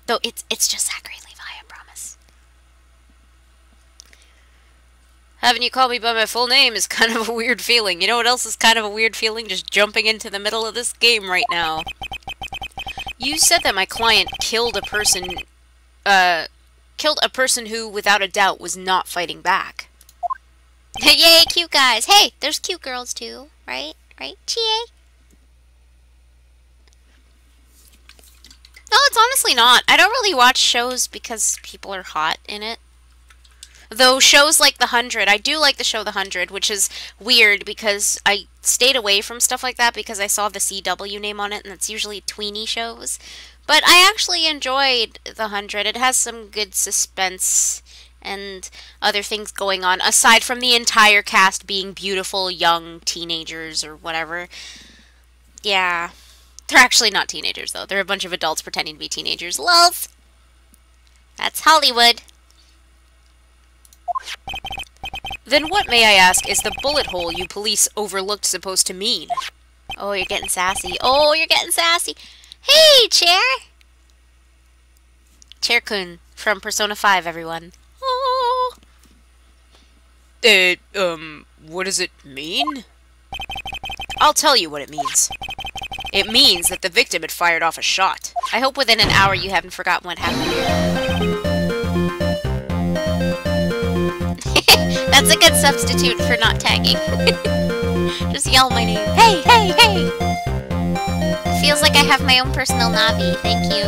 Though it's just Zachary Levi, I promise. Having you call me by my full name is kind of a weird feeling. You know what else is kind of a weird feeling? Just jumping into the middle of this game right now. You said that my client killed a person who, without a doubt, was not fighting back. Yay, cute guys! Hey, there's cute girls too, right? Right? Chie? No, it's honestly not. I don't really watch shows because people are hot in it. Though shows like The 100, I do like the show The 100, which is weird because I stayed away from stuff like that because I saw the CW name on it, and it's usually tweeny shows. But I actually enjoyed The 100. It has some good suspense and other things going on, aside from the entire cast being beautiful young teenagers or whatever. Yeah. They're actually not teenagers, though. They're a bunch of adults pretending to be teenagers. Lols! That's Hollywood. Then what, may I ask, is the bullet hole you police overlooked supposed to mean? Oh, you're getting sassy. Oh, you're getting sassy. Hey, Chair! Chair-kun from Persona 5, everyone. Oh. What does it mean? I'll tell you what it means. It means that the victim had fired off a shot. I hope within an hour you haven't forgotten what happened here. That's a good substitute for not tagging. Just yell my name. Hey, hey, hey! It feels like I have my own personal Navi. Thank you.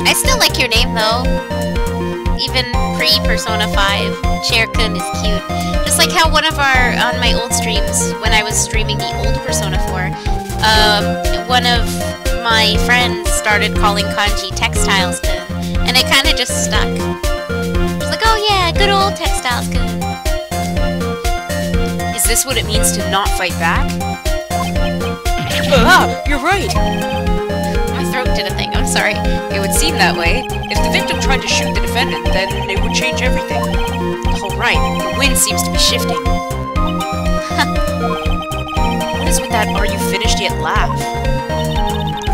I still like your name, though. Even pre-Persona 5, Chair-kun is cute. Just like how on my old streams, when I was streaming the old Persona 4, one of my friends started calling kanji Textiles-kun, and it kind of just stuck. It's like, oh yeah, good old Textiles-kun. Is this what it means to not fight back? Ah, you're right! My throat did a thing, I'm sorry. It would seem that way. If the victim tried to shoot the defendant, then it would change everything. Alright, the wind seems to be shifting. What is with that "are you finished yet" laugh?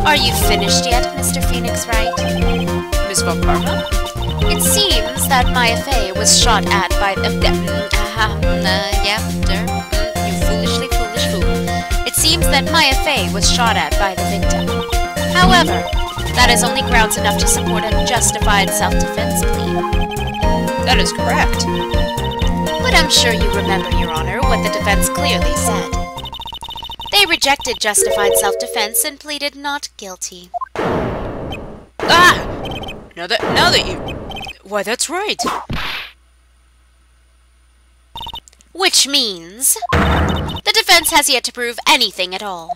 Are you finished yet, Mr. Phoenix Wright? Miss Von Karma? It seems that Maya Fey was shot at by the... you foolishly foolish fool. It seems that Maya Fey was shot at by the victim. However, that is only grounds enough to support a justified self-defense plea. That is correct. But I'm sure you remember, Your Honor, what the defense clearly said. They rejected justified self-defense and pleaded not guilty. Ah! Now that you... Why, that's right. Which means... the defense has yet to prove anything at all.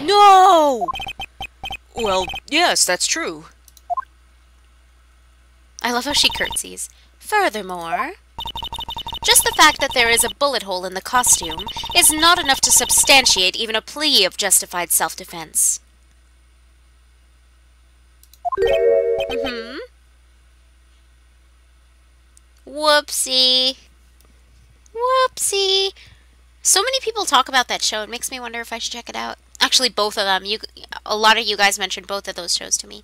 No! Well, yes, that's true. I love how she curtsies. Furthermore... just the fact that there is a bullet hole in the costume is not enough to substantiate even a plea of justified self-defense. Whoopsie. Whoopsie. So many people talk about that show, it makes me wonder if I should check it out. Actually, both of them. A lot of you guys mentioned both of those shows to me.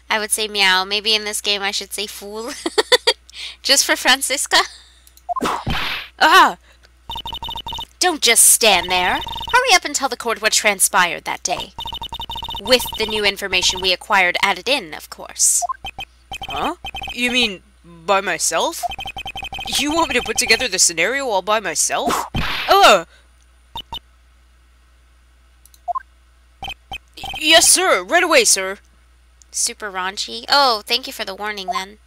I would say meow. Maybe in this game I should say fool. Just for Francisca. Ah! Don't just stand there. Hurry up and tell the court what transpired that day. With the new information we acquired added in, of course. Huh? You mean by myself? You want me to put together the scenario all by myself? Yes, sir. Right away, sir. Super raunchy. Oh, thank you for the warning, then.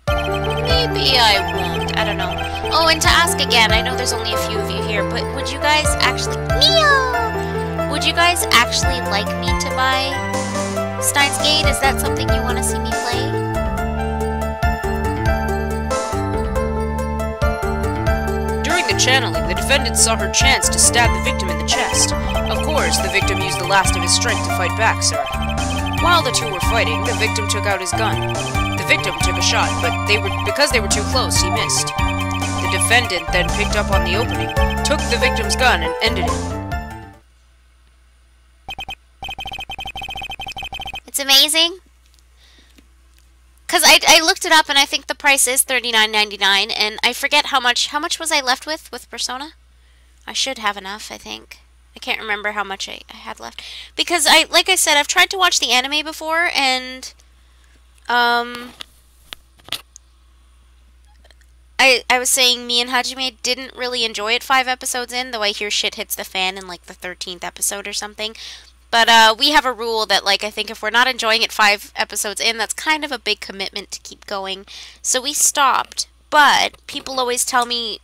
Maybe I won't. I don't know. Oh, and to ask again, I know there's only a few of you here, but would you guys actually... Meow! Would you guys actually like me to buy Steins Gate? Is that something you want to see me play? During the channeling, the defendant saw her chance to stab the victim in the chest. Of course, the victim used the last of his strength to fight back, sir. While the two were fighting, the victim took out his gun. The victim took a shot, but because they were too close, he missed. The defendant then picked up on the opening, took the victim's gun, and ended it. It's amazing. Because I looked it up, and I think the price is $39.99, and I forget how much was I left with Persona? I should have enough, I think. I can't remember how much I had left. Because, like I said, I've tried to watch the anime before, and I was saying me and Hajime didn't really enjoy it 5 episodes in, though I hear shit hits the fan in, like, the 13th episode or something. But we have a rule that, like, I think if we're not enjoying it 5 episodes in, that's kind of a big commitment to keep going. So we stopped. But people always tell me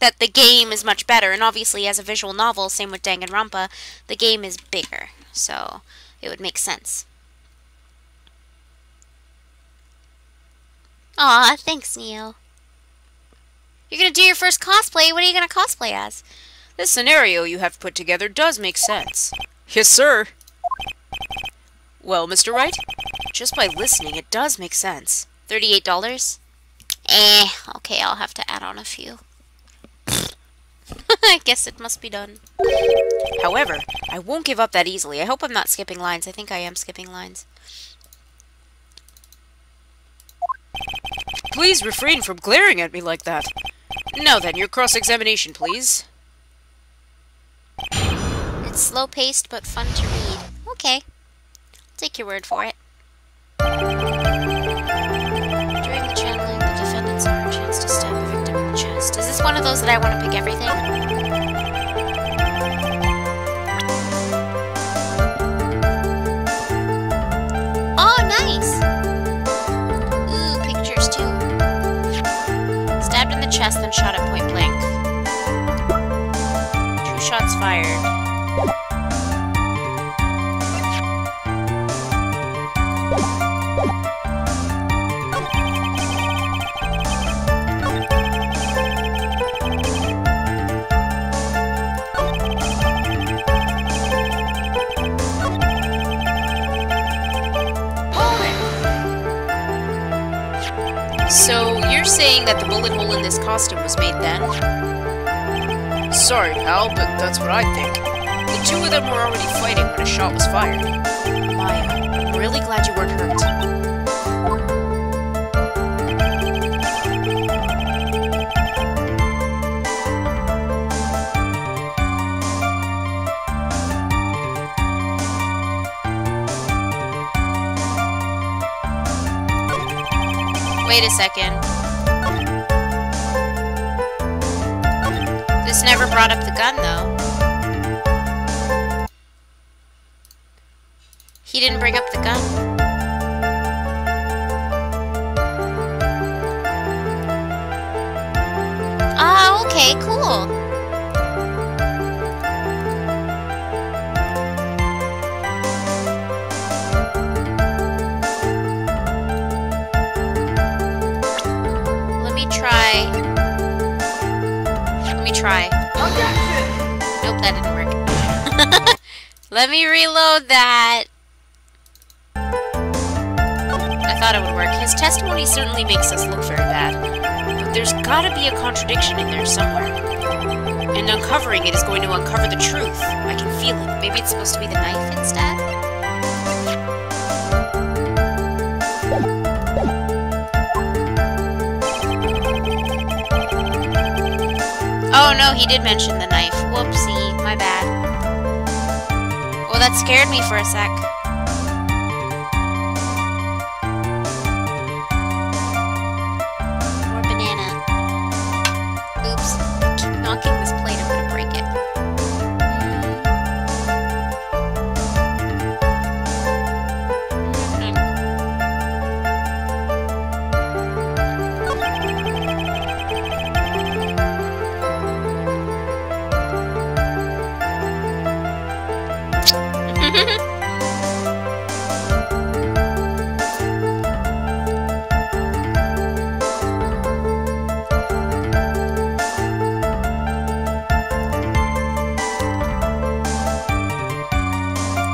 that the game is much better. And obviously, as a visual novel, same with Danganronpa, the game is bigger. So it would make sense. Aw, thanks, Neo. You're gonna do your first cosplay. What are you gonna cosplay as? This scenario you have put together does make sense. Yes, sir. Well, Mr. Wright, just by listening, it does make sense. $38? Okay, I'll have to add on a few. I guess it must be done. However, I won't give up that easily. I hope I'm not skipping lines. I think I am skipping lines. Please refrain from glaring at me like that. Now then, your cross-examination, please. It's slow-paced but fun to read. Okay. I'll take your word for it. During the channeling, the defendant saw her chance to stab the victim in the chest. Is this one of those that I want to pick everything? Oh, nice! Ooh, pictures too. Stabbed in the chest, then shot at point blank. 2 shots fired. So, you're saying that the bullet hole in this costume was made then? Sorry, pal, but that's what I think. The two of them were already fighting when a shot was fired. Maya, I'm really glad you weren't hurt. Wait a second. This never brought up the gun, though. He didn't bring up the gun. Ah, okay, cool. Try. Nope, that didn't work. Let me reload that. I thought it would work. His testimony certainly makes us look very bad. But there's gotta be a contradiction in there somewhere. And uncovering it is going to uncover the truth. I can feel it. Maybe it's supposed to be the knife instead? Oh no, he did mention the knife. Whoopsie, my bad. Well, that scared me for a sec. More banana. Oops. I keep knocking this plate, I'm gonna break it.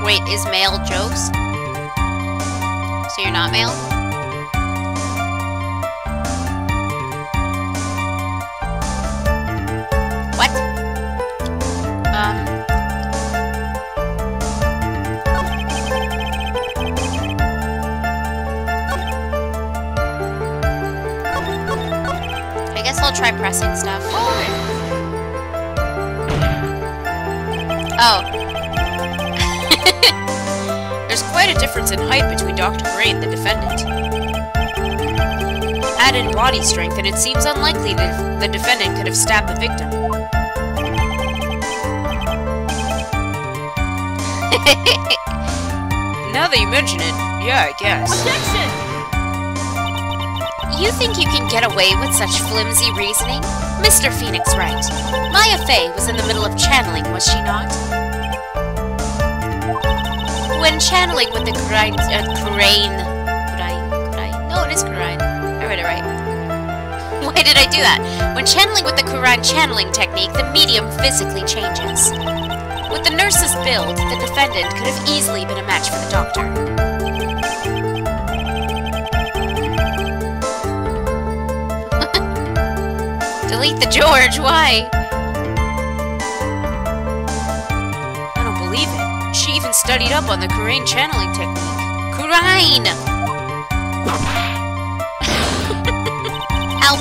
Wait, is male jokes? not male? What? I guess I'll try pressing stuff. Oh. There's quite a difference in height between Dr. Gray and the defendant. Add in body strength, and it seems unlikely that the defendant could have stabbed the victim. Now that you mention it, yeah, I guess. Objection! You think you can get away with such flimsy reasoning? Mr. Phoenix Wright. Maya Fey was in the middle of channeling, was she not? When channeling with the Kurine... No, it is Kurine. I read it right. Why did I do that? When channeling with the Kurine channeling technique, the medium physically changes. With the nurse's build, the defendant could have easily been a match for the doctor. Delete the George, why? I don't believe it. She even studied up on the Kurine channeling technique. Kurine! Help!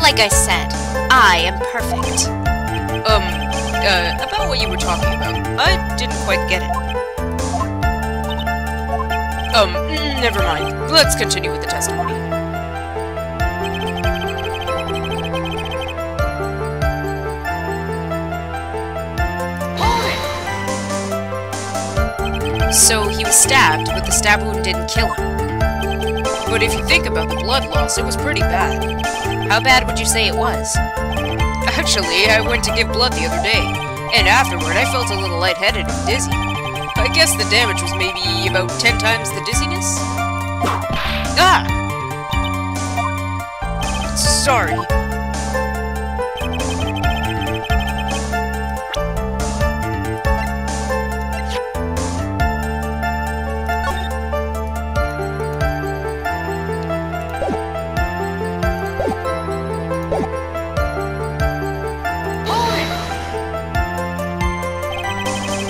Like I said, I am perfect. About what you were talking about. I didn't quite get it. Never mind. Let's continue with the testimony. So he was stabbed, but the stab wound didn't kill him. But if you think about the blood loss, it was pretty bad. How bad would you say it was? Actually, I went to give blood the other day, and afterward I felt a little lightheaded and dizzy. I guess the damage was maybe about 10 times the dizziness? Ah! Sorry.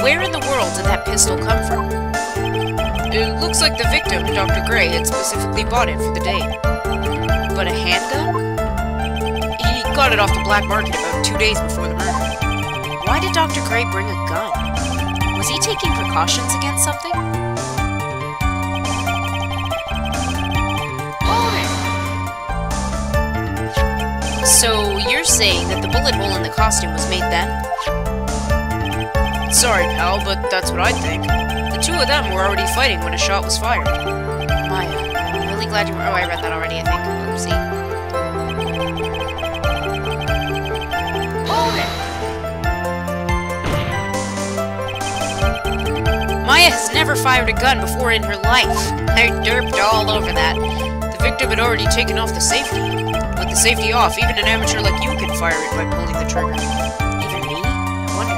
Where in the world did that pistol come from? It looks like the victim, Dr. Gray, had specifically bought it for the day. But a handgun? He got it off the black market about 2 days before the murder. Why did Dr. Gray bring a gun? Was he taking precautions against something? So, you're saying that the bullet hole in the costume was made then? Sorry, pal, but that's what I think. The two of them were already fighting when a shot was fired. Maya, I'm really glad you were... Oh, I read that already, I think. Oopsie. Maya has never fired a gun before in her life. I derped all over that. The victim had already taken off the safety. With the safety off, even an amateur like you can fire it by pulling the trigger. Even me? I wonder.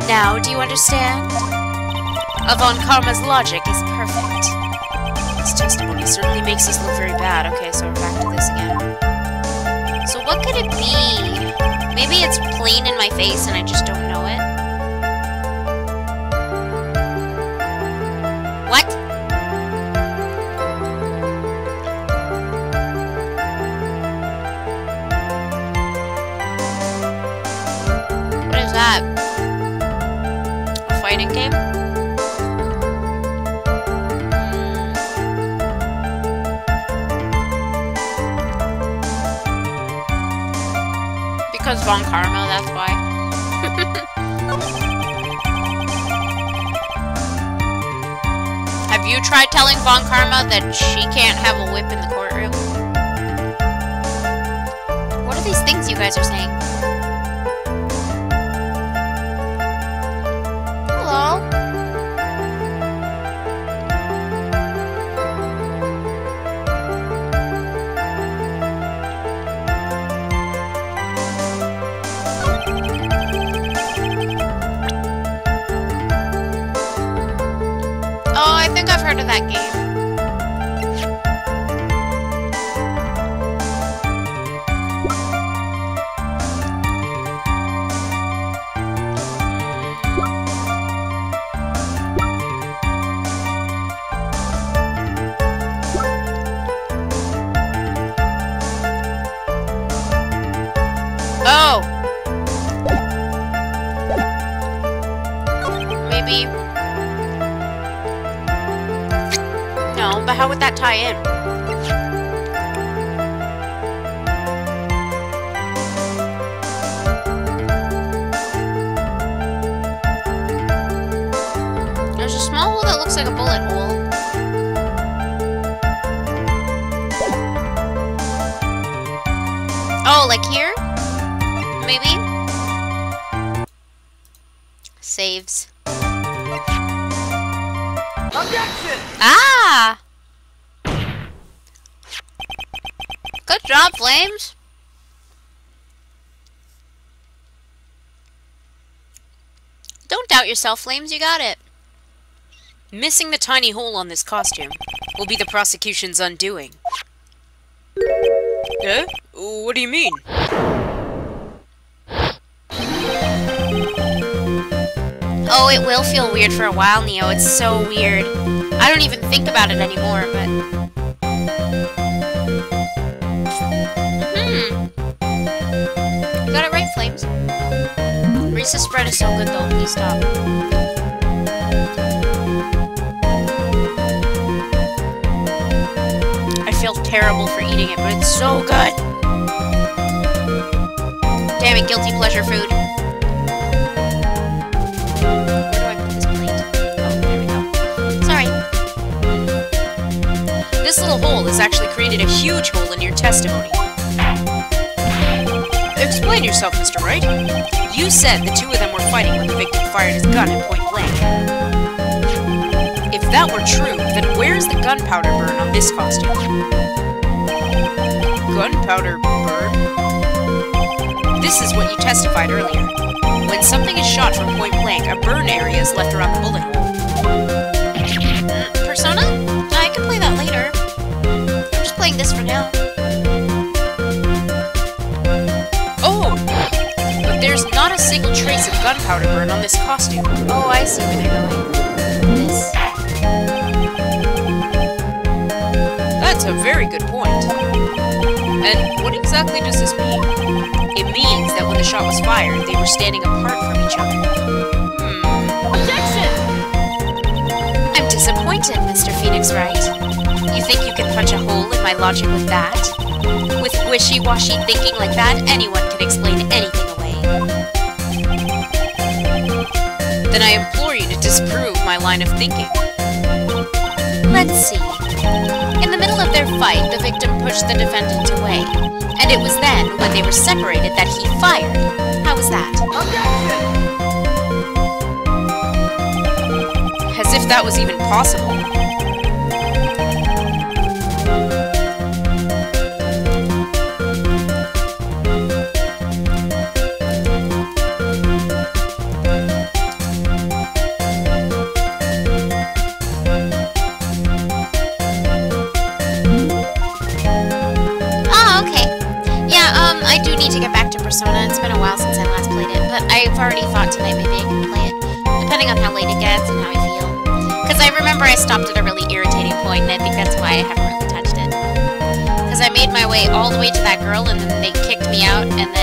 Now, do you understand? Avon Karma's logic is perfect. This testimony certainly makes us look very bad. Okay, so we're back to this again. So what could it be? Maybe it's plain in my face and I just don't know it? What? What is that? A fighting game? Because Von Karma, that's why. Have you tried telling Von Karma that she can't have a whip in the courtroom? What are these things you guys are saying? Hello? Oh, I think I've heard of that game. Oh! Maybe... No, but how would that tie in? There's a small hole that looks like a bullet hole. Oh, like here? Maybe? Saves. Objection! Ah! Good job, Flames. Don't doubt yourself, Flames. You got it. Missing the tiny hole on this costume will be the prosecution's undoing. Eh? What do you mean? Oh, it will feel weird for a while, Neo. It's so weird. I don't even think about it anymore, but... Got it right, Flames. Reese's spread is so good, though. Please stop. I feel terrible for eating it, but it's so good. Damn it, guilty pleasure food. Where do I put this plate? Oh, there we go. Sorry. This little hole has actually created a huge hole in your testimony. Explain yourself, Mr. Wright. You said the two of them were fighting when the victim fired his gun at point blank. If that were true, then where's the gunpowder burn on this costume? Gunpowder burn? This is what you testified earlier. When something is shot from point blank, a burn area is left around the bullet hole. Persona? I can play that later. I'm just playing this for now. Oh! But there's not a single trace of gunpowder burn on this costume. Oh, I see where they're going. This. That's a very good point. And what exactly does this mean? It means that when the shot was fired, they were standing apart from each other. Objection! I'm disappointed, Mr. Phoenix Wright. You think you can punch a hole in my logic with that? With wishy-washy thinking like that, anyone can explain anything away. Then I implore you to disprove my line of thinking. Let's see. In the middle of their fight, the victim pushed the defendant away. And it was then, when they were separated, that he fired. How was that? Objection! As if that was even possible. I do need to get back to Persona. It's been a while since I last played it, but I've already thought tonight maybe I can play it, depending on how late it gets and how I feel. Because I remember I stopped at a really irritating point, and I think that's why I haven't really touched it. Because I made my way all the way to that girl, and then they kicked me out, and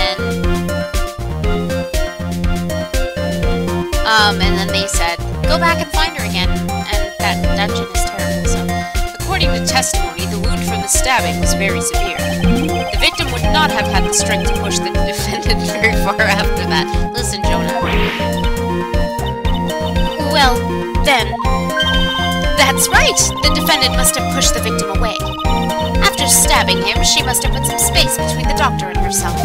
then they said, go back and find her again, and that dungeon is terrible, so... According to testimony, the wound from the stabbing was very severe. The victim would not have had the strength to push the defendant very far after that. Listen, Jonah. Well, then... That's right! The defendant must have pushed the victim away. After stabbing him, she must have put some space between the doctor and herself.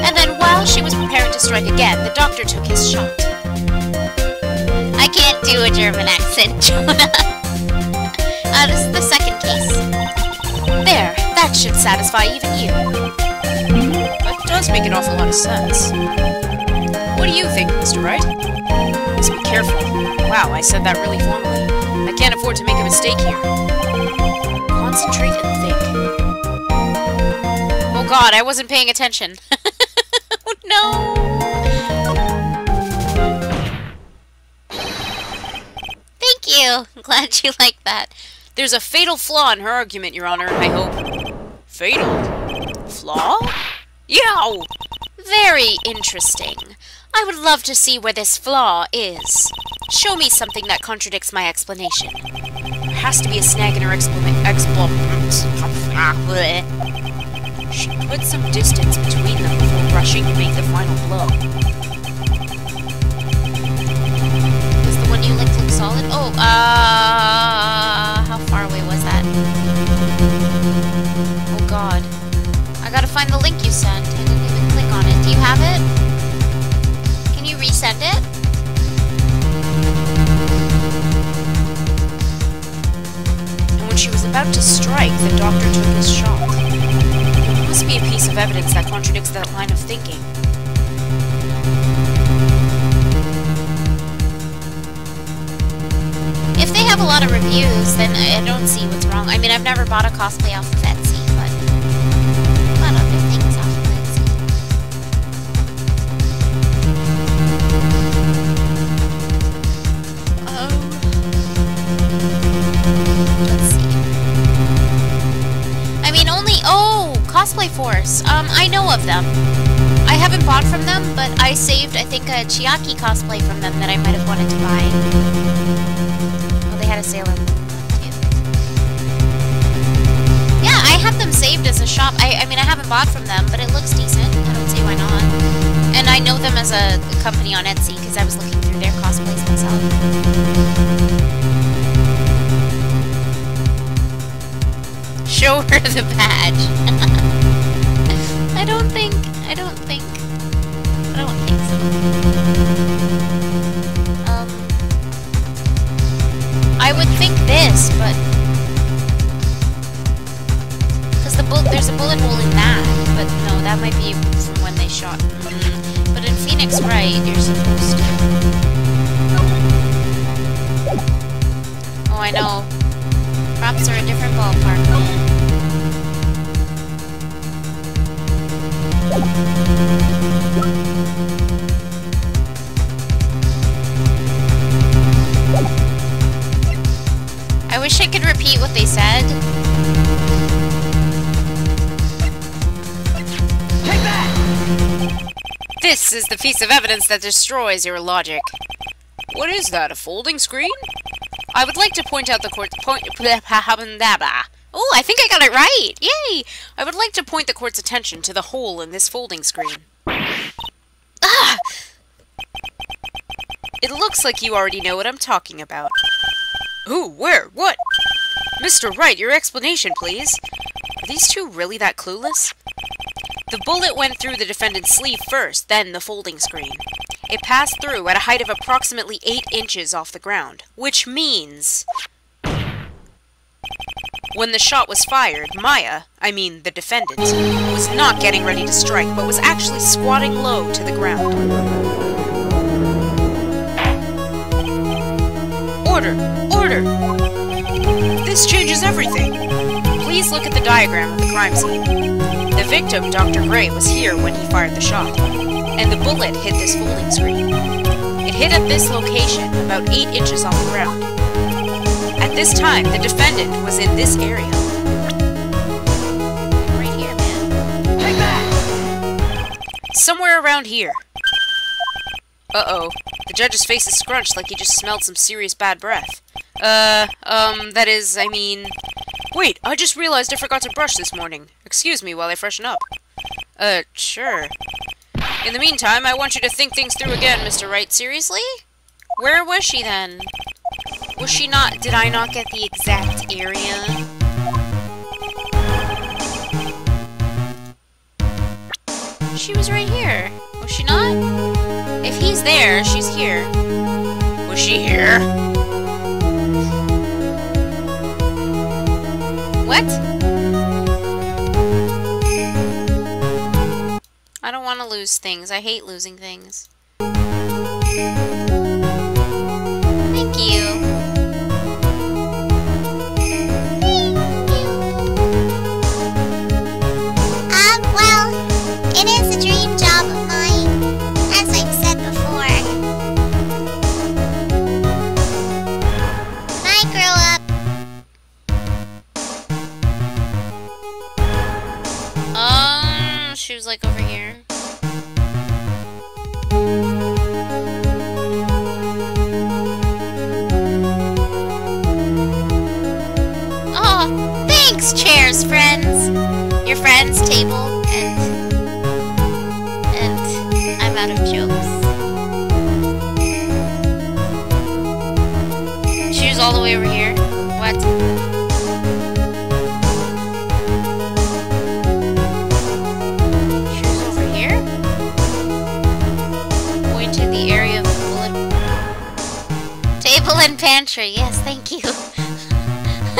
And then while she was preparing to strike again, the doctor took his shot. I can't do a German accent, Jonah. This is the second case. There, that should satisfy even you. That does make an awful lot of sense. What do you think, Mr. Wright? Must be careful. Wow, I said that really formally. I can't afford to make a mistake here. Concentrate and think. Oh god, I wasn't paying attention. Oh no! Thank you! I'm glad you like that. There's a fatal flaw in her argument, Your Honor, I hope. Fatal? Flaw? Yow! Very interesting. I would love to see where this flaw is. Show me something that contradicts my explanation. There has to be a snag in her She put some distance between them before rushing to make the final blow. Was the one you licked look solid? Oh, how far away was that? Oh god. I gotta find the link you sent. I didn't even click on it. Do you have it? Can you resend it? And when she was about to strike, the doctor took his shot. There must be a piece of evidence that contradicts that line of thinking. If they have a lot of reviews, then I don't see what's wrong. I mean, I've never bought a cosplay off of Etsy, but I've bought other things off of Etsy. Let's see. I mean, Cosplay Force. I know of them. I haven't bought from them, but I saved, I think, a Chiaki cosplay from them that I might have wanted to buy. Oh, they had a sale on them, too. Yeah, I have them saved as a shop. I mean, I haven't bought from them, but it looks decent. I don't see why not. And I know them as a company on Etsy, because I was looking through their cosplays myself. Show her the badge. I don't think so. I would think this, but because there's a bullet hole in that, but no, that might be from when they shot. But in Phoenix Wright, you're supposed to. Oh, I know. Props are a different ballpark, man. I wish I could repeat what they said. Take that! This is the piece of evidence that destroys your logic. What is that, a folding screen? I would like to point out the court's Oh, I think I got it right! Yay! I would like to point the court's attention to the hole in this folding screen. Ah! It looks like you already know what I'm talking about. Who? Where? What? Mr. Wright, your explanation, please. Are these two really that clueless? The bullet went through the defendant's sleeve first, then the folding screen. It passed through at a height of approximately 8 inches off the ground, which means... When the shot was fired, Maya, I mean the defendant, was not getting ready to strike, but was actually squatting low to the ground. Order! Order! This changes everything! Please look at the diagram of the crime scene. The victim, Dr. Gray, was here when he fired the shot, and the bullet hit this folding screen. It hit at this location, about 8 inches off the ground. At this time, the defendant was in this area. Right here, man. Take that! Somewhere around here. Uh-oh. The judge's face is scrunched like he just smelled some serious bad breath. That is, I mean... Wait, I just realized I forgot to brush this morning. Excuse me while I freshen up. Sure. In the meantime, I want you to think things through again, Mr. Wright. Seriously? Where was she then? Was she not... Did I not get the exact area? She was right here. Was she not? If he's there, she's here. Was she here? What? I don't want to lose things. I hate losing things. Thank you. she was like over here. Oh, thanks, chairs, friends. Your friends, table, and I'm out of jokes. She was all the way over here. What? She was over here? Going to the area of the bullet. Table and pantry. Yes, thank you.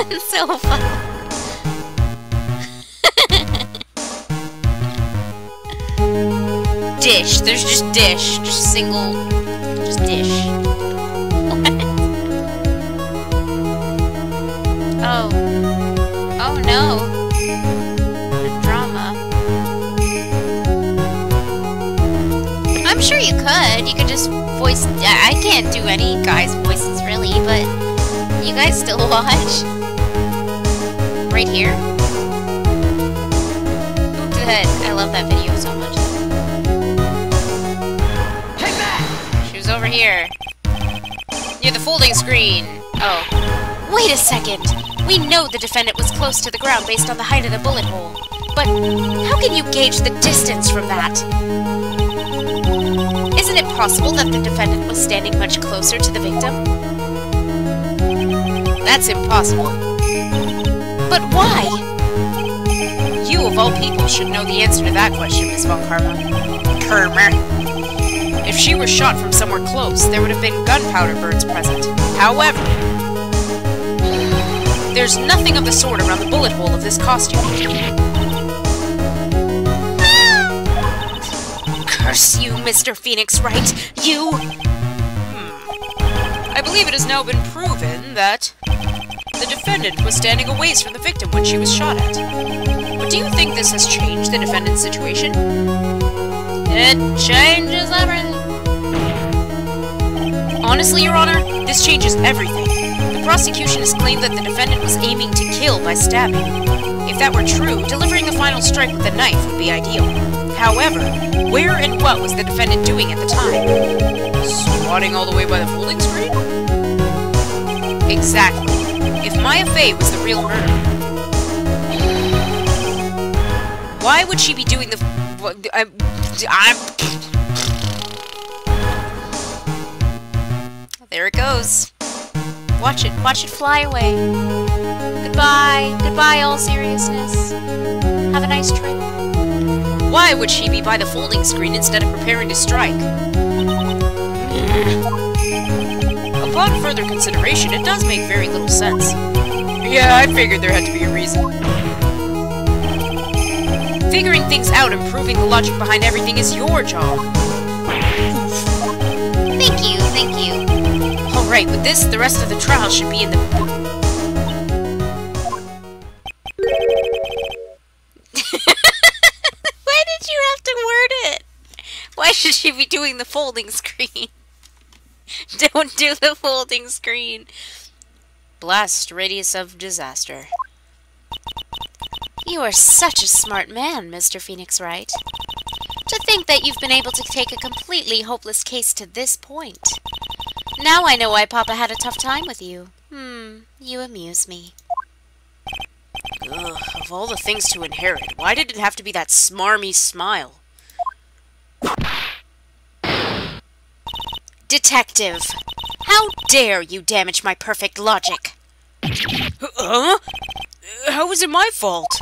It's so fun. Dish. There's just dish. Just single. Just dish. What? Oh. Oh no. The drama. I'm sure you could. You could just voice. I can't do any guys' voices really, but you guys still watch. Right here? Good. I love that video so much. Take that! She was over here. Near the folding screen. Oh. Wait a second! We know the defendant was close to the ground based on the height of the bullet hole. But how can you gauge the distance from that? Isn't it possible that the defendant was standing much closer to the victim? That's impossible. But why? You, of all people, should know the answer to that question, Miss Von Karma. If she were shot from somewhere close, there would have been gunpowder burns present. However, there's nothing of the sort around the bullet hole of this costume. Curse you, Mr. Phoenix Wright! You! I believe it has now been proven that the defendant was standing a ways from the victim when she was shot at. But do you think this has changed the defendant's situation? It changes everything. Honestly, Your Honor, this changes everything. The prosecution has claimed that the defendant was aiming to kill by stabbing. If that were true, delivering the final strike with a knife would be ideal. However, where and what was the defendant doing at the time? Squatting all the way by the folding screen? Exactly. If Maya Fey was the real murderer, why would she be doing the... There it goes. Watch it fly away. Goodbye. Goodbye, all seriousness. Have a nice trip. Why would she be by the folding screen instead of preparing to strike? Upon further consideration, it does make very little sense. Yeah, I figured there had to be a reason. Figuring things out and proving the logic behind everything is your job. Thank you. Alright, with this, the rest of the trial should be in the... Why did you have to word it? Why should she be doing the folding screen? Don't do the folding screen. Blast radius of disaster. You are such a smart man, Mr. Phoenix Wright. To think that you've been able to take a completely hopeless case to this point. Now I know why Papa had a tough time with you. You amuse me. Ugh, of all the things to inherit, why did it have to be that smarmy smile? Detective, how dare you damage my perfect logic? Huh? How is it my fault?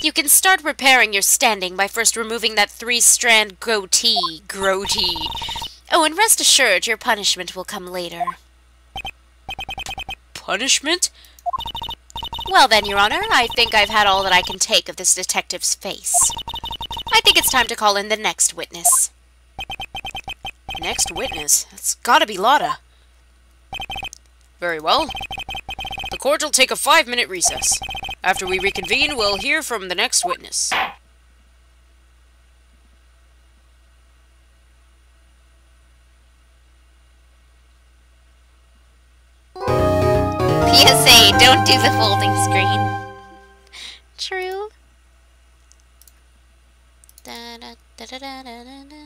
You can start repairing your standing by first removing that 3-strand goatee. Oh, and rest assured, your punishment will come later. Punishment? Well then, Your Honor, I think I've had all that I can take of this detective's face. I think it's time to call in the next witness. Next witness? That's gotta be Lotta. Very well. The court will take a 5-minute recess. After we reconvene, we'll hear from the next witness. PSA, don't do the folding screen. True. Da, da, da, da, da, da, da, da.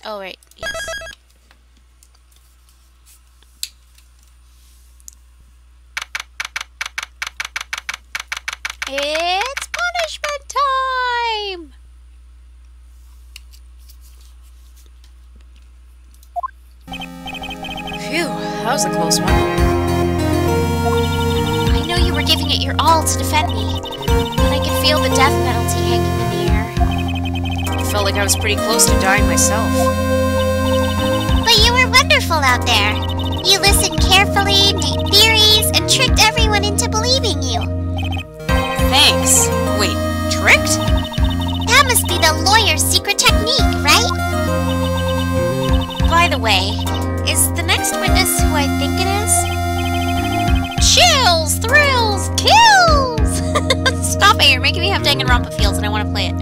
Oh, right. Yes. It's punishment time! Phew, that was a close one. I know you were giving it your all to defend me, but I could feel the death penalty hanging in the air. I felt like I was pretty close to dying myself. But you were wonderful out there. You listened carefully, made theories, and tricked everyone into believing you. Thanks. Wait, tricked? That must be the lawyer's secret technique, right? By the way, is the next witness who I think it is? Chills, thrills, kills! Stop it, you're making me have Danganronpa feels and I want to play it.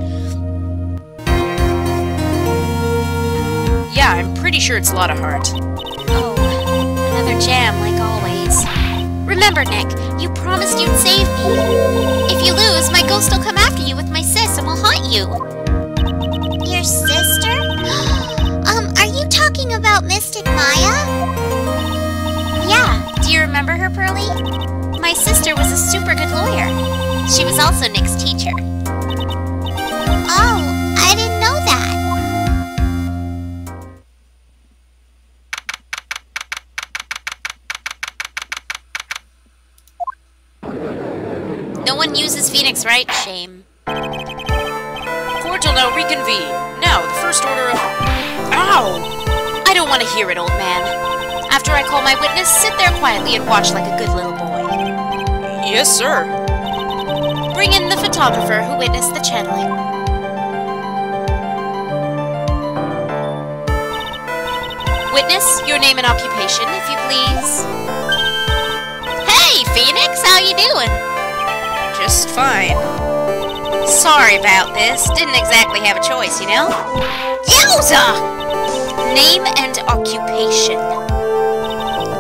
Yeah, I'm pretty sure it's a lot of heart. Oh, another jam like always. Remember, Nick, you promised you'd save me. If you lose, my ghost will come after you with my sis and will haunt you. Your sister? Are you talking about Mystic Maya? Yeah, do you remember her, Pearly? My sister was a super good lawyer. She was also Nick's teacher. Oh, I didn't know that. No one uses Phoenix, right? Shame. Court will now reconvene. Now, the first order of... Ow! I don't want to hear it, old man. After I call my witness, sit there quietly and watch like a good little boy. Yes, sir. Bring in the photographer who witnessed the channeling. Witness, your name and occupation, if you please. Hey, Phoenix, how you doing? Just fine. Sorry about this. Didn't exactly have a choice, you know? Yowza! Name and occupation.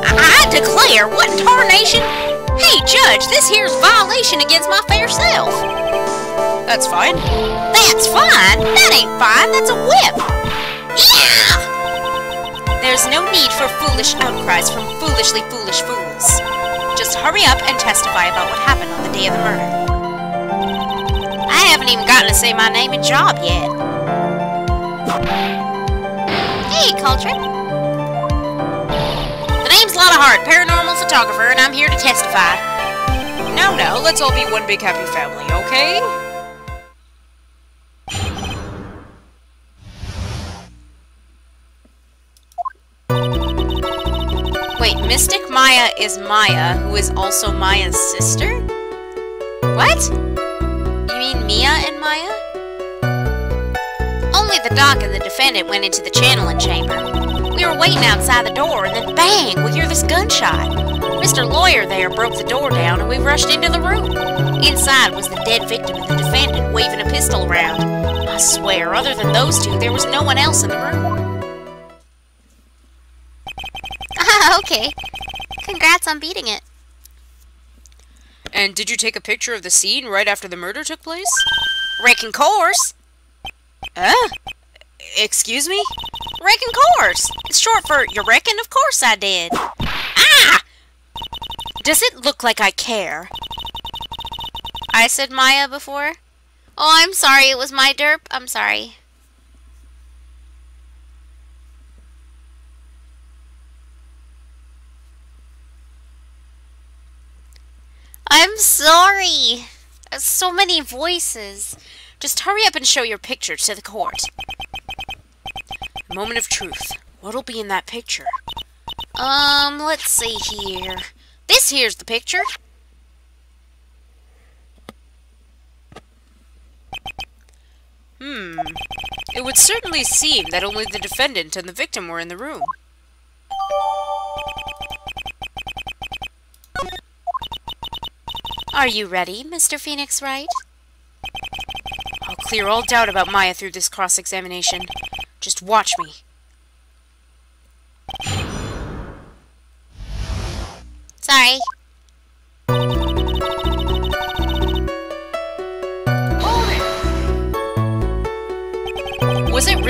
I declare, what in tarnation? Hey, Judge, this here's violation against my fair self. That's fine. That's fine? That ain't fine, that's a whip. Yeah! There's no need for foolish outcries from foolishly foolish fools. Just hurry up and testify about what happened on the day of the murder. I haven't even gotten to say my name and job yet. Hey, Coltrane. The name's Lotta Hart, paranormal photographer, and I'm here to testify. Now, let's all be one big happy family, okay? Wait, Mystic Maya is Maya, who is also Maya's sister? What? You mean Mia and Maya? Only the doc and the defendant went into the channeling chamber. We were waiting outside the door, and then bang, we hear this gunshot. Mr. Lawyer there broke the door down, and we rushed into the room. Inside was the dead victim and the defendant waving a pistol around. I swear, other than those two, there was no one else in the room. Ah, okay. Congrats on beating it. And did you take a picture of the scene right after the murder took place? Reckon course. Excuse me? Reckon course. It's short for you reckon? Of course I did. Ah! Does it look like I care? I said Maya before. Oh, I'm sorry. It was my derp. I'm sorry. I'm sorry. So many voices. Just hurry up and show your picture to the court. Moment of truth. What'll be in that picture? Let's see here. This here's the picture. It would certainly seem that only the defendant and the victim were in the room. Are you ready, Mr. Phoenix Wright? I'll clear all doubt about Maya through this cross-examination. Just watch me. Sorry.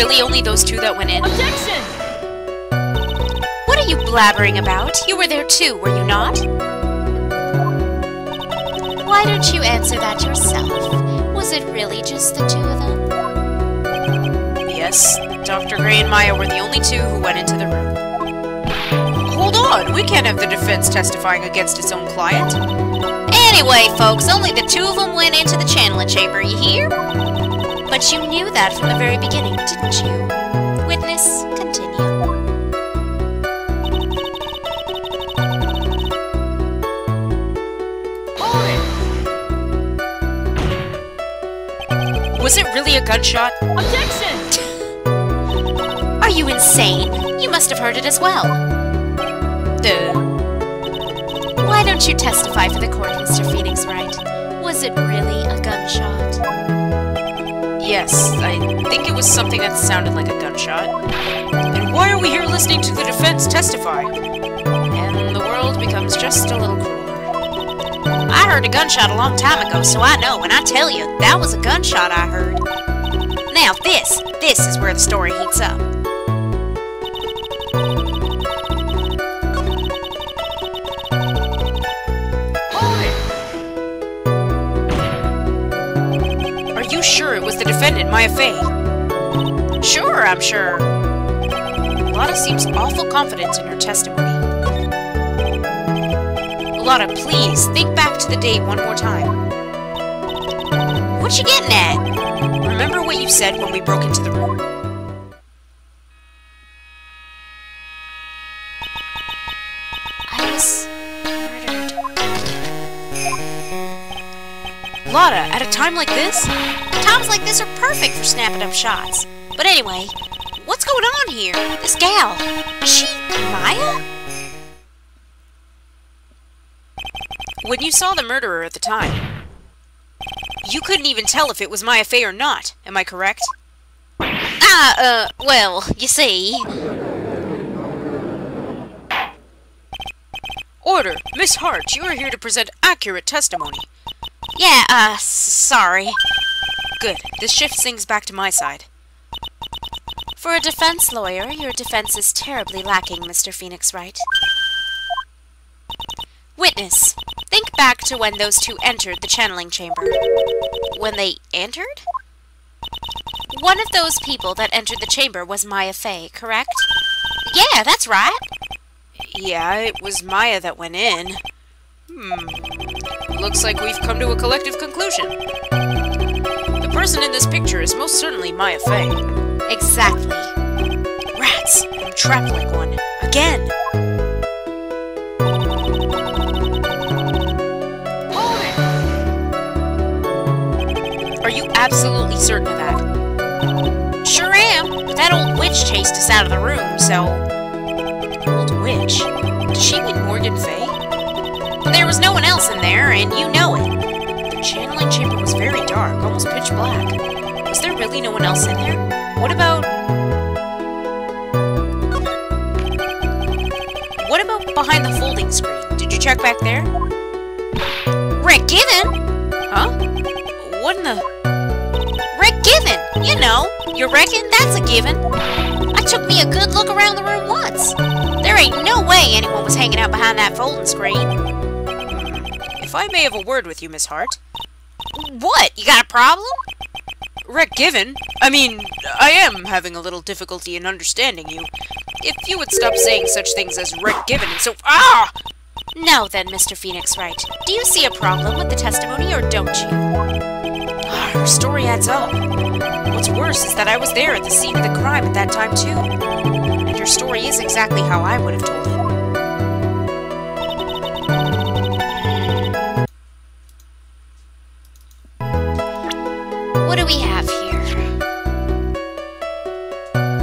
really only those two that went in? Objection! What are you blabbering about? You were there too, were you not? Why don't you answer that yourself? Was it really just the two of them? Yes, Dr. Gray and Maya were the only two who went into the room. Hold on, we can't have the defense testifying against its own client. Anyway, folks, only the two of them went into the channeling chamber, you hear? But you knew that from the very beginning, didn't you? Witness, continue. Was it really a gunshot? Objection! Are you insane? You must have heard it as well. Why don't you testify for the court, Mr. Phoenix Wright? Was it really a gunshot? Yes, I think it was something that sounded like a gunshot. And why are we here listening to the defense testify? And the world becomes just a little crueler. I heard a gunshot a long time ago, so I know, and I tell you, that was a gunshot I heard. Now this is where the story heats up. Are you sure it was the defendant, Maya Fey? Sure, I'm sure. Lotta seems awful confident in her testimony. Lotta, please, think back to the date one more time. What you getting at? Remember what you said when we broke into the room? I was murdered. Lotta, at a time like this? Times like this are perfect for snapping up shots. But anyway, what's going on here? This gal, is she Maya? When you saw the murderer at the time, you couldn't even tell if it was Maya Fey or not, am I correct? Well, you see... Order! Miss Hart, you are here to present accurate testimony. Yeah, sorry. Good. This shift sings back to my side. For a defense lawyer, your defense is terribly lacking, Mr. Phoenix Wright. Witness, think back to when those two entered the channeling chamber. When they entered? One of those people that entered the chamber was Maya Fey, correct? Yeah, that's right. Yeah, it was Maya that went in. Looks like we've come to a collective conclusion. The person in this picture is most certainly Maya Fey. Exactly. Rats! I'm trapped like one. Again! Are you absolutely certain of that? Sure am. That old witch chased us out of the room, so... Old witch? Does she mean Morgan Fey? There was no one else in there, and you know it. The channeling chamber was very dark, almost pitch black. Was there really no one else in there? What about behind the folding screen? Did you check back there? Rick Given? Huh? What in the... Rick Given! You know, you reckon that's a given. I took me a good look around the room once. There ain't no way anyone was hanging out behind that folding screen. If I may have a word with you, Miss Hart. What? You got a problem? Rick Given? I mean, I am having a little difficulty in understanding you. If you would stop saying such things as Rick Given and so... Ah! Now then, Mr. Phoenix Wright, do you see a problem with the testimony or don't you? Her story adds up. What's worse is that I was there at the scene of the crime at that time, too. And your story is exactly how I would have told it. What do we have here?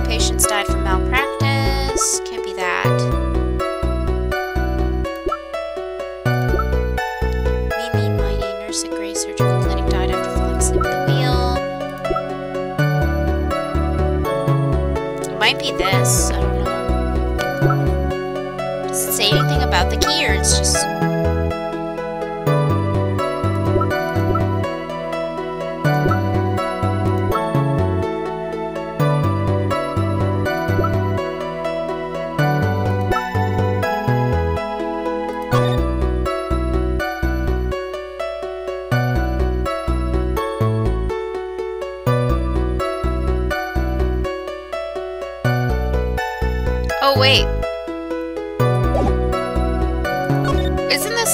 Patients died from malpractice. Can't be that. Mimi, Mighty, nurse at Gray Surgical Clinic died after falling asleep at the wheel. It might be this. I don't know. Does it say anything about the key, or it's just...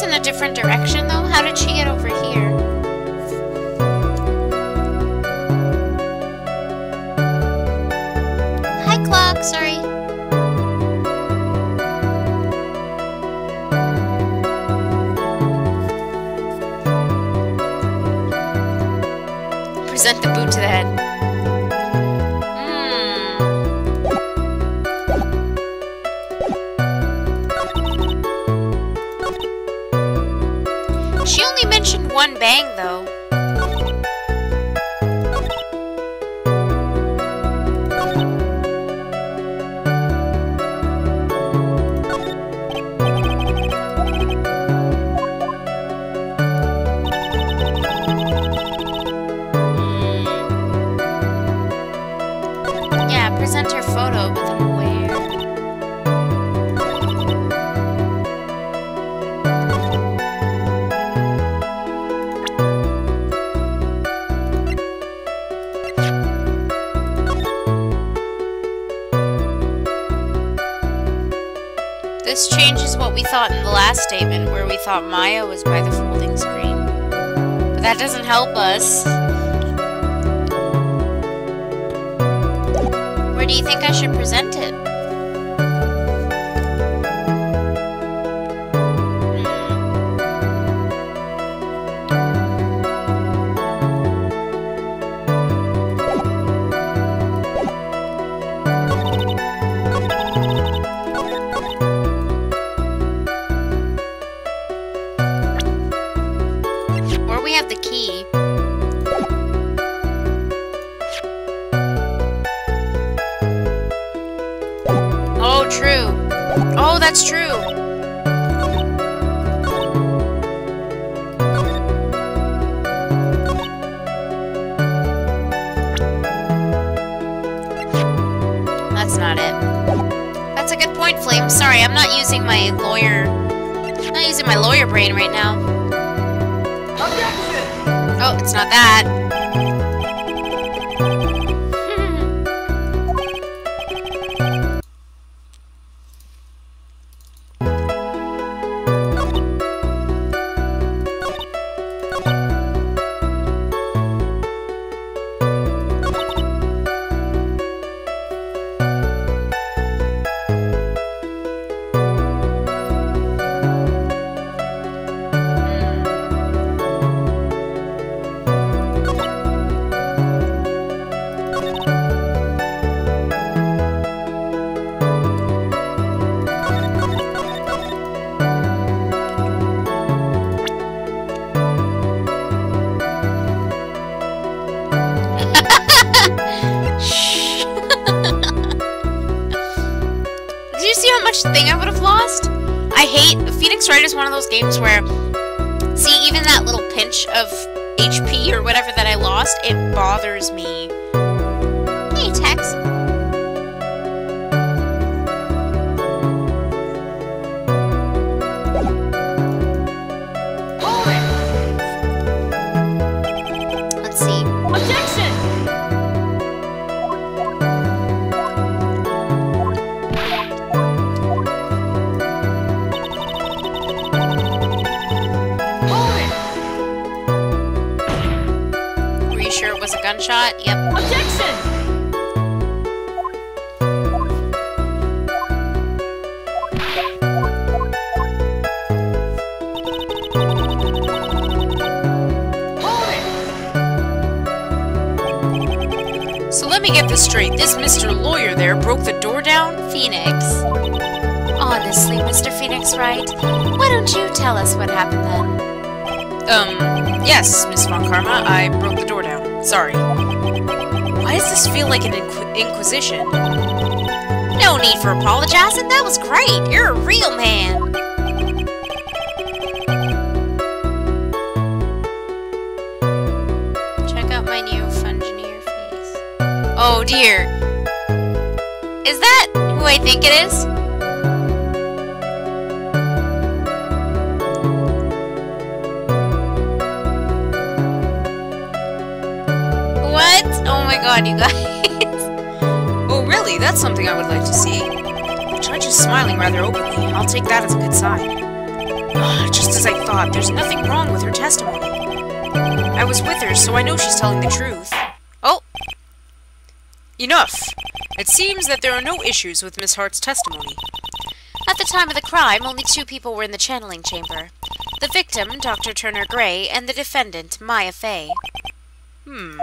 in a different direction, though? How did she get over here? Hi, Clock. Sorry. Present the boot to the head. She only mentioned one bang, though. Yeah, present her photo, but then where? This changes what we thought in the last statement, where we thought Maya was by the folding screen. But that doesn't help us. Where do you think I should present it? We have the key. Oh, true. Oh, that's true. That's not it. That's a good point, Flame. Sorry, I'm not using my lawyer. I'm not using my lawyer brain right now. Oh, it's not that. Thing I would have lost. I hate Phoenix Wright is one of those games where, see, even that little pinch of HP or whatever that I lost, it bothers me. Hey, Tex. Let's see. Objection! Was a gunshot? Yep. Objection! So let me get this straight. This Mr. Lawyer there broke the door down? Phoenix. Honestly, Mr. Phoenix Wright, why don't you tell us what happened then? Yes, Miss Von Karma, I broke the door down. Sorry. Why does this feel like an inquisition? No need for apologizing. That was great. You're a real man. Check out my new Fungineer face. Oh dear. Is that who I think it is? Oh my god, you guys. Oh really? That's something I would like to see. The judge is smiling rather openly. I'll take that as a good sign. Just as I thought, there's nothing wrong with her testimony. I was with her, so I know she's telling the truth. Oh! Enough! It seems that there are no issues with Miss Hart's testimony. At the time of the crime, only 2 people were in the channeling chamber. The victim, Dr. Turner Gray, and the defendant, Maya Fey. The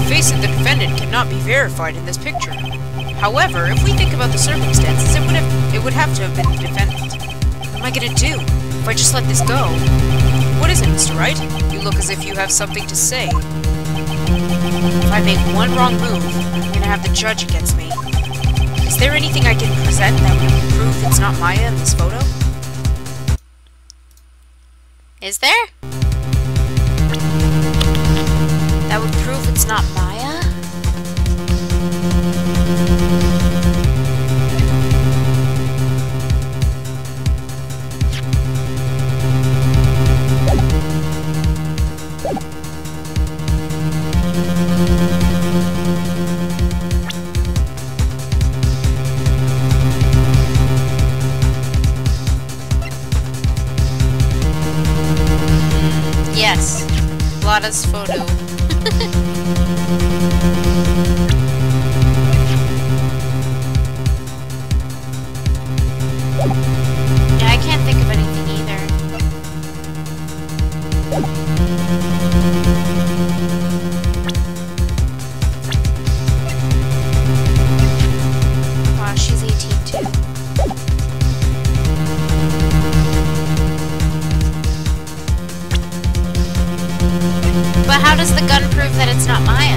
face of the defendant cannot be verified in this picture. However, if we think about the circumstances, it would have to have been the defendant. What am I gonna do if I just let this go? What is it, Mr. Wright? You look as if you have something to say. If I make one wrong move, I'm gonna have the judge against me. Is there anything I can present that would prove it's not Maya in this photo? Is there? That would prove it's not Maya? Yes, Lada's photo. Yeah, I can't think of anything either. Wow, she's 18 too. But how does the gun prove that it's not Maya?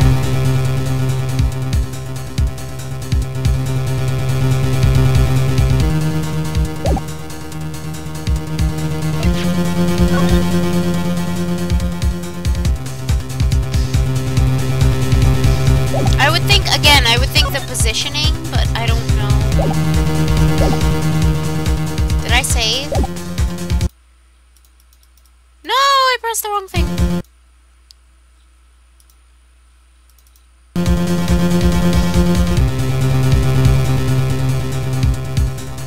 I would think the positioning, but I don't know. Did I save? No, I pressed the wrong thing.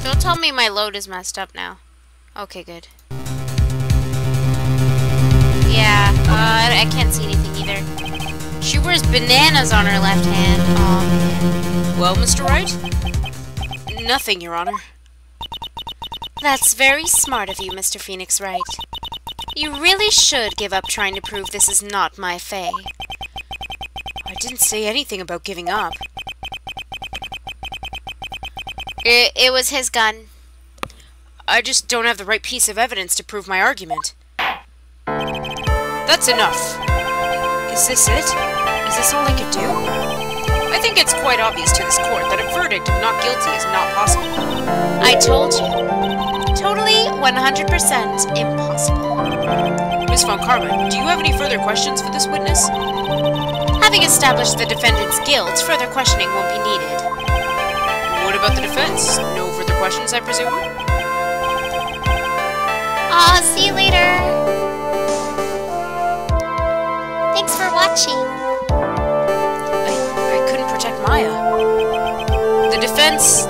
Don't tell me my load is messed up now. Okay, good. Yeah, I can't see anything either. She wears bananas on her left hand. Oh, man. Well, Mr. Wright? Nothing, Your Honor. That's very smart of you, Mr. Phoenix Wright. You really should give up trying to prove this is not my Faye. I didn't say anything about giving up. It was his gun. I just don't have the right piece of evidence to prove my argument. That's enough. Is this it? Is this all I could do? I think it's quite obvious to this court that a verdict of not guilty is not possible. I told you. Totally 100% impossible. Miss Von Karma, do you have any further questions for this witness? Having established the defendant's guilt, further questioning won't be needed. What about the defense? No further questions, I presume? See you later. Thanks for watching. I couldn't protect Maya. The defense...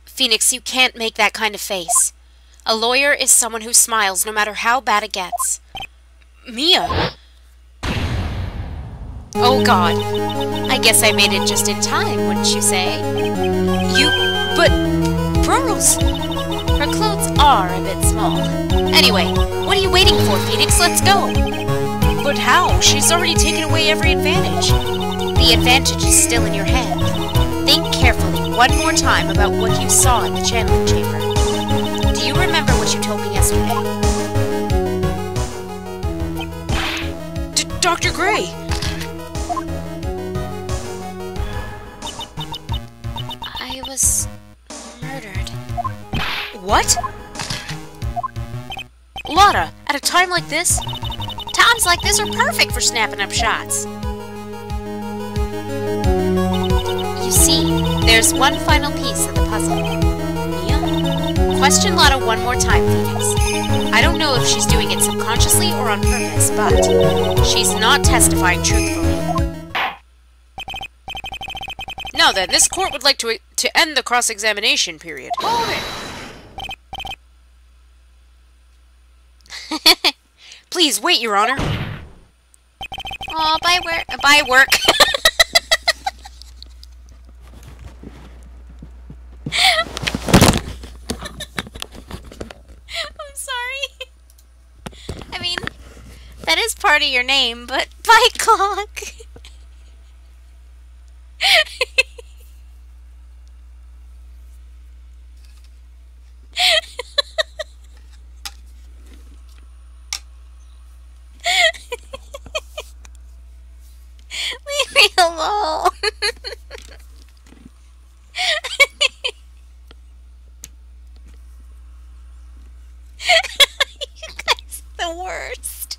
Phoenix, you can't make that kind of face. A lawyer is someone who smiles no matter how bad it gets. Mia! Oh God. I guess I made it just in time, wouldn't you say? But... Pearls! Her clothes are a bit small. Anyway, what are you waiting for, Phoenix? Let's go! But how? She's already taken away every advantage. The advantage is still in your hand. Think carefully one more time about what you saw in the channeling chamber. Do you remember what you told me yesterday? Dr. Gray! I was... murdered. What? Lotta, at a time like this? Times like this are perfect for snapping up shots. You see, there's one final piece of the puzzle. Mia? Question Lotta one more time, Phoenix. I don't know if she's doing it subconsciously or on purpose, but she's not testifying truthfully. Now then, this court would like to end the cross-examination period. Hold it! Please, wait, Your Honor. Oh, bye work. I'm sorry. I mean, that is part of your name, but bye clock. Leave me alone. You guys are the worst.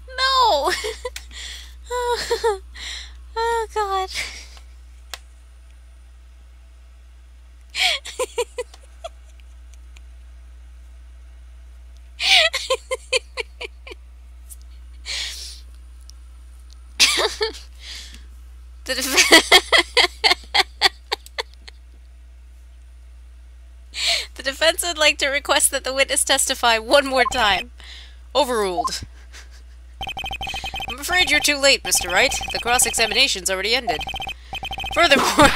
No. Oh God. The The defense would like to request that the witness testify one more time. Overruled. I'm afraid you're too late, Mr. Wright. The cross-examination's already ended. Furthermore,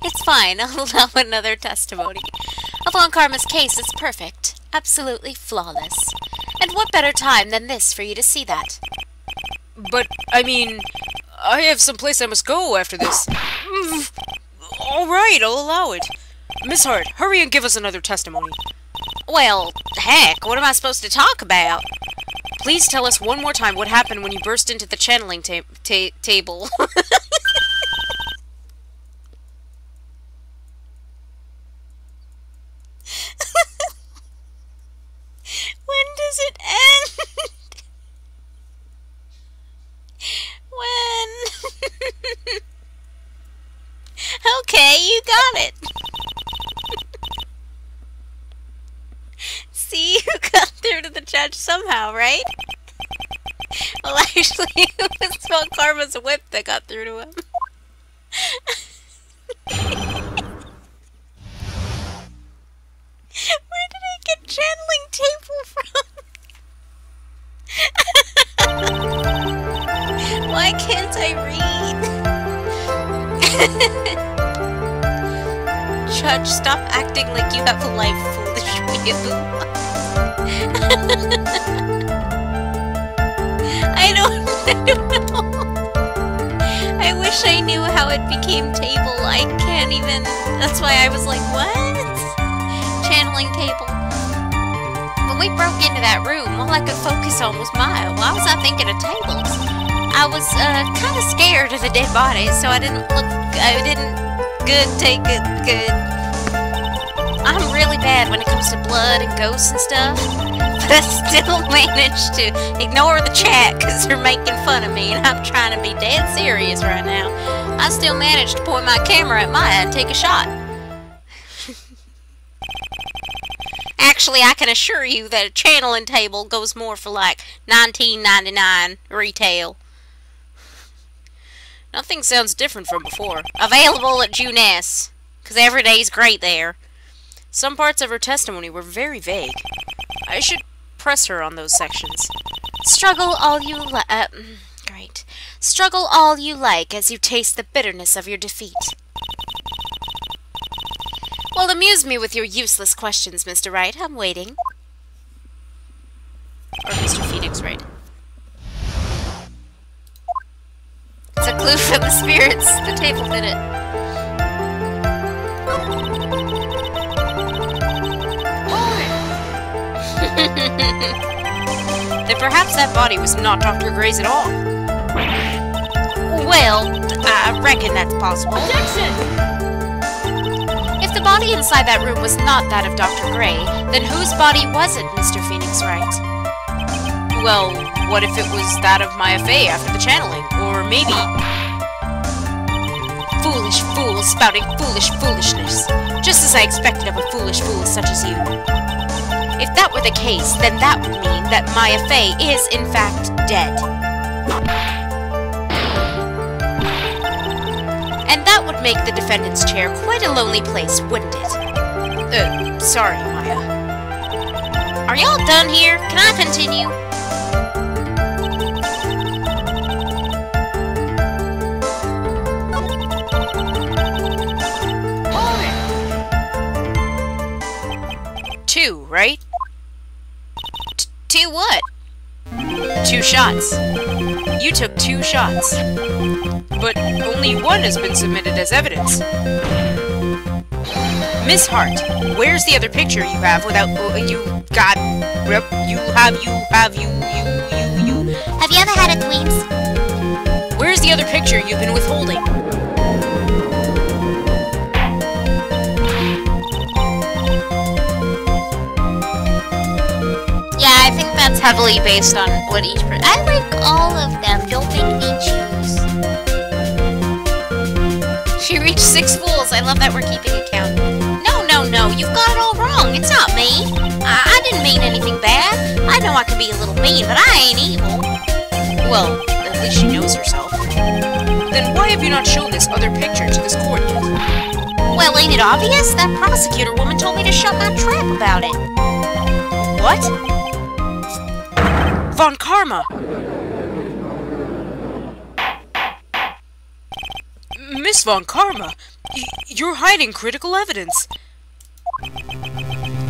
it's fine. I'll allow another testimony. Upon Karma's case, it's perfect. Absolutely flawless. And what better time than this for you to see that? But, I mean, I have someplace I must go after this. All right, I'll allow it. Miss Hart, hurry and give us another testimony. Well, heck, what am I supposed to talk about? Please tell us one more time what happened when you burst into the channeling table. When does it end? When? Okay, you got it. See, you got through to the judge somehow, right? Well, actually, it was about Karma's whip that got through to him. Where did I get channeling table from? Why can't I read? Judge, stop acting like you have a life, foolish weirdo. I don't know. I wish I knew how it became table. I can't even. That's why I was like, what? Channeling table. When we broke into that room, all I could focus on was Maya. Why was I thinking of tables? I was kind of scared of the dead body, so I didn't take it good. I'm really bad when it comes to blood and ghosts and stuff, but I still managed to ignore the chat because they're making fun of me, and I'm trying to be dead serious right now. I still managed to point my camera at Maya and take a shot. Actually, I can assure you that a channeling table goes more for like $19.99 retail. Nothing sounds different from before. Available at Juness, because every day's great there. Some parts of her testimony were very vague. I should press her on those sections. Struggle all you great. Struggle all you like as you taste the bitterness of your defeat. Well, amuse me with your useless questions, Mr. Wright. I'm waiting. Or Mr. Phoenix Wright. It's a clue from the spirits. The table did it. Then perhaps that body was not Dr. Gray's at all. Well, I reckon that's possible. Objection! If the body inside that room was not that of Dr. Gray, then whose body was it, Mr. Phoenix Wright? Well, what if it was that of Maya Fey after the channeling? Or maybe... spouting foolishness, just as I expected of a foolish fool such as you. If that were the case, then that would mean that Maya Fey is, in fact, dead. And that would make the defendant's chair quite a lonely place, wouldn't it? Sorry, Maya. Are y'all done here? Can I continue? Two, right? Two what? 2 shots. You took 2 shots. But only one has been submitted as evidence. Miss Hart, where's the other picture you have without... you have... Have you ever had a tweens? Where's the other picture you've been withholding? Yeah, I think that's heavily based on what each person... I like all of them. Don't make me choose. She reached 6 fools. I love that we're keeping a count. No, you've got it all wrong. It's not me. I didn't mean anything bad. I know I can be a little mean, but I ain't evil. Well, at least she knows herself. Then why have you not shown this other picture to this court yet? Well, ain't it obvious? That prosecutor woman told me to shut my trap about it. What? Von Karma! Miss Von Karma, you're hiding critical evidence.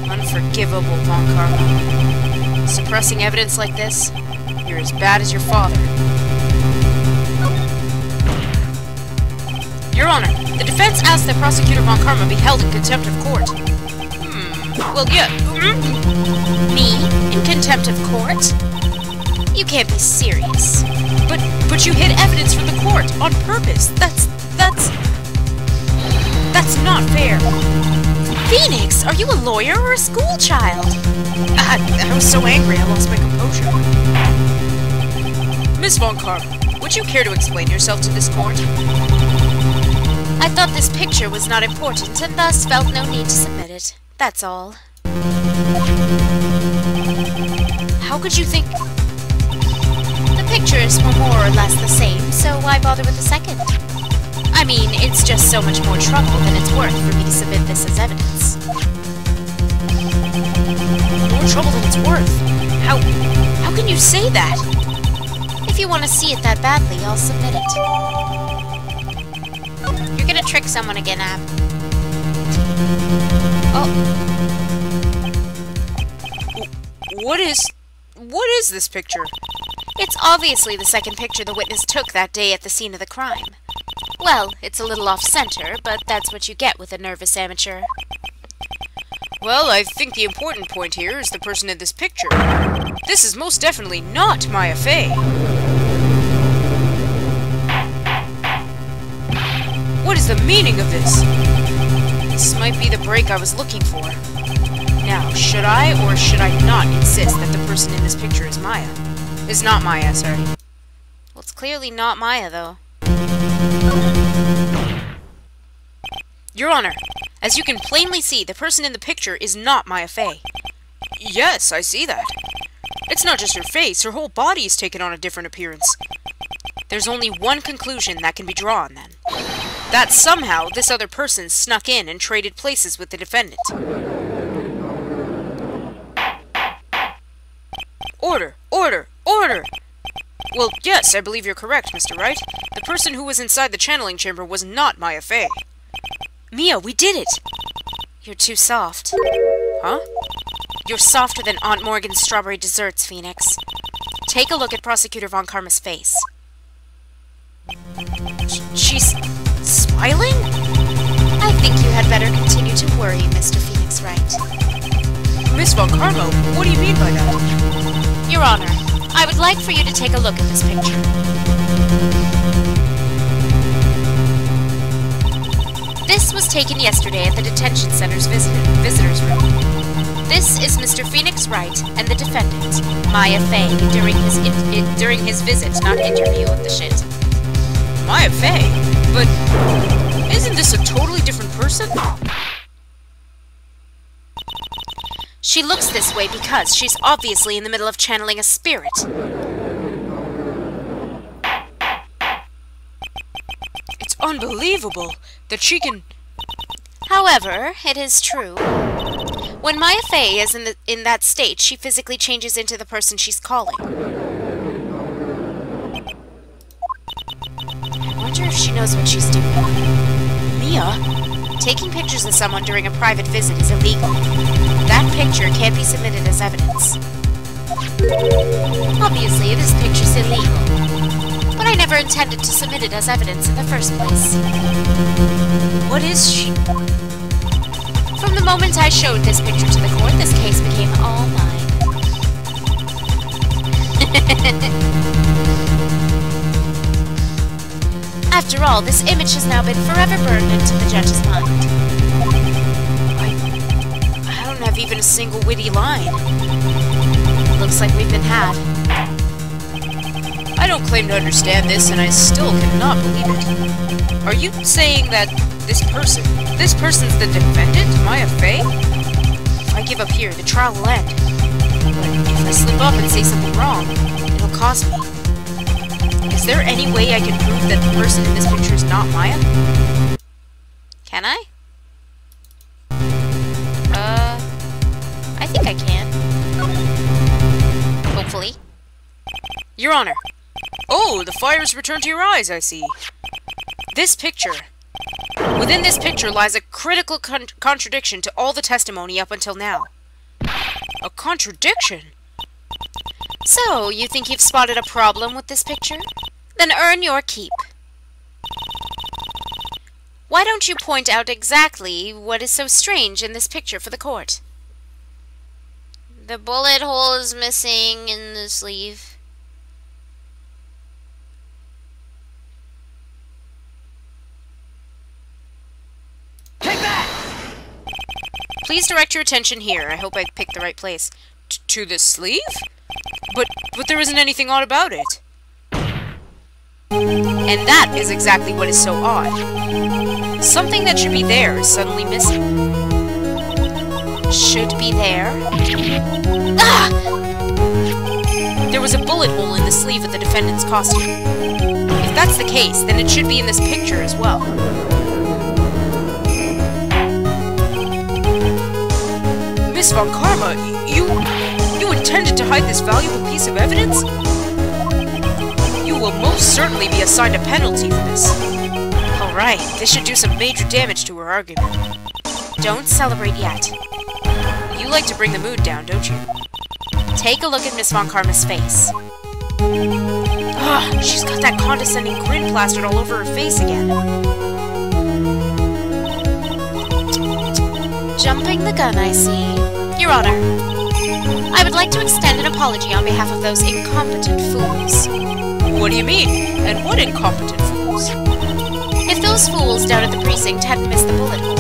Unforgivable, Von Karma. Suppressing evidence like this, you're as bad as your father. Your Honor, the defense asks that Prosecutor Von Karma be held in contempt of court. Well, yeah. Me? In contempt of court? You can't be serious. But you hid evidence from the court on purpose. That's not fair. Phoenix, are you a lawyer or a school child? I was so angry I lost my composure. Miss Von Karma, would you care to explain yourself to this court? I thought this picture was not important and thus felt no need to submit it. That's all. How could you think... The pictures were more or less the same, so why bother with the second? I mean, it's just so much more trouble than it's worth for me to submit this as evidence. More trouble than it's worth? How can you say that? If you want to see it that badly, I'll submit it. You're gonna trick someone again, Ab. What is this picture? It's obviously the second picture the witness took that day at the scene of the crime. Well, it's a little off-center, but that's what you get with a nervous amateur. Well, I think the important point here is the person in this picture. This is most definitely not Maya Fey. What is the meaning of this? This might be the break I was looking for. Now, should I or should I not insist that the person in this picture is Maya? Is not Maya, sorry. Well, it's clearly not Maya, though. Your Honor, as you can plainly see, the person in the picture is not Maya Fey. Yes, I see that. It's not just her face, her whole body is taken on a different appearance. There's only one conclusion that can be drawn, then. That somehow this other person snuck in and traded places with the defendant. Order! Order! Order! Well, yes, I believe you're correct, Mr. Wright. The person who was inside the channeling chamber was not Maya Fey. Mia, we did it! You're too soft. Huh? You're softer than Aunt Morgan's strawberry desserts, Phoenix. Take a look at Prosecutor Von Karma's face. She's... smiling? I think you had better continue to worry, Mr. Phoenix Wright. Miss Von Karma, what do you mean by that? Your Honor, I would like for you to take a look at this picture. This was taken yesterday at the detention center's visitors room. This is Mr. Phoenix Wright and the defendant, Maya Fey, during his visit, not interview, of the shit. Maya Fey? But... Isn't this a totally different person? She looks this way because she's obviously in the middle of channeling a spirit. It's unbelievable that she can... However, it is true. When Maya Fey is in that state, she physically changes into the person she's calling. I wonder if she knows what she's doing. Mia? Taking pictures of someone during a private visit is illegal. That picture can't be submitted as evidence. Obviously, this picture's illegal. But I never intended to submit it as evidence in the first place. What is she? From the moment I showed this picture to the court, this case became all mine. After all, this image has now been forever burned into the judge's mind. I don't have even a single witty line. Looks like we've been had. I don't claim to understand this, and I still cannot believe it. Are you saying that this person's the defendant, Maya Fey? If I give up here, the trial will end. But if I slip up and say something wrong, it'll cost me. Is there any way I can prove that the person in this picture is not Maya? Can I? I think I can. Hopefully. Your Honor. Oh, the fire's returned to your eyes, I see. This picture. Within this picture lies a critical contradiction to all the testimony up until now. A contradiction? So, you think you've spotted a problem with this picture? Then earn your keep. Why don't you point out exactly what is so strange in this picture for the court? The bullet hole is missing in the sleeve. Take that! Please direct your attention here. I hope I picked the right place. To the sleeve? But there isn't anything odd about it. And that is exactly what is so odd. Something that should be there is suddenly missing. Should be there? Ah! There was a bullet hole in the sleeve of the defendant's costume. If that's the case, then it should be in this picture as well. Miss Von Karma, you intended to hide this valuable piece of evidence? You will most certainly be assigned a penalty for this. Alright, this should do some major damage to her argument. Don't celebrate yet. You like to bring the mood down, don't you? Take a look at Miss Von Karma's face. Ah, she's got that condescending grin plastered all over her face again. Jumping the gun, I see. Your Honor, I would like to extend an apology on behalf of those incompetent fools. What do you mean? And what incompetent fools? If those fools down at the precinct hadn't missed the bullet hole,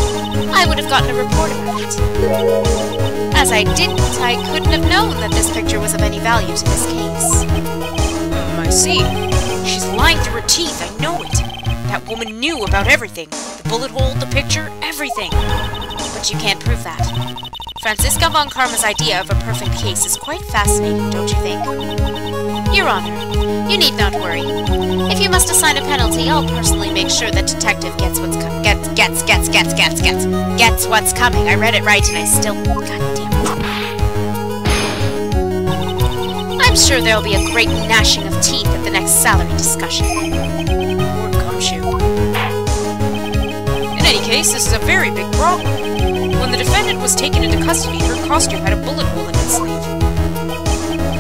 I would have gotten a report about it. As I didn't, I couldn't have known that this picture was of any value to this case. I see. She's lying through her teeth, I know it. That woman knew about everything. The bullet hole, the picture, everything. But you can't prove that. Franziska Von Karma's idea of a perfect case is quite fascinating, don't you think? Your Honor, you need not worry. If you must assign a penalty, I'll personally make sure that detective gets what's what's coming. I read it right and I still... God damn it. I'm sure there'll be a great gnashing of teeth at the next salary discussion. Poor gumshoe. In any case, this is a very big problem. When the defendant was taken into custody, her costume had a bullet hole in its sleeve.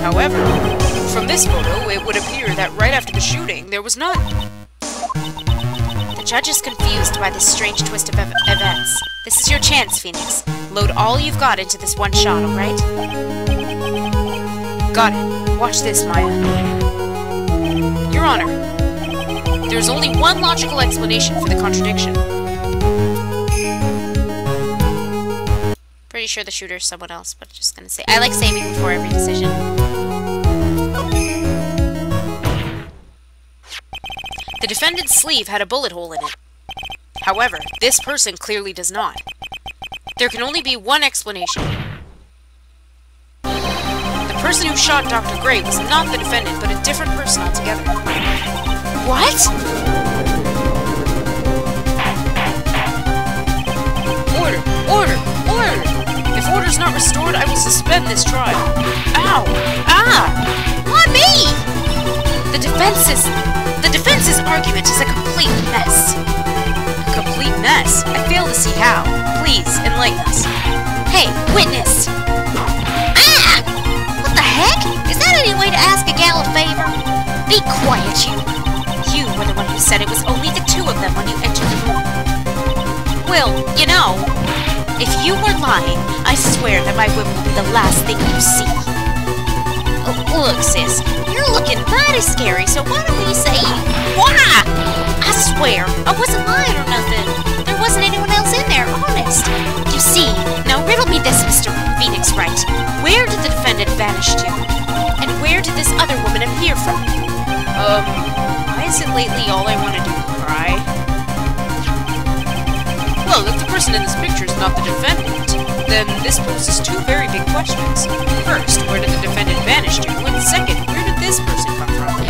However, from this photo, it would appear that right after the shooting, there was none. The judge is confused by this strange twist of events. This is your chance, Phoenix. Load all you've got into this one shot, alright? Got it. Watch this, Maya. Your Honor, there's only one logical explanation for the contradiction. Pretty sure the shooter's someone else, but just gonna say... I like saving before every decision. The defendant's sleeve had a bullet hole in it. However, this person clearly does not. There can only be one explanation. The person who shot Dr. Gray was not the defendant, but a different person altogether. What? Order! Order! Order! If order's not restored, I will suspend this trial. Ow! Ah! Not me! The defense's argument is a complete mess. A complete mess? I fail to see how. Please, enlighten us. Hey, witness! Ah! What the heck? Is that any way to ask a gal a favor? Be quiet, you. You were the one who said it was only the two of them when you entered the room. Well, you know, if you were lying, I swear that my whip will be the last thing you see. Oh, look, sis, you're looking mighty scary, so why don't we say, wah! I swear, I wasn't lying or nothing. There wasn't anyone else in there, honest. You see, now riddle me this, Mr. Phoenix Wright. Where did the defendant vanish to? And where did this other woman appear from? Why is it lately all I want to do is cry? Well, if the person in this picture is not the defendant, then this poses two very big questions. First, where did the defendant vanish to? And second, where did this person come from?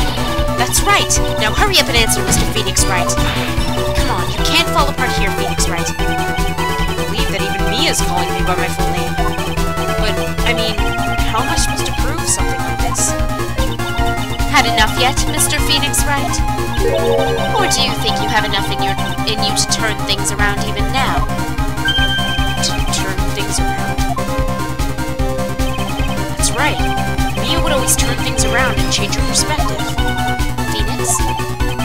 That's right. Now hurry up and answer, Mr. Phoenix Wright. Come on, you can't fall apart here, Phoenix Wright. I can't believe that even Mia's calling me by my full name. But, I mean, how am I supposed to prove something like this? Had enough yet, Mr. Phoenix Wright? Or do you think you have enough in you to turn things around even now? To turn things around? That's right. Mia would always turn things around and change her perspective. Phoenix?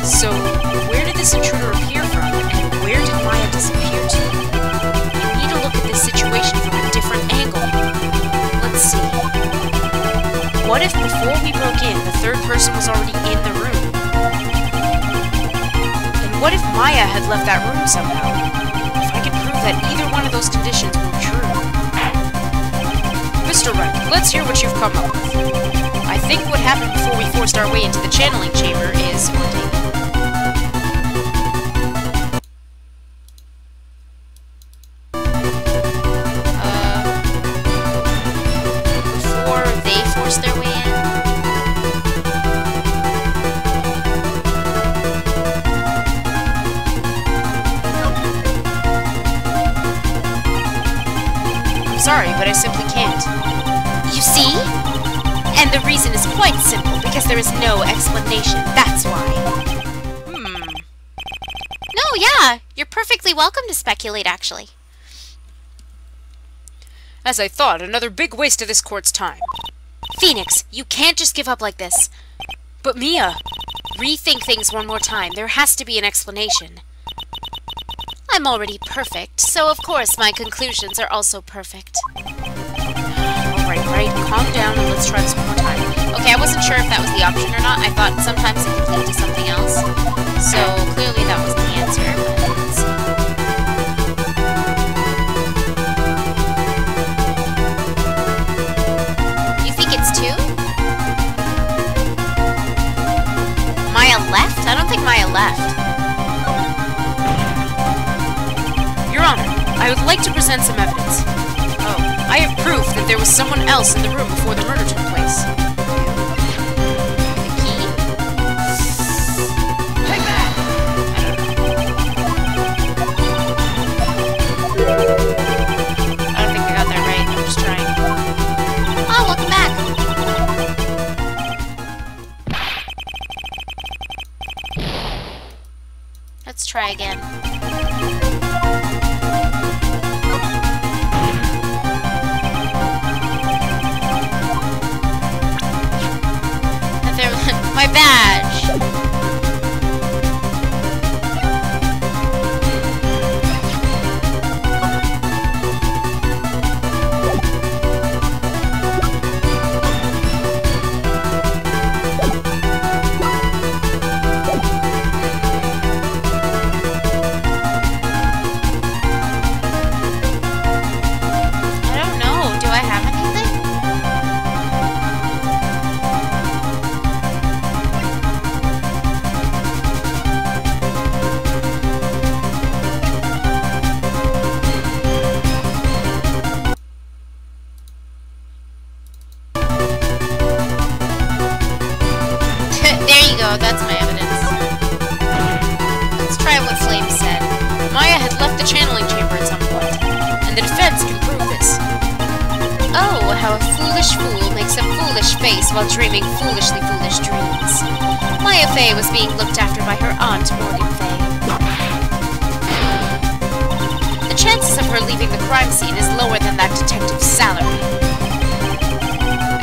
So, where did this intruder appear from, and where did Maya disappear to? You need to look at this situation from a different angle. Let's see. What if before we broke in, the third person was already in the room? And what if Maya had left that room somehow? If I could prove that either one of those conditions were true. Mr. Wright, let's hear what you've come up with. I think what happened before we forced our way into the channeling chamber is haunting. Before they forced their way in? I'm sorry, but I simply can't. You see? And the reason is quite simple, because there is no explanation. That's why. No, yeah. You're perfectly welcome to speculate, actually. As I thought, another big waste of this court's time. Phoenix, you can't just give up like this. But Mia... Rethink things one more time. There has to be an explanation. I'm already perfect, so of course my conclusions are also perfect. Alright, calm down and let's try this one more time. Okay, I wasn't sure if that was the option or not. I thought sometimes it could lead to something else. So clearly that wasn't the answer, but let's see. You think it's two? Maya left? I don't think Maya left. Your Honor, I would like to present some evidence. Oh, I have proof that there was someone else in the room before the murder took place. The key? Take that! I don't think I got that right. I'm just trying. Oh, welcome back. Let's try again. My badge! forget what Flame said. Maya had left the channeling chamber at some point, and the defense can prove this. Oh, how a foolish fool makes a foolish face while dreaming foolishly foolish dreams. Maya Fey was being looked after by her aunt, Morgan Fey. The chances of her leaving the crime scene is lower than that detective's salary.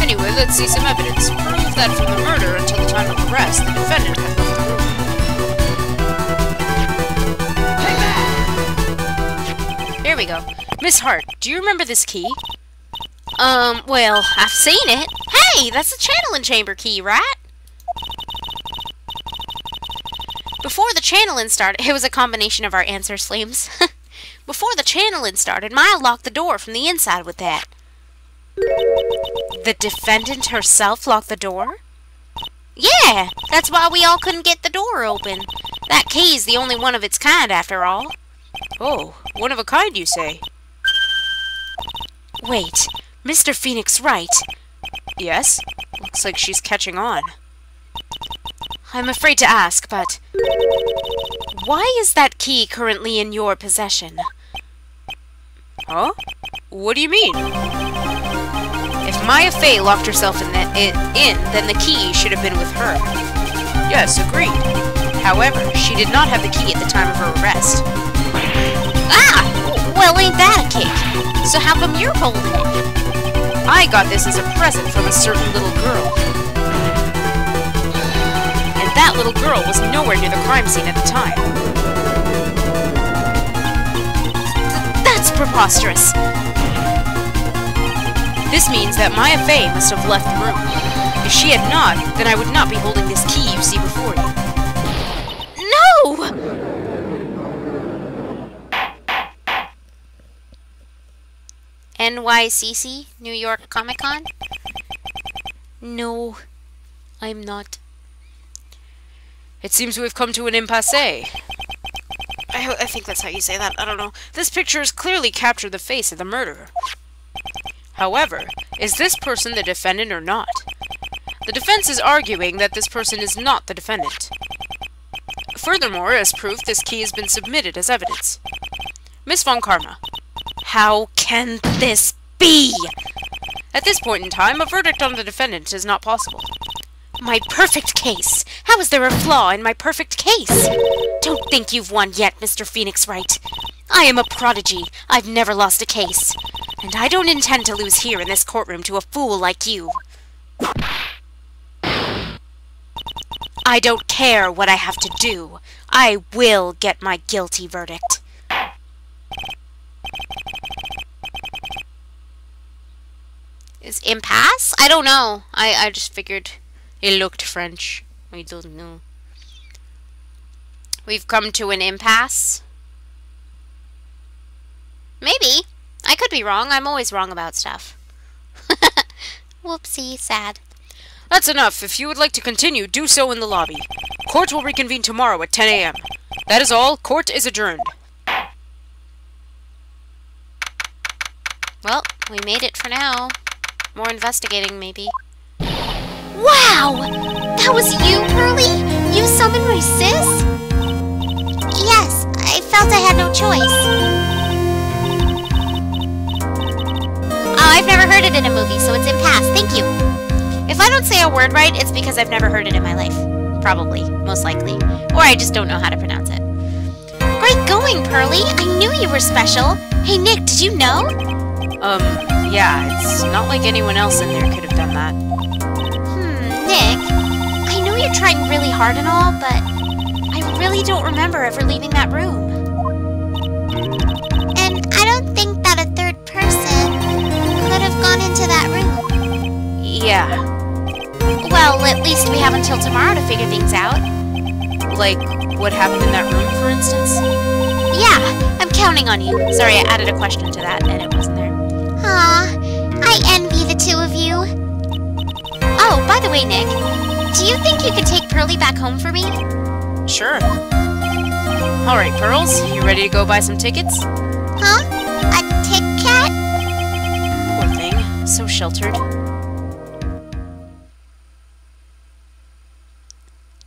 Anyway, let's see some evidence. Prove that from the murder until the time of arrest, the defendant had left the room. Here we go. Miss Hart, do you remember this key? Well, I've seen it. Hey, that's the channeling chamber key, right? Before the channeling started, it was a combination of our answers, Flames. Before the channeling started, Maya locked the door from the inside with that. The defendant herself locked the door? Yeah, that's why we all couldn't get the door open. That key's the only one of its kind, after all. Oh, one of a kind, you say? Wait, Mr. Phoenix right? Yes? Looks like she's catching on. I'm afraid to ask, but why is that key currently in your possession? Huh? What do you mean? If Maya Fey locked herself in, then the key should have been with her. Yes, agreed. However, she did not have the key at the time of her arrest. Ah! Well, ain't that a kick? So how come you're holding it? I got this as a present from a certain little girl. And that little girl was nowhere near the crime scene at the time. That's preposterous! This means that Maya Fey must have left the room. If she had not, then I would not be holding this key you see before you. No! NYCC? New York Comic Con? No, I'm not. It seems we've come to an impasse. I think that's how you say that. I don't know. This picture has clearly captured the face of the murderer. However, is this person the defendant or not? The defense is arguing that this person is not the defendant. Furthermore, as proof, this key has been submitted as evidence. Miss Von Karma. How can this be? At this point in time, a verdict on the defendant is not possible. My perfect case! How is there a flaw in my perfect case? Don't think you've won yet, Mr. Phoenix Wright. I am a prodigy. I've never lost a case. And I don't intend to lose here in this courtroom to a fool like you. I don't care what I have to do. I will get my guilty verdict. Is impasse? I don't know. I just figured it looked French. I don't know. We've come to an impasse? Maybe. I could be wrong. I'm always wrong about stuff. Whoopsie, sad. That's enough. If you would like to continue, do so in the lobby. Court will reconvene tomorrow at 10 a.m. That is all. Court is adjourned. Well, we made it for now. More investigating, maybe. Wow! That was you, Pearly? You summoned my sis? Yes, I felt I had no choice. I've never heard it in a movie, so it's impasse. Thank you. If I don't say a word right, it's because I've never heard it in my life. Probably. Most likely. Or I just don't know how to pronounce it. Great going, Pearly. I knew you were special. Hey, Nick, did you know? Yeah, it's not like anyone else in there could have done that. Nick, I know you're trying really hard and all, but I really don't remember ever leaving that room. And I don't think that a third person could have gone into that room. Yeah. Well, at least we have until tomorrow to figure things out. Like, what happened in that room, for instance? Yeah, I'm counting on you. Sorry, I added a question to that and it wasn't there. Aw, I envy the two of you. Oh, by the way, Nick, do you think you could take Pearly back home for me? Sure. Alright, Pearls, you ready to go buy some tickets? Huh? A Tic Kat? Poor thing, so sheltered.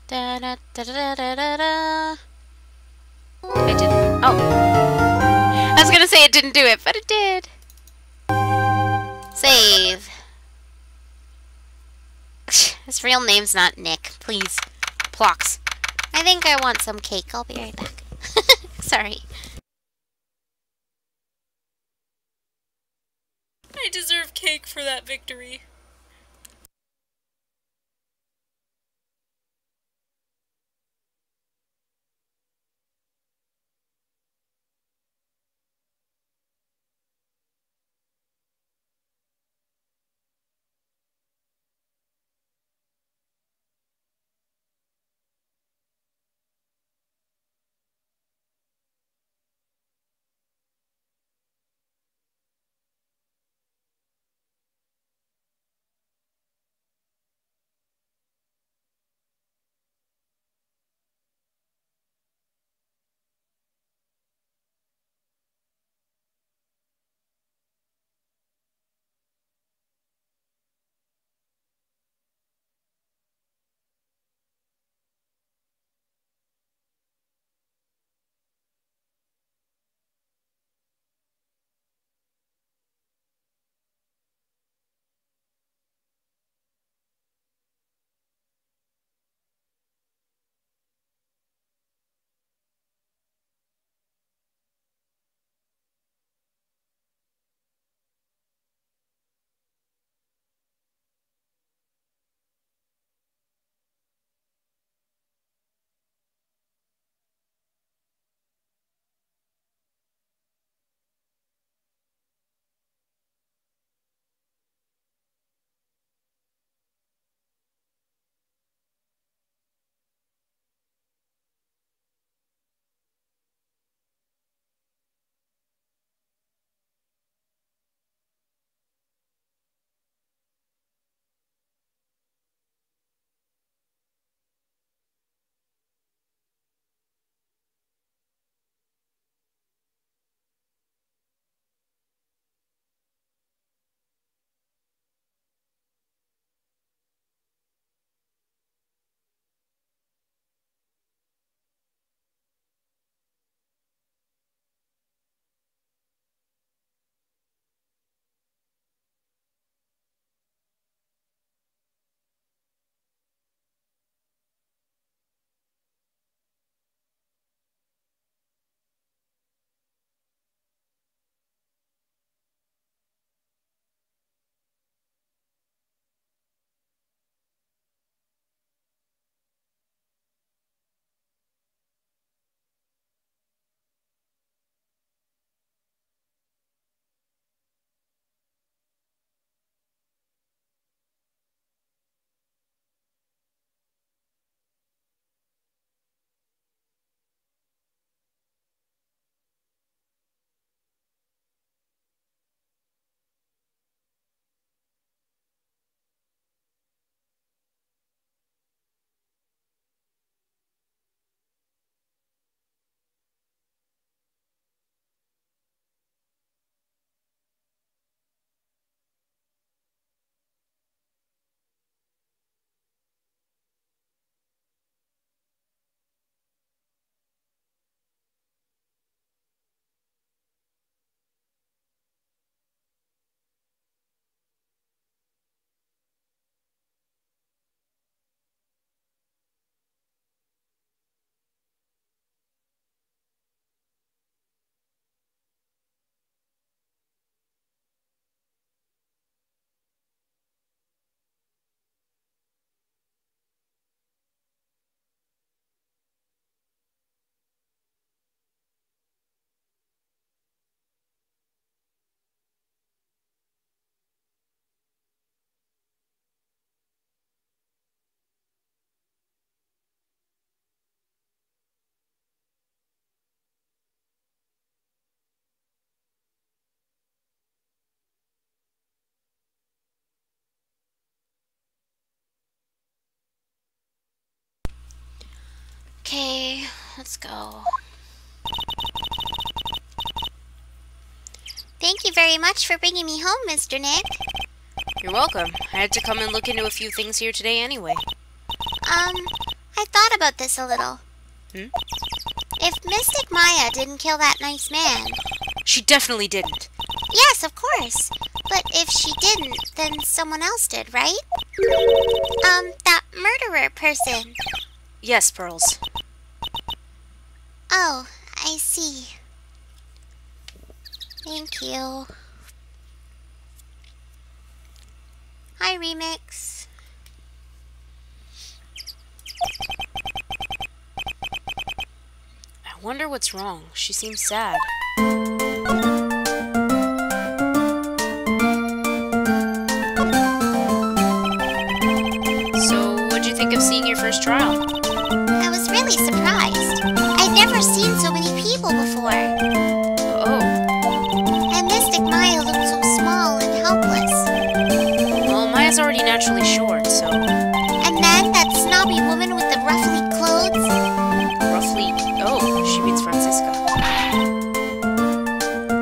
Da da da da da da da. Oh. I was gonna say it didn't do it, but it did. Save. His real name's not Nick. Please. Plox. I think I want some cake. I'll be right back. Sorry. I deserve cake for that victory. Okay, let's go. Thank you very much for bringing me home, Mr. Nick. You're welcome. I had to come and look into a few things here today anyway. I thought about this a little. Hmm? If Mystic Maya didn't kill that nice man... She definitely didn't. Yes, of course. But if she didn't, then someone else did, right? That murderer person. Yes, Pearls. Oh, I see. Thank you. Hi, Remix. I wonder what's wrong. She seems sad. So, what'd you think of seeing your first trial? I was really surprised. I'd never seen so many people before. Oh, And Mystic Maya looked so small and helpless. well, Maya's already naturally short, so And then that snobby woman with the ruffly clothes. roughly. Oh, she means Francisca.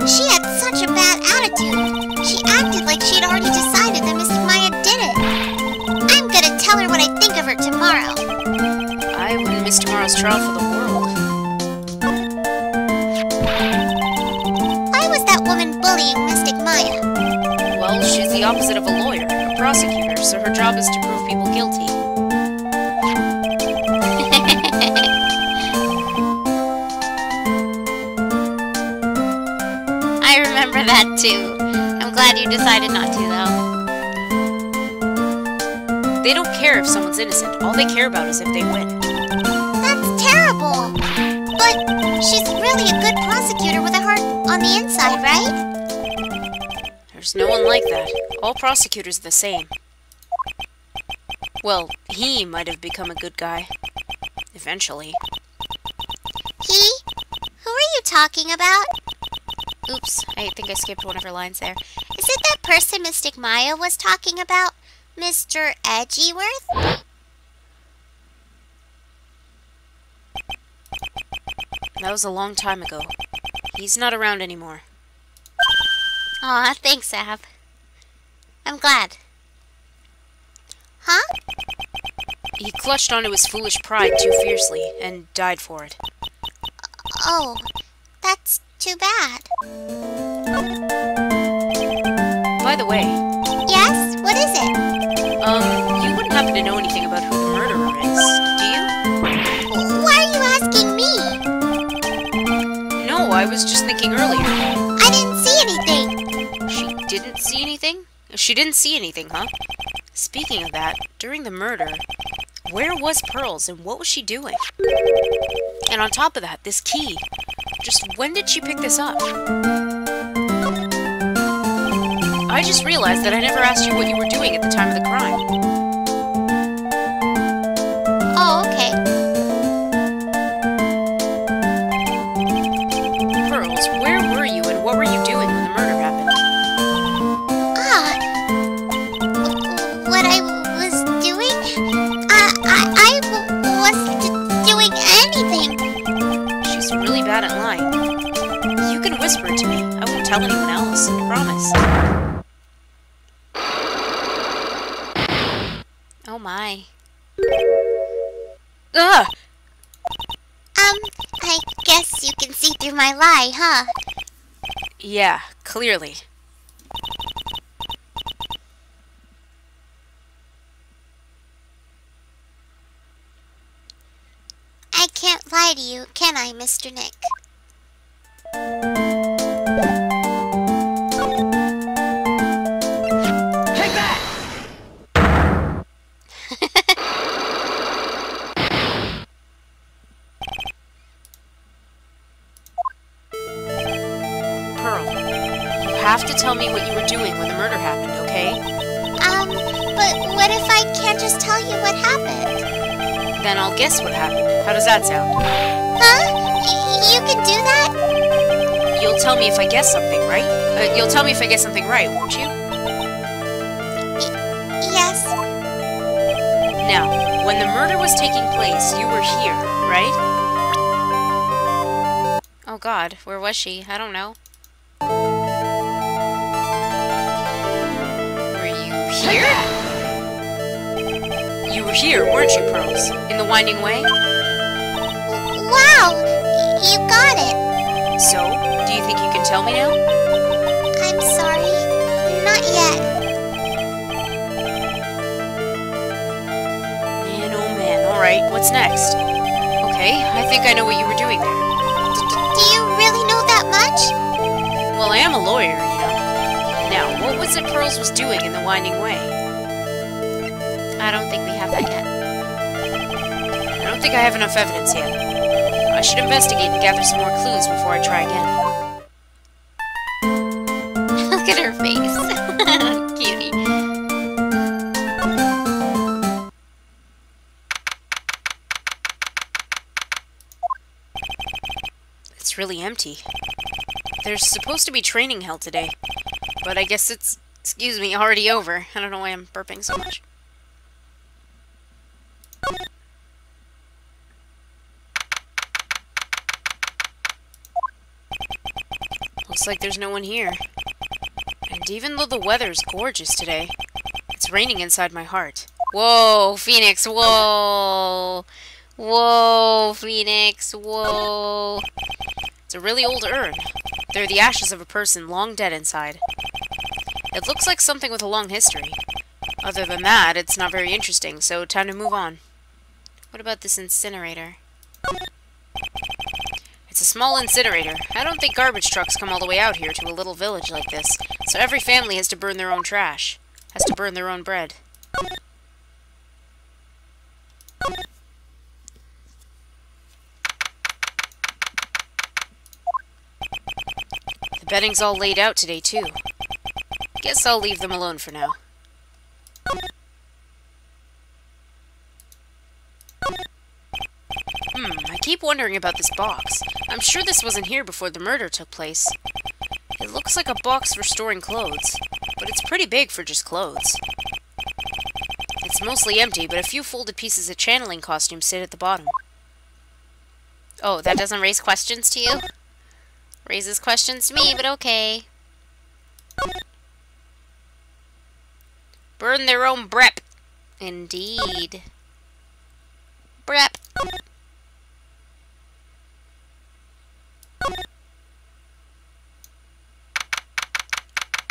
She had such a bad attitude. She acted like she'd already decided that Mystic Maya did it. I'm gonna tell her what I think of her tomorrow. I wouldn't miss tomorrow's trial for the world. Why was that woman bullying Mystic Maya? Well, she's the opposite of a lawyer, a prosecutor, so her job is to prove people guilty. I remember that too. I'm glad you decided not to, though. They don't care if someone's innocent. All they care about is if they win. That's terrible. But she's really a good prosecutor with a heart on the inside, right? There's no one like that. All prosecutors are the same. Well, he might have become a good guy. Eventually. He? Who are you talking about? Oops, I think I skipped one of her lines there. Is it that person Mystic Maya was talking about? Mr. Edgeworth? That was a long time ago. He's not around anymore. Aw, thanks, Ab. I'm glad. Huh? He clutched onto his foolish pride too fiercely and died for it. Oh, that's too bad. By the way, Yes? What is it? you wouldn't happen to know anything about who the murderer is, do you? Why are you asking me? No, I was just thinking earlier. I didn't see anything. She didn't see anything? She didn't see anything, huh? Speaking of that, during the murder, where was Pearls and what was she doing? And on top of that, this key. Just when did she pick this up? I just realized that I never asked you what you were doing at the time of the crime. Oh, okay. Pearls, where were you and what were you doing when the murder happened? What I was doing? I wasn't doing anything. She's really bad at lying. You can whisper it to me. I won't tell anyone else, I promise. Oh my. Ugh! I guess you can see through my lie, huh? Yeah, clearly. I can't lie to you, can I, Mr. Nick? Take that! Pearl, you have to tell me what you were doing when the murder happened, okay? But what if I can't just tell you what happened? Then I'll guess what happened. How does that sound? Huh? You can do that? You'll tell me if I guess something, right? You'll tell me if I guess something right, won't you? Yes. Now, when the murder was taking place, you were here, right? Oh god, where was she? I don't know. Were you here? You were here, weren't you, Pearls? In the Winding Way? Wow! You got it. So, do you think you can tell me now? I'm sorry. Not yet. Man, oh man. Alright, what's next? Okay, I think I know what you were doing there. Do you really know that much? Well, I am a lawyer, you know. Now, what was it Pearls was doing in the Winding Way? I don't think we have that yet. I don't think I have enough evidence yet. I should investigate and gather some more clues before I try again. Look at her face. Cutie. It's really empty. There's supposed to be training held today, but I guess it's, excuse me, already over. I don't know why I'm burping so much. Looks like there's no one here. And even though the weather's gorgeous today, it's raining inside my heart. Whoa, Phoenix, whoa. Whoa, Phoenix, whoa. It's a really old urn. They're the ashes of a person long dead inside. It looks like something with a long history. Other than that, it's not very interesting, so time to move on. What about this incinerator? It's a small incinerator. I don't think garbage trucks come all the way out here to a little village like this, so every family has to burn their own trash. Has to burn their own bread. The bedding's all laid out today, too. Guess I'll leave them alone for now. I keep wondering about this box. I'm sure this wasn't here before the murder took place. It looks like a box for storing clothes, but it's pretty big for just clothes. It's mostly empty, but a few folded pieces of channeling costumes sit at the bottom. Oh, that doesn't raise questions to you? Raises questions to me, but okay. Burn their own brep. Indeed. Brep.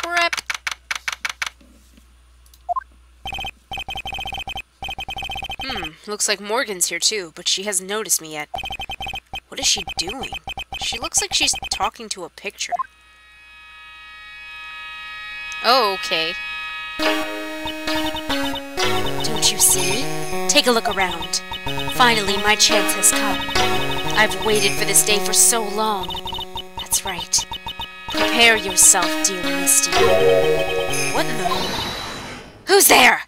Brep. Looks like Morgan's here too, but she hasn't noticed me yet. What is she doing? She looks like she's talking to a picture. Oh, okay. Don't you see? Take a look around. Finally, my chance has come. I've waited for this day for so long. That's right. Prepare yourself, dear Misty. What in the... Who's there?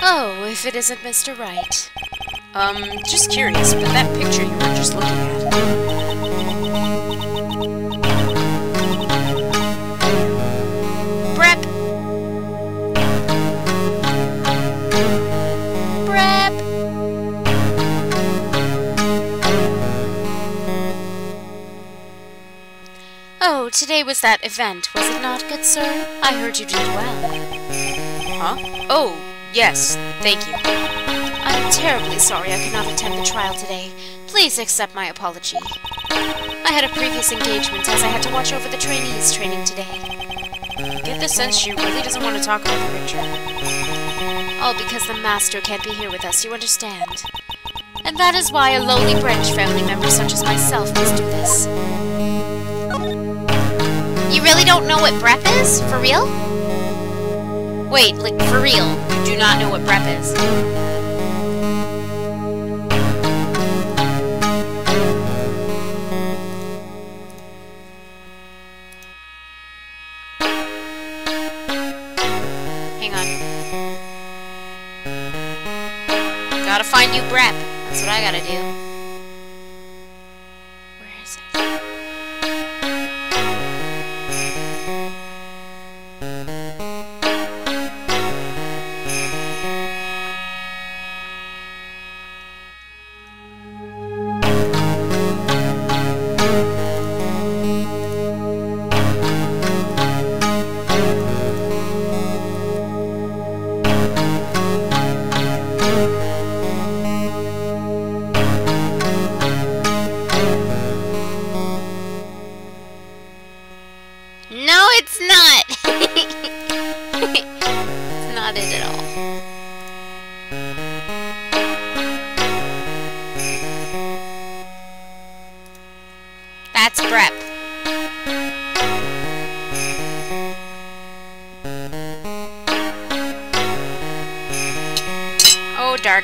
Oh, if it isn't Mr. Wright. Just curious, but that picture you were just looking at... Brep! Brep! Oh, today was that event, was it not, good sir? I heard you did well. Huh? Oh, yes, thank you. I'm terribly sorry I could not attend the trial today. Please accept my apology. I had a previous engagement as I had to watch over the trainees training today. I get the sense she really doesn't want to talk about the picture. All because the master can't be here with us, you understand? And that is why a lowly branch family member such as myself must do this. You really don't know what BREP is? For real? Wait, like, for real, you do not know what BREP is? Hang on. Gotta find you BREP. That's what I gotta do. Where is it?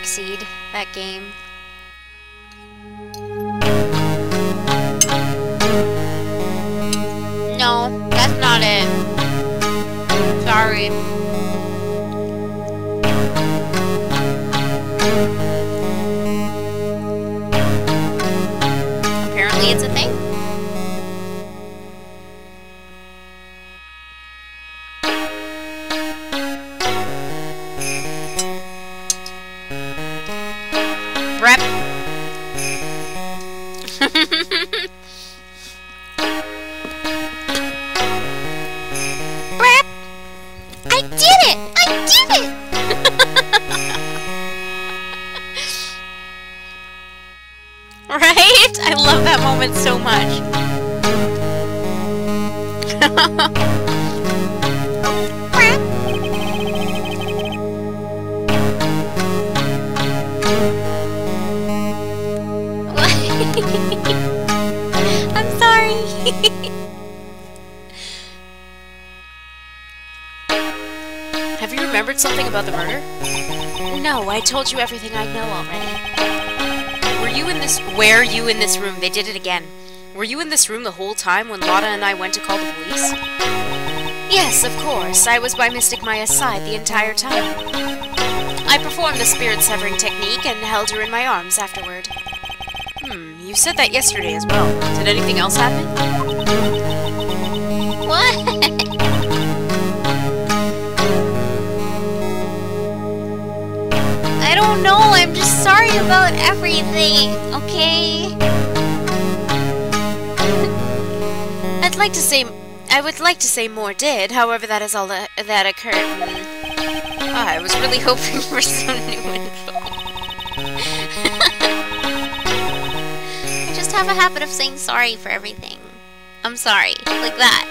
Seed, that game. No, that's not it. Sorry. Apparently it's a thing. Rep. Brap! I did it! I did it! Right? I love that moment so much. Brap! I'm sorry. Have you remembered something about the murder? No, I told you everything I know already. Were you in this... Were you in this room? They did it again. Were you in this room the whole time when Lotta and I went to call the police? Yes, of course. I was by Mystic Maya's side the entire time. I performed the spirit severing technique and held her in my arms afterward. You said that yesterday as well. Did anything else happen? What? I don't know. I'm just sorry about everything, okay? I would like to say more did, however that is all that occurred. I was really hoping for some new info. I just have a habit of saying sorry for everything. I'm sorry. Like that.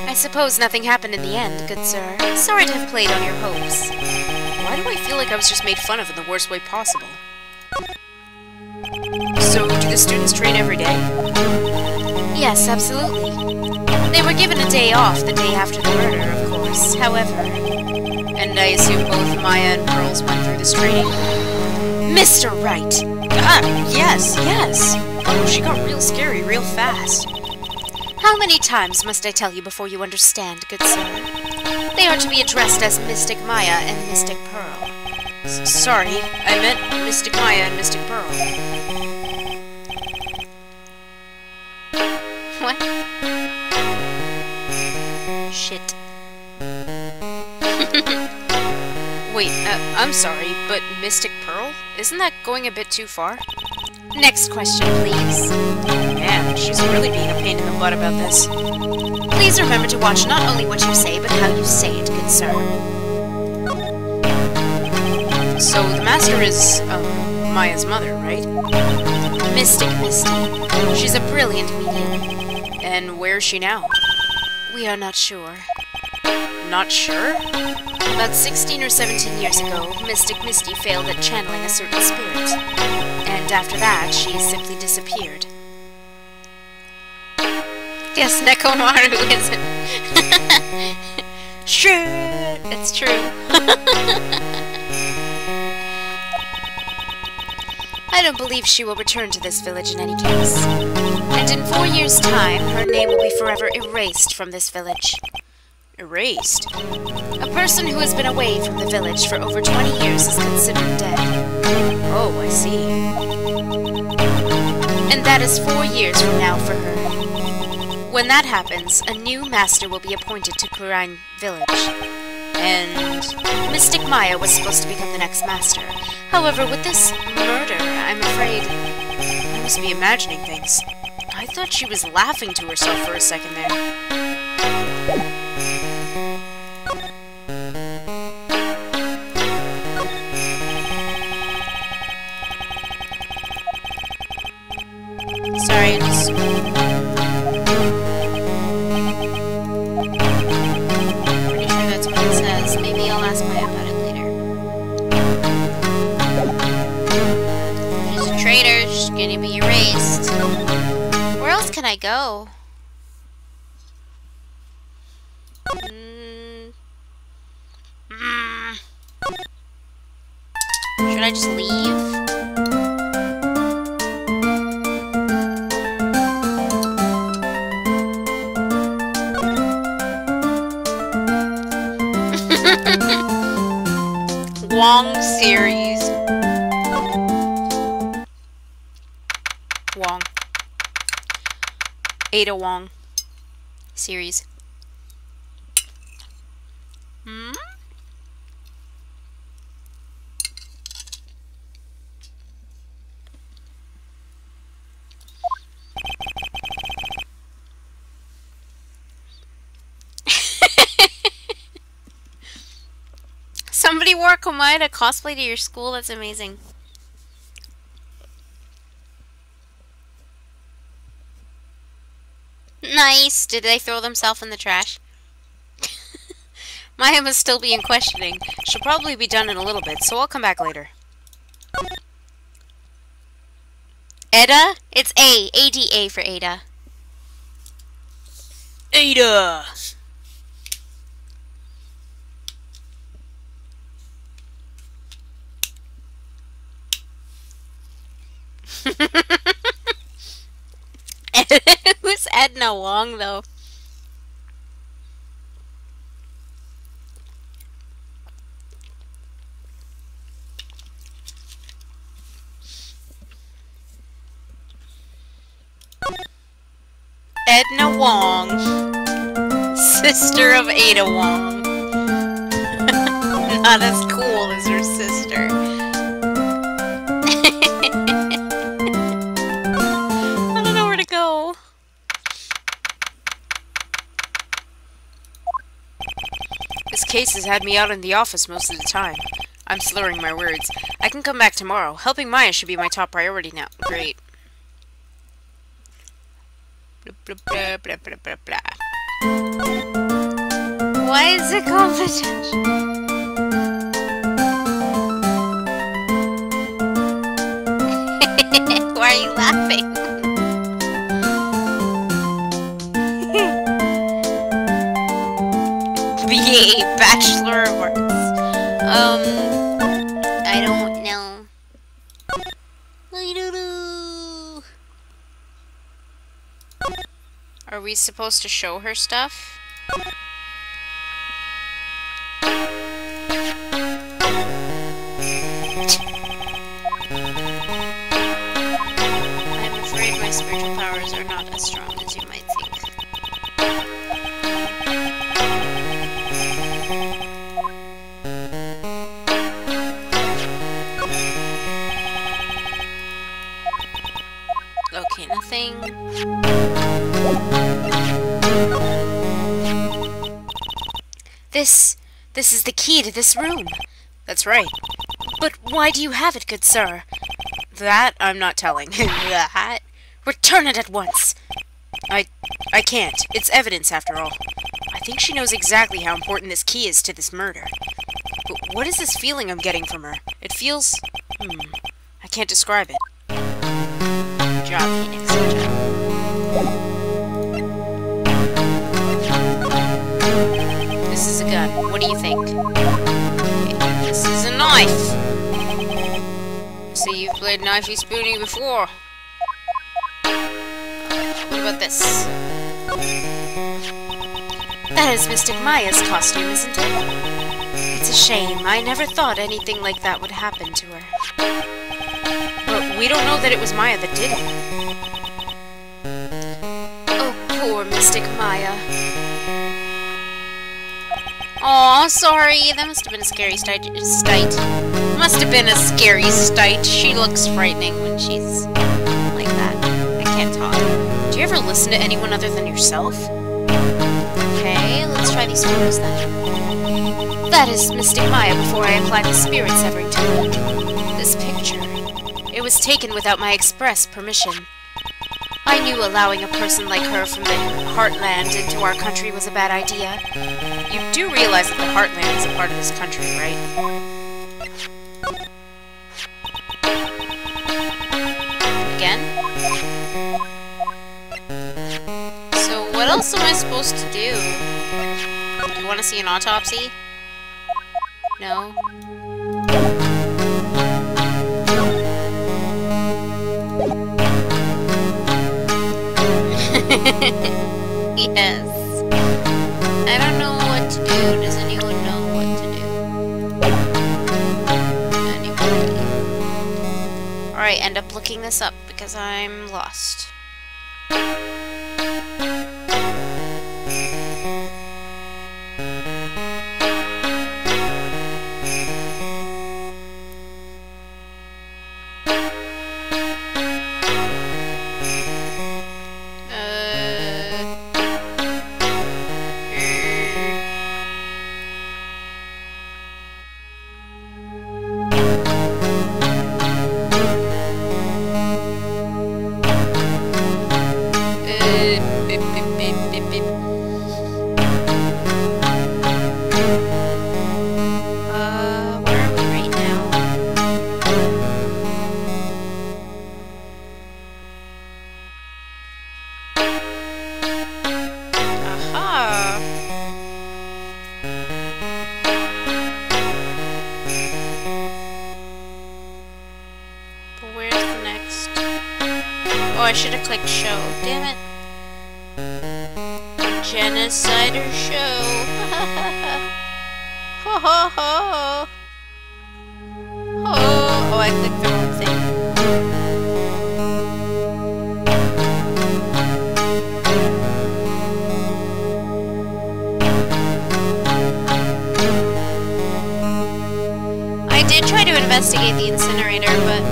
I suppose nothing happened in the end, good sir. Sorry to have played on your hopes. Why do I feel like I was just made fun of in the worst way possible? So, do the students train every day? Yes, absolutely. They were given a day off the day after the murder, of course. However... And I assume both Maya and Pearls went through this training? Mr. Wright! Ah, yes, yes! Oh, she got real scary real fast. How many times must I tell you before you understand, good sir? They are to be addressed as Mystic Maya and Mystic Pearl. Sorry, I meant Mystic Maya and Mystic Pearl. What? Shit. Wait, I'm sorry, but Mystic Pearl? Isn't that going a bit too far? Next question, please. Man, she's really being a pain in the butt about this. Please remember to watch not only what you say, but how you say it, good sir. So, the Master is, Maya's mother, right? Mystic Misty. She's a brilliant medium. And where is she now? We are not sure. Not sure? About 16 or 17 years ago, Mystic Misty failed at channeling a certain spirit. And after that, she simply disappeared. Yes, Nekomaru isn't. Shit! It's true. I don't believe she will return to this village in any case. And in 4 years' time, her name will be forever erased from this village. Erased? A person who has been away from the village for over 20 years is considered dead. Oh, I see. And that is 4 years from now for her. When that happens, a new master will be appointed to Kurine Village. And Mystic Maya was supposed to become the next master. However, with this murder, I'm afraid... I must be imagining things. I thought she was laughing to herself for a second there. Sorry, just... Pretty sure that's what it says. Maybe I'll ask Maya about it later. She's a traitor. She's gonna be erased. Where else can I go? Should I just leave? Wong series. Wong. Ada Wong series. Hmm? Somebody wore a Komaeda cosplay to your school? That's amazing. Nice! Did they throw themselves in the trash? Maya must still be in questioning. She'll probably be done in a little bit, so I'll come back later. Ada? It's A. A-D-A for Ada. Ada! Who's Edna Wong, though? Edna Wong. Sister of Ada Wong. Not as cool as her sister. I don't know where to go. This case has had me out in the office most of the time. I'm slurring my words. I can come back tomorrow. Helping Maya should be my top priority now. Great. Blah, blah, blah, blah, blah, blah. Why is it confidential? Why are you laughing? BA, Bachelor of Arts. I don't know. I don't know. Are we supposed to show her stuff? I'm afraid my spiritual powers are not as strong as you might think. Okay, nothing. This is the key to this room. That's right. But why do you have it, good sir? That I'm not telling. That? Return it at once. I can't. It's evidence, after all. I think she knows exactly how important this key is to this murder. But what is this feeling I'm getting from her? It feels... I can't describe it. Good job, Phoenix. Good job. This is a gun. What do you think? This is a knife. See, you've played Knifey Spoony before. What about this? That is Mystic Maya's costume, isn't it? It's a shame. I never thought anything like that would happen to her. But we don't know that it was Maya that did it. Oh, poor Mystic Maya. Aw, sorry. That must have been a scary stite. Must have been a scary stite. She looks frightening when she's like that. I can't talk. Do you ever listen to anyone other than yourself? Okay, let's try these photos then. That is Mystic Maya before I apply the spirit severing technique. This picture. It was taken without my express permission. I knew allowing a person like her from the Heartland into our country was a bad idea. You do realize that the Heartland is a part of this country, right? Again? So what else am I supposed to do? You want to see an autopsy? No? Or I end up looking this up because I'm lost. Where are we right now? Aha! But where's the next? Oh, I should have clicked show. Damn it. Genocider show. Ho ho ho. Oh, I clicked the wrong thing. I did try to investigate the incinerator, but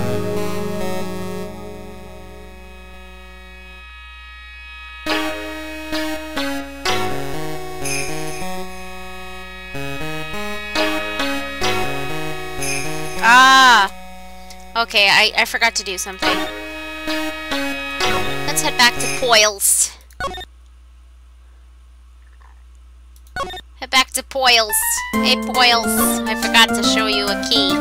okay, I forgot to do something. Let's head back to Poils. Head back to Poils. Hey, Poils, I forgot to show you a key.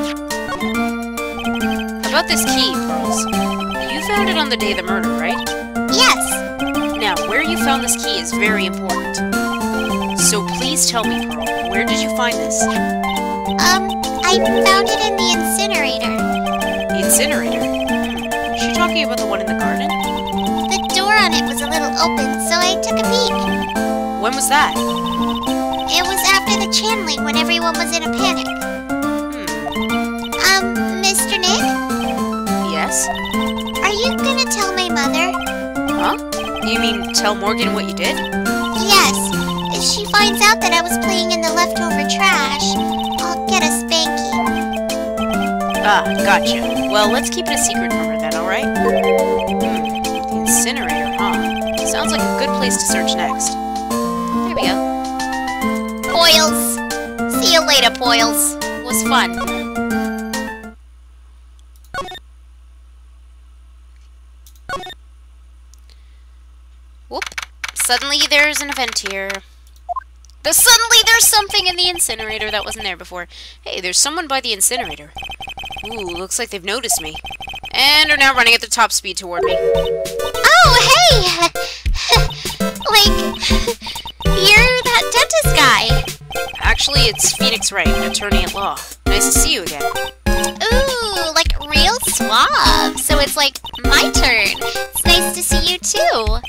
About this key, Pearls. You found it on the day of the murder, right? Yes. Now, where you found this key is very important. So please tell me, Pearl, where did you find this? I found it in the incinerator. The incinerator? Is she talking about the one in the garden? The door on it was a little open, so I took a peek. When was that? It was after the channeling when everyone was in a panic. Mr. Nick? Yes? Are you gonna tell my mother? Huh? You mean tell Morgan what you did? Yes. If she finds out that I was playing in the leftover trash, I'll get a spanking. Ah, gotcha. Well, let's keep it a secret from her then, alright? The incinerator, huh? Sounds like a good place to search next. There we go. Poils. See you later, Poils. It was fun. Whoop. Suddenly there's an event here. Suddenly there's something in the incinerator that wasn't there before. Hey, there's someone by the incinerator. Ooh, looks like they've noticed me. And are now running at the top speed toward me. Oh, hey! You're that dentist guy. Actually, it's Phoenix Wright, attorney at law. Nice to see you again. Ooh, like real suave. So it's like my turn. It's nice to see you too.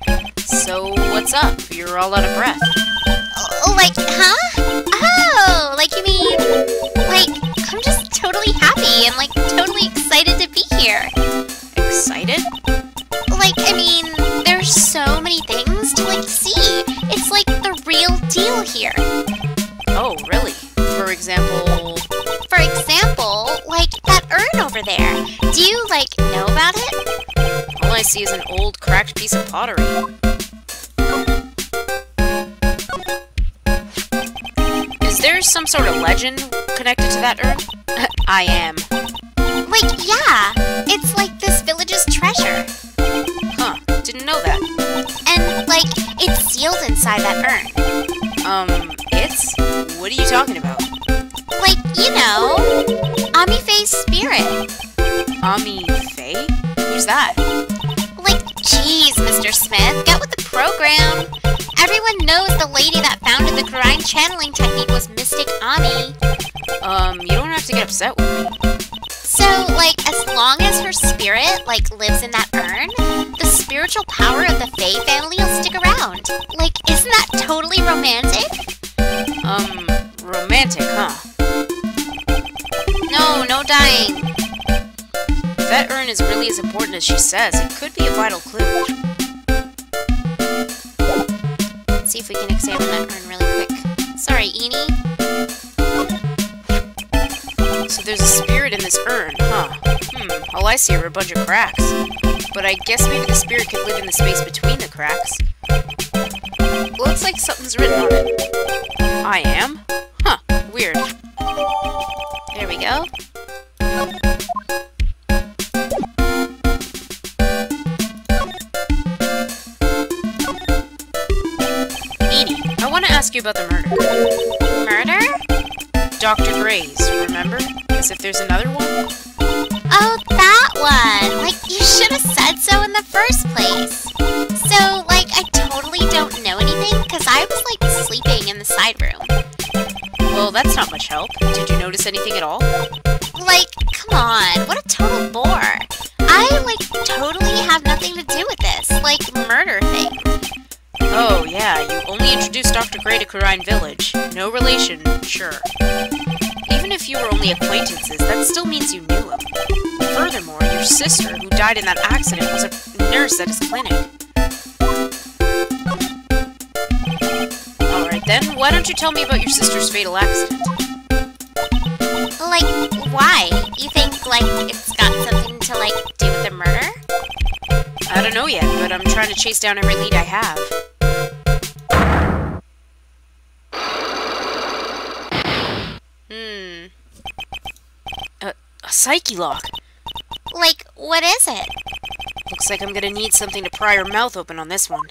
So, what's up? You're all out of breath. Huh? Oh, you mean, I'm just totally happy and, totally excited to be here. Excited? I mean, there's so many things to, see. It's, the real deal here. Oh, really? For example... For example, that urn over there. Do you, know about it? All I see is an old, cracked piece of pottery. Is there some sort of legend connected to that urn? I am. Yeah. It's this village's treasure. Huh. Didn't know that. And, it's sealed inside that urn. It's? What are you talking about? You know, Ami-Faye's spirit. Ami-Faye? Who's that? Geez, Mr. Smith, get with the program. Everyone knows the lady that founded the grind channeling technique was Mystic Ami. You don't have to get upset with me. So, as long as her spirit, lives in that urn, the spiritual power of the Faye family will stick around. Isn't that totally romantic? Romantic, huh? No dying. that urn is really as important as she says, it could be a vital clue. Let's see if we can examine that urn really quick. Sorry, Eni. So there's a spirit in this urn, huh? All I see are a bunch of cracks. But I guess maybe the spirit could live in the space between the cracks. Looks like something's written on it. I am? Huh, weird. There we go. Edie, I want to ask you about the murder. Murder? Dr. Gray's, remember? As if there's another one? Oh, that one! Like, you should have said so in the first place. So, like, I totally don't know anything, because I was, like, sleeping in the side room. Well, that's not much help. Did you notice anything at all? Like, come on, what a total bore. I, like, totally have nothing to do with this, like, murder thing. Oh, yeah, you only introduced Dr. Gray to Kurine Village. No relation, sure. Even if you were only acquaintances, that still means you knew him. Furthermore, your sister, who died in that accident, was a nurse at his clinic. Alright then, why don't you tell me about your sister's fatal accident? Like, why? You think, like, it's got something to, like, do with the murder? I don't know yet, but I'm trying to chase down every lead I have. A psyche lock. Like, what is it? Looks like I'm gonna need something to pry her mouth open on this one.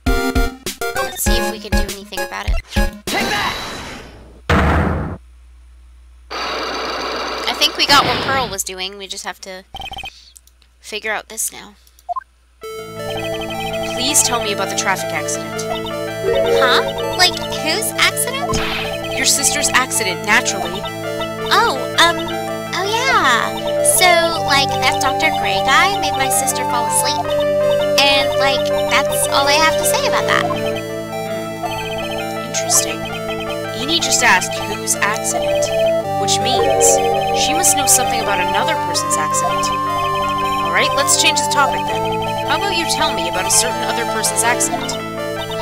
Let's see if we can do anything about it. Take that! I think we got what Pearl was doing. We just have to figure out this now. Please tell me about the traffic accident. Huh? Like, whose accident? Your sister's accident, naturally. Oh yeah. So, like, that Dr. Gray guy made my sister fall asleep. And, like, that's all I have to say about that. Interesting. Eni just asked whose accident, which means she must know something about another person's accident. Alright, let's change the topic then. How about you tell me about a certain other person's accident?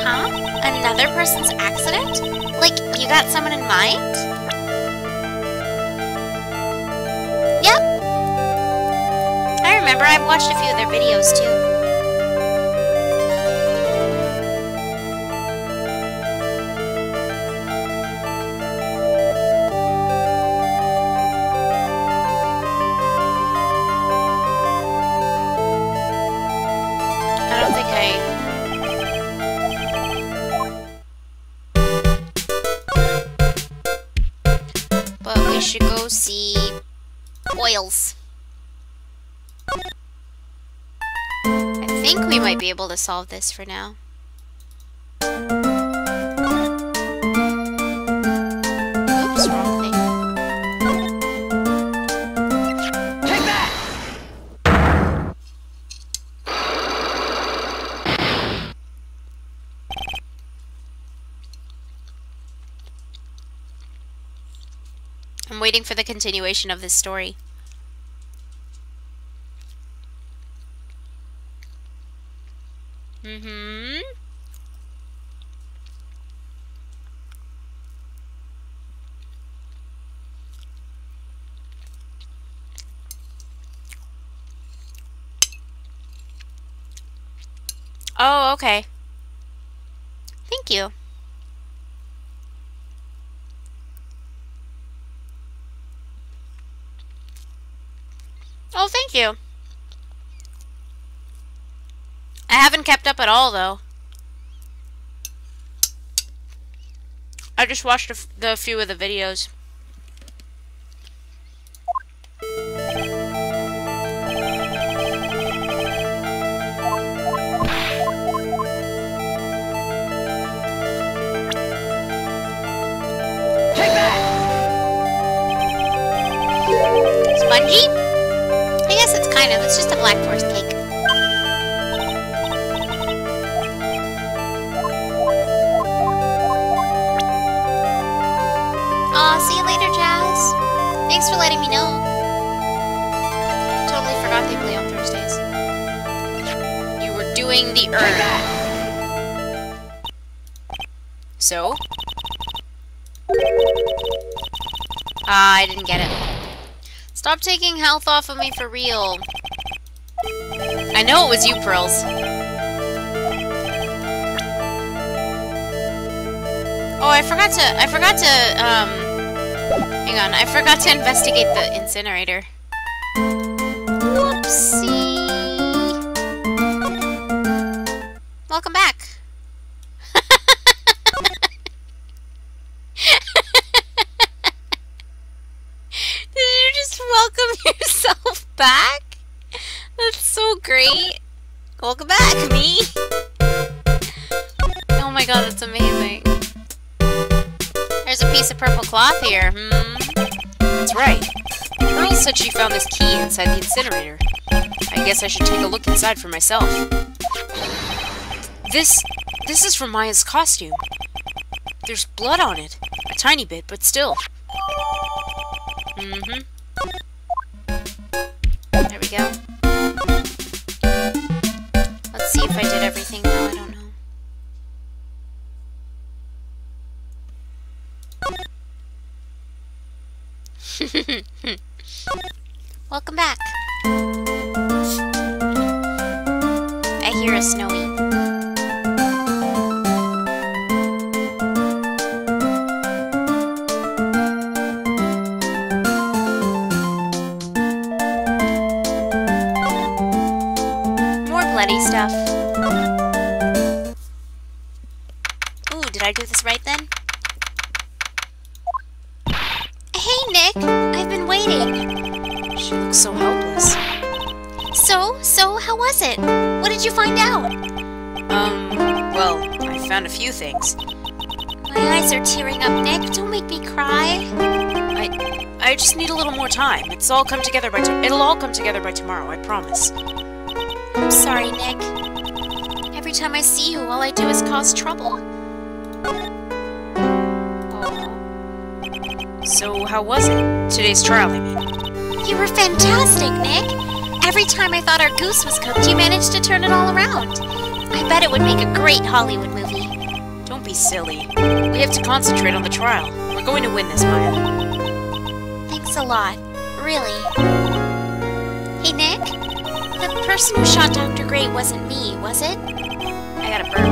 Huh? Another person's accident? Like, you got someone in mind? Yep. I remember, I've watched a few of their videos too. I don't think But we should go see Oils. I think we might be able to solve this for now. Oops, wrong thing. Take that! I'm waiting for the continuation of this story. Oh, okay. Thank you. Oh, thank you. I haven't kept up at all, though. I just watched the few of the videos. Spongy? I guess it's kind of. It's just a Black Forest cake. Aw, see you later, Jazz. Thanks for letting me know. forgot they play on Thursdays. You were doing the urn. So? I didn't get it. Stop taking health off of me for real. I know it was you, Pearls. Oh, I forgot to, hang on, I forgot to investigate the incinerator. Whoopsie. Welcome back. Did you just welcome yourself back? That's so great. Welcome back, me. Oh my god, that's amazing. There's a piece of purple cloth here. That's right. Pearls said she found this key inside the incinerator. I guess I should take a look inside for myself. This is from Maya's costume. There's blood on it. A tiny bit, but still. There we go. Let's see if I did everything now. I don't know. Welcome back. I hear a snowy. More bloody stuff. Ooh, did I do this right then? Hey, Nick! I've been waiting. She looks so helpless. So, how was it? What did you find out? Well, I found a few things. My eyes are tearing up, Nick. Don't make me cry. I just need a little more time. It'll all come together by tomorrow, I promise. I'm sorry, Nick. Every time I see you, all I do is cause trouble. So, how was it? Today's trial, I mean. You were fantastic, Nick. Every time I thought our goose was cooked, you managed to turn it all around. I bet it would make a great Hollywood movie. Don't be silly. We have to concentrate on the trial. We're going to win this, Maya. Thanks a lot. Really. Hey, Nick? The person who shot Dr. Gray wasn't me, was it? I got a burp.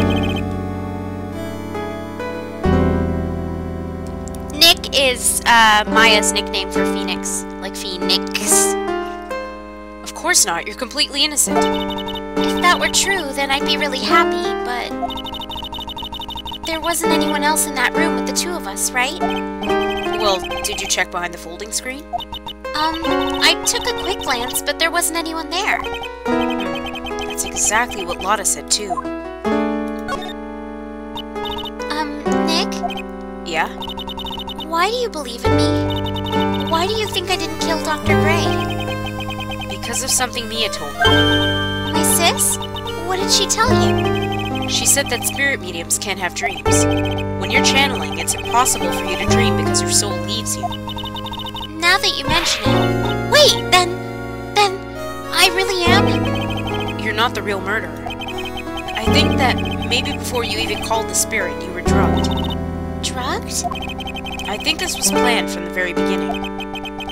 Nick is Maya's nickname for Phoenix. Like Phoenix. Of course not. You're completely innocent. If that were true, then I'd be really happy, but... There wasn't anyone else in that room with the two of us, right? Well, did you check behind the folding screen? I took a quick glance, but there wasn't anyone there. That's exactly what Lotta said, too. Nick? Yeah? Why do you believe in me? Why do you think I didn't kill Dr. Gray? Because of something Mia told me. My sis? What did she tell you? She said that spirit mediums can't have dreams. When you're channeling, it's impossible for you to dream because your soul leaves you. Now that you mention it... Wait, then I really am? You're not the real murderer. I think that maybe before you even called the spirit, you were drugged. Drugged? I think this was planned from the very beginning.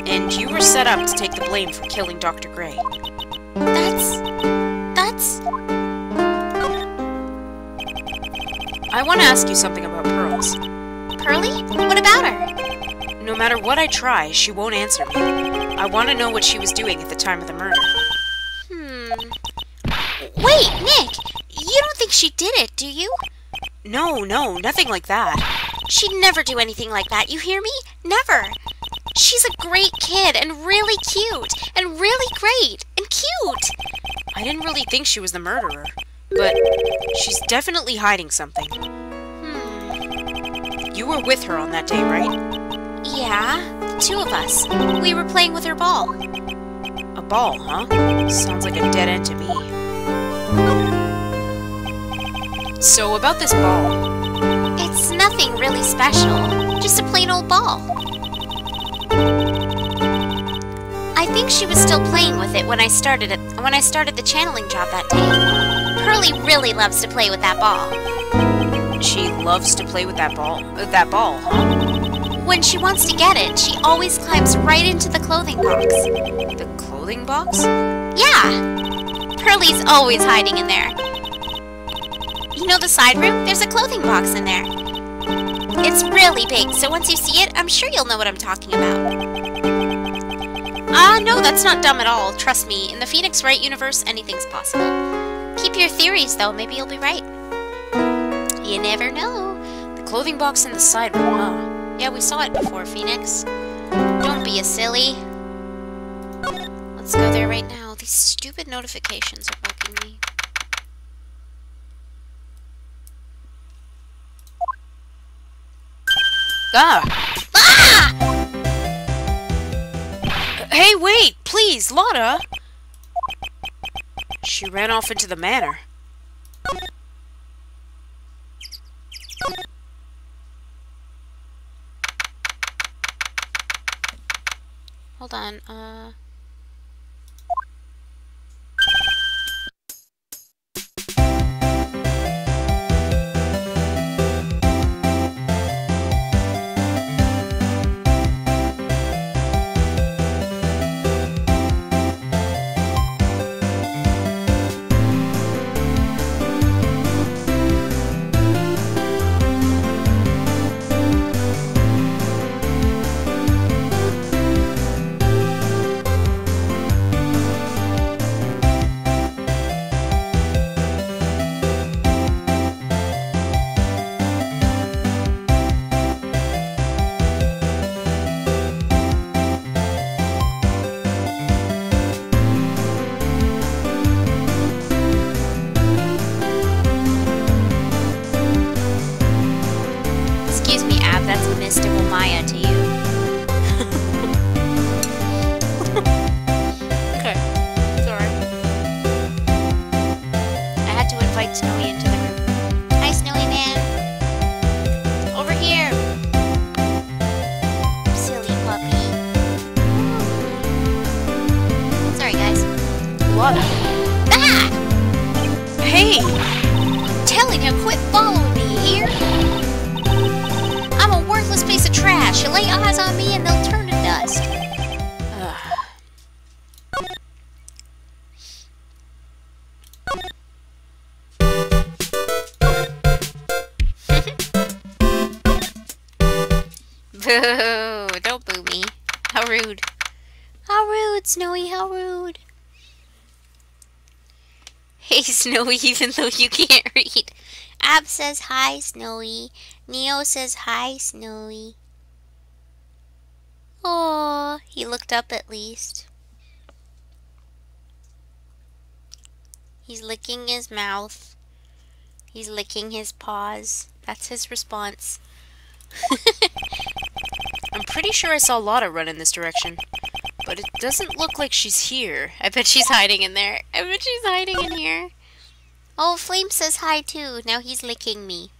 And you were set up to take the blame for killing Dr. Gray. That's... I want to ask you something about Pearls. Pearly? What about her? No matter what I try, she won't answer me. I want to know what she was doing at the time of the murder. Wait, Nick! You don't think she did it, do you? No, nothing like that. She'd never do anything like that, you hear me? Never! She's a great kid, and really cute, and really great, and cute! I didn't really think she was the murderer, but she's definitely hiding something. You were with her on that day, right? Yeah, the two of us. We were playing with her ball. A ball, huh? Sounds like a dead end to me. So, about this ball. It's nothing really special. Just a plain old ball. I think she was still playing with it when I started the channeling job that day. Pearly really loves to play with that ball. She loves to play with that ball, huh? When she wants to get it, she always climbs right into the clothing box. The clothing box? Yeah! Pearly's always hiding in there. You know the side room? There's a clothing box in there. It's really big, so once you see it, I'm sure you'll know what I'm talking about. No, that's not dumb at all. Trust me, in the Phoenix Wright universe, anything's possible. Keep your theories, though. Maybe you'll be right. You never know. The clothing box in the side room, huh? Yeah, we saw it before, Phoenix. Don't be a silly. Let's go there right now. These stupid notifications are bugging me. Ah! Hey, wait! Please, Lotta! She ran off into the manor. Hold on, excuse me, Ab, that's mystical Maya to you. Okay, it's alright. I had to invite Snowy into the room. Hi, Snowy Man. Over here! Silly puppy. Sorry, guys. Lotta. Ah! Hey! Telling you, quit following me here. I'm a worthless piece of trash. You lay eyes on me and they'll turn to dust. Boo! Don't boo me. How rude. How rude, Snowy, how rude. Hey, Snowy, even though you can't read. Ab says hi, Snowy. Neo says hi, Snowy. Oh, he looked up at least. He's licking his mouth. He's licking his paws. That's his response. I'm pretty sure I saw Lotta run in this direction, but it doesn't look like she's here. I bet she's hiding in there. I bet she's hiding in here. Oh, Flame says hi too. Now he's licking me.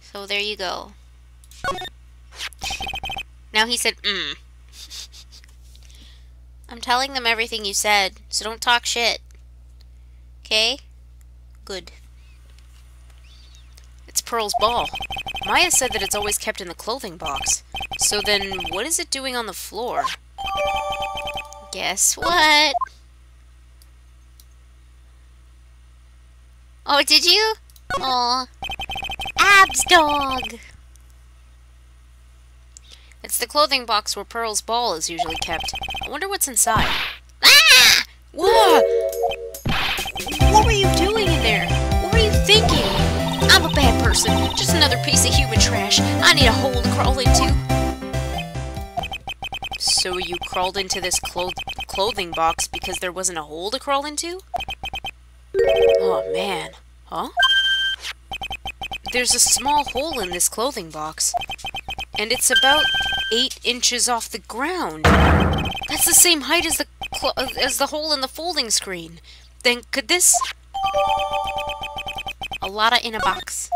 So there you go. Now he said, I'm telling them everything you said, so don't talk shit. Okay? Good. It's Pearl's ball. Maya said that it's always kept in the clothing box. So then, what is it doing on the floor? Guess what? Oh, did you? Aw. Ab's dog. It's the clothing box where Pearl's ball is usually kept. I wonder what's inside. Ah! What? What were you doing in there? What were you thinking? I'm a bad person. Just another piece of human trash. I need a hole to crawl into. So you crawled into this clothing box because there wasn't a hole to crawl into? Oh man. Huh? There's a small hole in this clothing box. And it's about 8 inches off the ground. That's the same height as the hole in the folding screen. Then could this... A lotta in a box.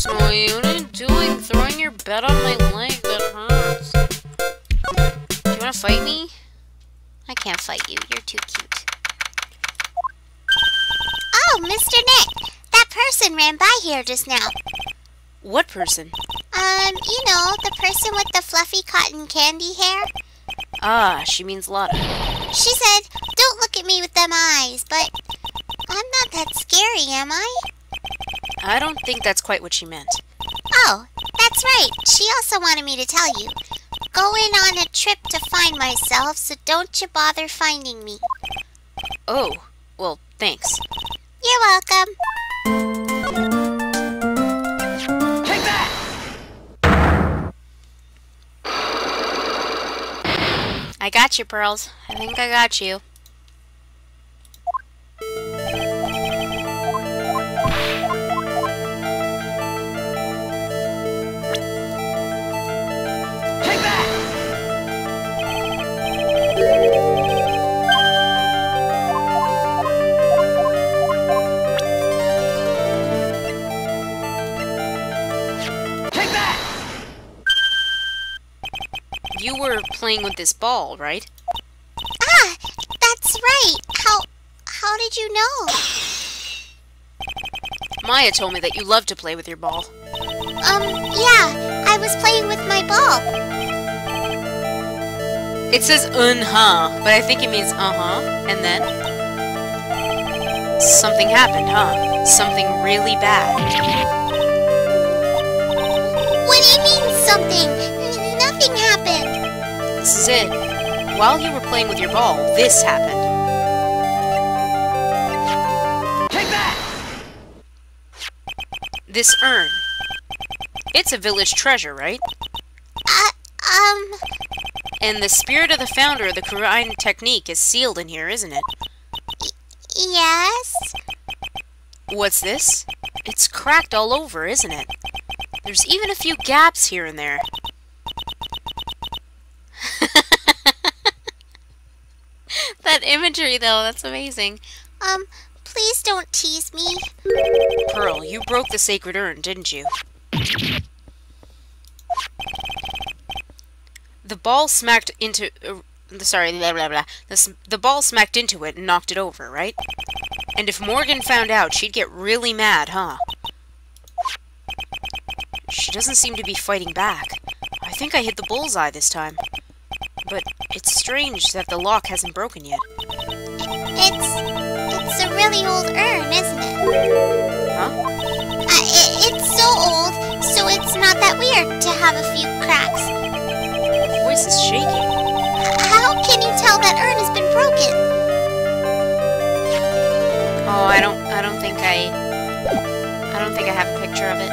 Snowy, what are you doing? Throwing your bed on my leg? That hurts. Do you want to fight me? I can't fight you. You're too cute. Oh, Mr. Nick! That person ran by here just now. What person? You know, the person with the fluffy cotton candy hair. Ah, she means Lotta. She said, "Don't look at me with them eyes," but I'm not that scary, am I? I don't think that's quite what she meant. Oh, that's right. She also wanted me to tell you. Going on a trip to find myself, so don't you bother finding me. Oh, well, thanks. You're welcome. Take that! I got you, Pearls. I think I got you. Take that! Take that! You were playing with this ball, right? Ah, that's right. How did you know? Maya told me that you love to play with your ball. Yeah, I was playing with my ball. It says huh, but I think it means uh-huh, and then? Something happened, huh? Something really bad. What do you mean something? Nothing happened. This is it. While you were playing with your ball, this happened. Take that! This urn. It's a village treasure, right? And the spirit of the founder of the Kurine technique is sealed in here, isn't it? Yes? What's this? It's cracked all over, isn't it? There's even a few gaps here and there. That imagery, though, that's amazing. Please don't tease me. Pearl, you broke the sacred urn, didn't you? The ball smacked into... The ball smacked into it and knocked it over, right? And if Morgan found out, she'd get really mad, huh? She doesn't seem to be fighting back. I think I hit the bullseye this time. But it's strange that the lock hasn't broken yet. It's a really old urn, isn't it? Huh? It's so old, so it's not that weird to have a few cracks. Her voice is shaking. How can you tell that urn has been broken? Oh, I don't think I have a picture of it.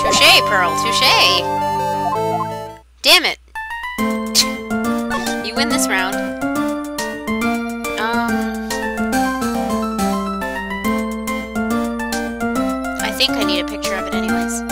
Touché, Pearl, touché. Damn it. You win this round. I think I need a picture of it anyways.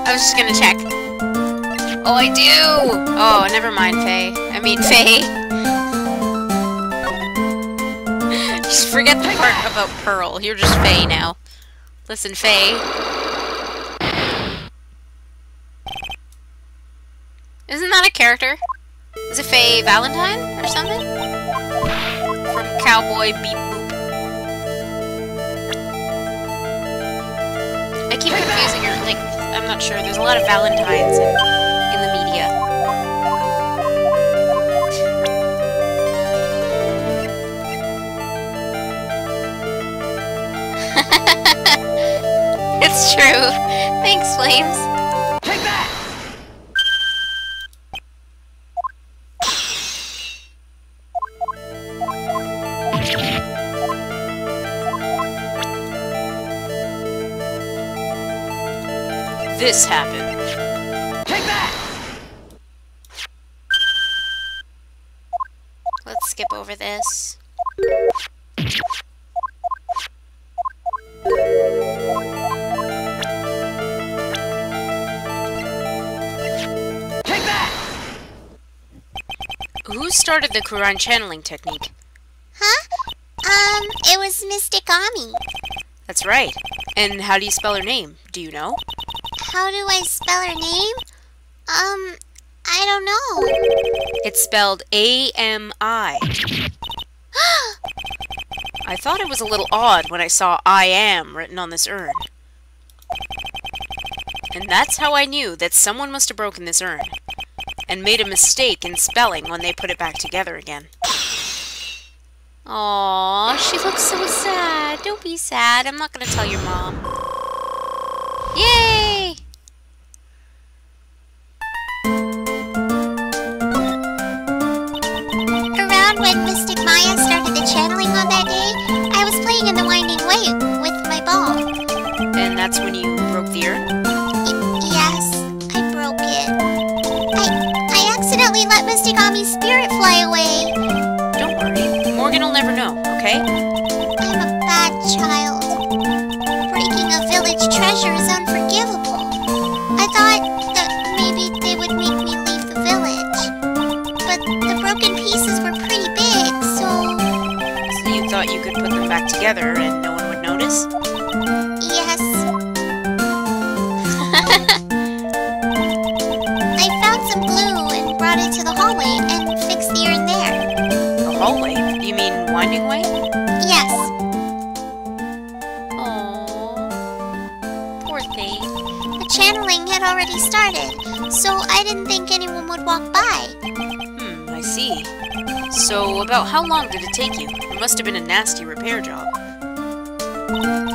I was just gonna check. Oh, I do! Oh, never mind, Faye. I mean, Faye. Just forget the part about Pearl. You're just Faye now. Listen, Faye. Isn't that a character? Is it Faye Valentine or something? From Cowboy Beep Boop. I keep confusing her, like, I'm not sure. There's a lot of Valentines in the media. It's true. Thanks, Flames. Take that! This happened. Take that! Let's skip over this. Take that! Who started the Quran channeling technique? Huh? It was Mystic Ami. That's right. And how do you spell her name? Do you know? How do I spell her name? I don't know. It's spelled A-M-I. I thought it was a little odd when I saw I am written on this urn. And that's how I knew that someone must have broken this urn and made a mistake in spelling when they put it back together again. Aww, she looks so sad. Don't be sad. I'm not gonna tell your mom. Yay! Around when Mystic Maya started the channeling on that day, I was playing in the Winding Way with my ball. And that's when you broke the urn? Yes, I broke it. I accidentally let Mystic Ami's spirit fly away. Don't worry. Morgan will never know, okay? I'm a bad child. Breaking a village treasure is unforgivable. I thought that maybe they would make me leave the village. But the broken pieces were pretty big, so So you thought you could put them back together and no one would notice? yes. I found some glue and brought it to the hallway and fixed the urn there. The hallway? You mean Winding Way? Yes. Aww. Poor thing. The channeling had already started, so I didn't think anyone would walk by. I see. So, about how long did it take you? It must have been a nasty repair job.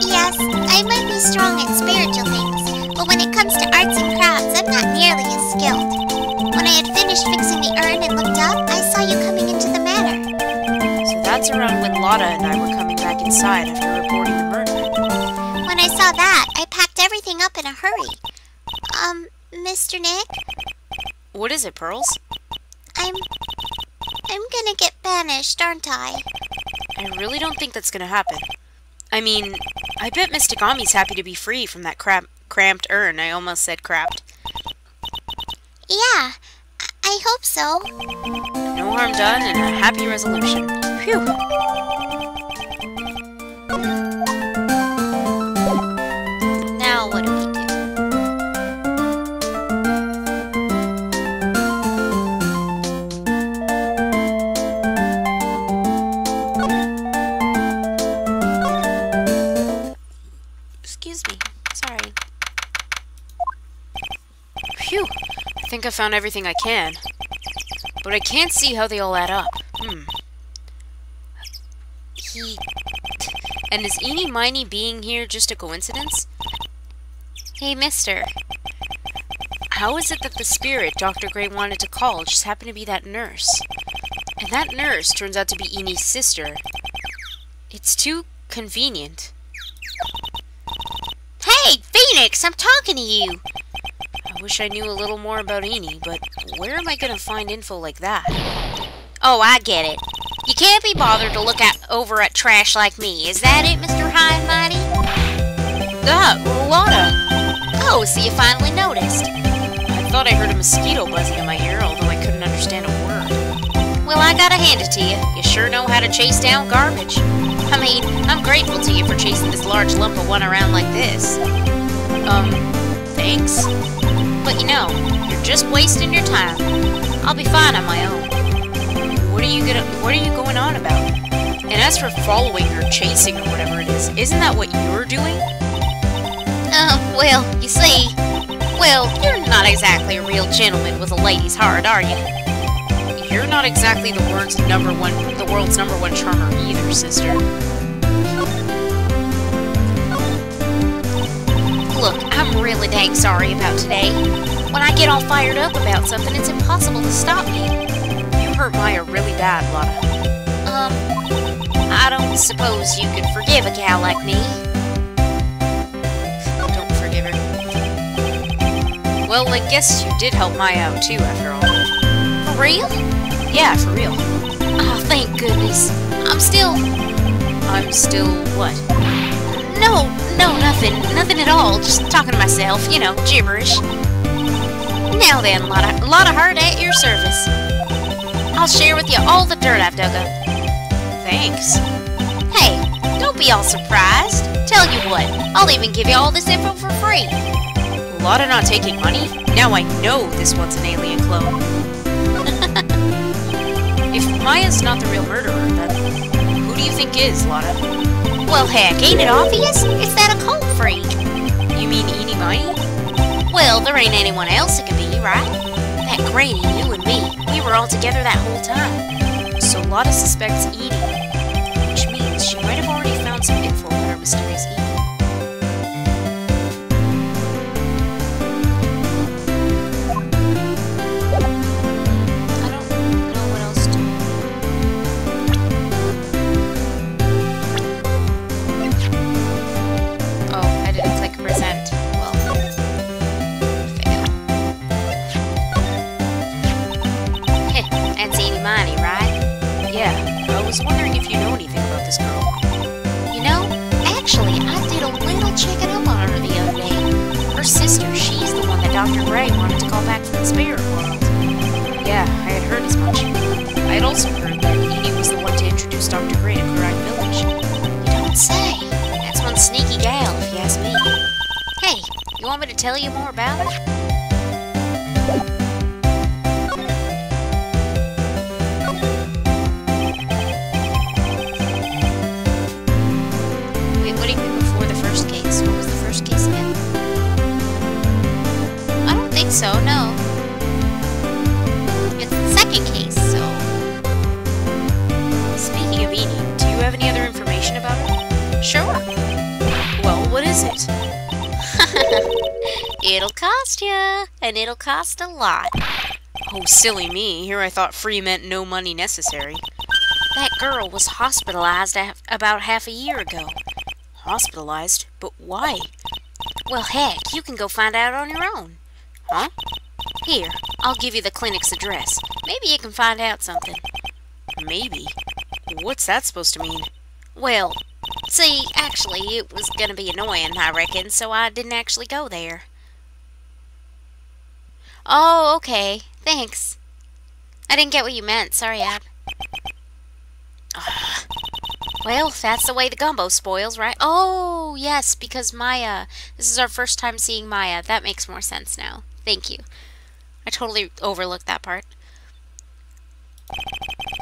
Yes, I might be strong at spiritual things, but when it comes to arts and crafts, I'm not nearly as skilled. When I had finished fixing the urn and looked up, I saw you coming into the manor. So that's around when Lotta and I were coming back inside after reporting the murder. When I saw that, I packed everything up in a hurry. Mr. Nick, What is it, Pearls? I'm gonna get banished, aren't I? I really don't think that's gonna happen. I mean, I bet Mystic Ami's happy to be free from that cramped urn. I almost said crapped. Yeah, I hope so. No harm done and a happy resolution. Phew. Now what do we do? Excuse me. Sorry. Phew. I think I found everything I can. But I can't see how they all add up. And is Eenie Miney being here just a coincidence? Hey, mister. How is it that the spirit Dr. Gray wanted to call just happened to be that nurse? And that nurse turns out to be Enie's sister. It's too convenient. Hey, Phoenix! I'm talking to you! I wish I knew a little more about Eenie, but where am I gonna find info like that? Oh, I get it. You can't be bothered to look over at trash like me. Is that it, Mr. High and Mighty? Lotta! Oh, so you finally noticed. I thought I heard a mosquito buzzing in my ear, although I couldn't understand a word. Well, I gotta hand it to you. You sure know how to chase down garbage. I mean, I'm grateful to you for chasing this large lump of one around like this. Thanks? But you know, you're just wasting your time. I'll be fine on my own. What are you going on about? And as for following or chasing or whatever it is, isn't that what you're doing? Well, you see, you're not exactly a real gentleman with a lady's heart, are you? You're not exactly the world's number one charmer either, sister. Look, I'm really dang sorry about today. When I get all fired up about something, it's impossible to stop me. You hurt Maya really bad, Lotta. I don't suppose you could forgive a gal like me. Don't forgive her. Well, I guess you did help Maya out too, after all. For real? Yeah, for real. Oh, thank goodness. I'm still... I'm still what? No, nothing. Nothing at all. Just talking to myself, you know, gibberish. Now then, lot of heart at your service. I'll share with you all the dirt I've dug up. Thanks. Hey, don't be all surprised. Tell you what, I'll even give you all this info for free. Lotta not taking money? Now I know this one's an alien clone. If Maya's not the real murderer, then who do you think is, Lotta? Well, heck, ain't it obvious? It's that occult freak. You mean Eenie Mine? Well, there ain't anyone else it could be, right? That Granny, you and me, we were all together that whole time. So Lotta suspects Eenie, which means she might have already found some info about our mysterious Eenie. I don't know what else to... Oh, I didn't click present. Well, fail. Heh, that's Eenie Miney, right? Yeah, I was wondering if you know anything about this girl. You know, actually, I did a little checking up on her the other day. Her sister, she's the one that Dr. Gray wanted to call back from the spirit world. Yeah, I had heard as much. I had also heard that Eenie was the one to introduce Dr. Gray to Karag Village. You don't say. That's one sneaky gal, if you ask me. Hey, you want me to tell you more about her? Wait, what do you mean before the first case? What was the first case again? I don't think so, no. It's the second case, so... Speaking of Eenie, do you have any other information about her? Sure. Well, what is it? It'll cost ya, and it'll cost a lot. Oh, silly me. Here I thought free meant no money necessary. That girl was hospitalized about half a year ago. Hospitalized? But why? Well, heck, you can go find out on your own. Huh? Here, I'll give you the clinic's address. Maybe you can find out something. Maybe. What's that supposed to mean? Well, see, actually, it was gonna be annoying, I reckon, so I didn't actually go there. Oh, okay. Thanks. I didn't get what you meant. Sorry, Ab. Well, that's the way the gumbo spoils, right? Oh, yes, because Maya. This is our first time seeing Maya. That makes more sense now. Thank you. I totally overlooked that part.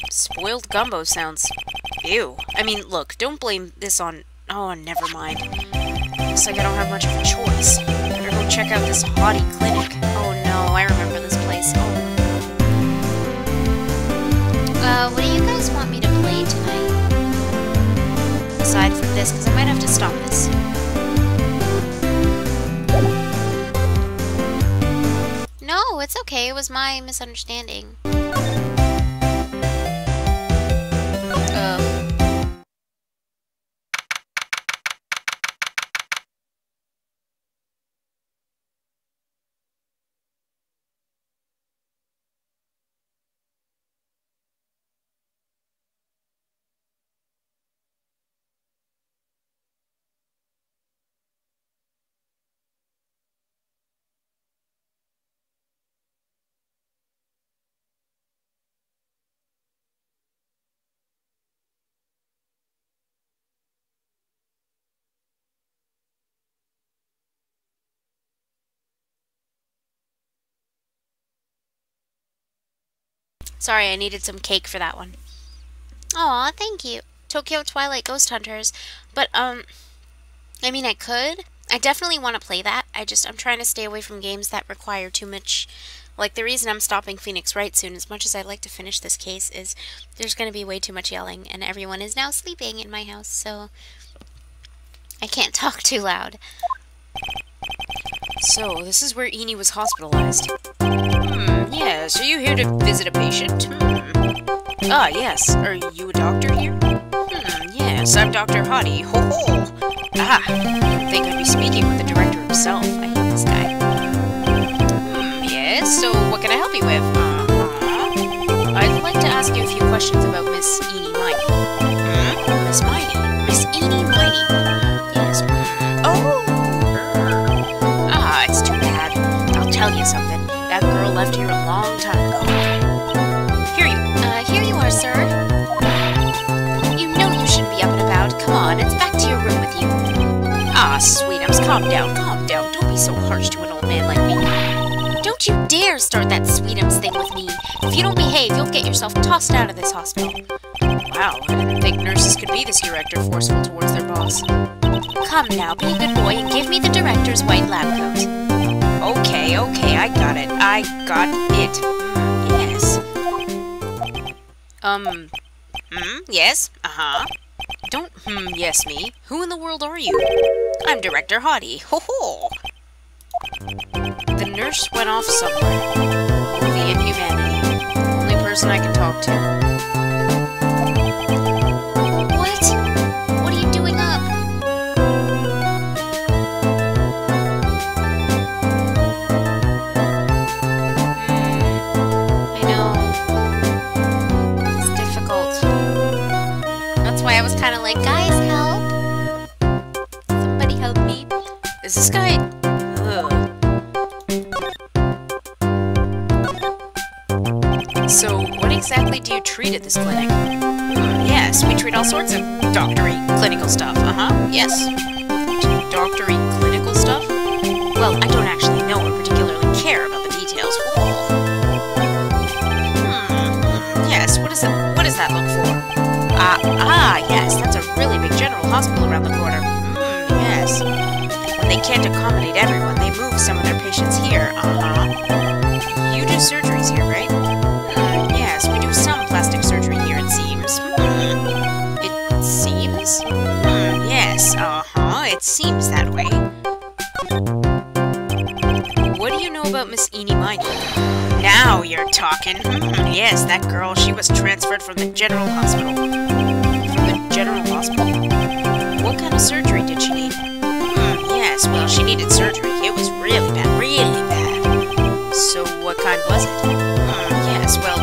Spoiled gumbo sounds... Ew. I mean, look, don't blame this on... Oh, never mind. Looks like I don't have much of a choice. Better go check out this haughty clinic. Oh no, I remember this place. Oh. What do you guys want me to play tonight? Aside from this, because I might have to stop this soon. No, it's okay. It was my misunderstanding. Sorry, I needed some cake for that one. Aw, thank you. Tokyo Twilight Ghost Hunters. But, I mean, I could. I definitely want to play that. I'm trying to stay away from games that require too much. Like, the reason I'm stopping Phoenix Wright soon, as much as I'd like to finish this case, is there's going to be way too much yelling, and everyone is now sleeping in my house, so I can't talk too loud. So, this is where Eenie was hospitalized. Yes, are you here to visit a patient? Ah, yes. Are you a doctor here? Yes, I'm Dr. Hottie. Ho ho! Ah, I didn't think I'd be speaking with the director himself. I hate this guy. Yes, so what can I help you with? I'd like to ask you a few questions about Miss Eenie Mine. Ah, Sweetums, calm down, calm down. Don't be so harsh to an old man like me. Don't you dare start that Sweetums thing with me. If you don't behave, you'll get yourself tossed out of this hospital. Wow, I didn't think nurses could be this direct or forceful towards their boss. Come now, be a good boy and give me the director's white lab coat. Okay, I got it. I got it. Yes. Yes? Uh-huh. Don't yes me. Who in the world are you? I'm Director Hottie. Ho-ho! The nurse went off somewhere. Oh, the inhumanity. Only person I can talk to. What are you doing up? I know. It's difficult. That's why I was kind of like, guys, help. Somebody help me. Is this guy... Ugh. So, what exactly do you treat at this clinic? Yes, we treat all sorts of doctory, clinical stuff. Uh-huh, yes. Doctory, clinical stuff? Well, I don't actually know or particularly care about the details. Yes, what does that look for? Yes, that's a really big general hospital around the corner. Yes. When they can't accommodate everyone, they move some of their patients here. Uh-huh. You do surgeries here, right? Yes, we do some plastic surgery here, it seems. It seems? Yes, uh-huh, it seems that way. What do you know about Miss Eenie Miney? Now you're talking. Yes, that girl, she was transferred from the general hospital. From the general hospital? What kind of surgery did she need? Yes, well, she needed surgery. It was really bad, really bad. So what kind was it? Yes, well,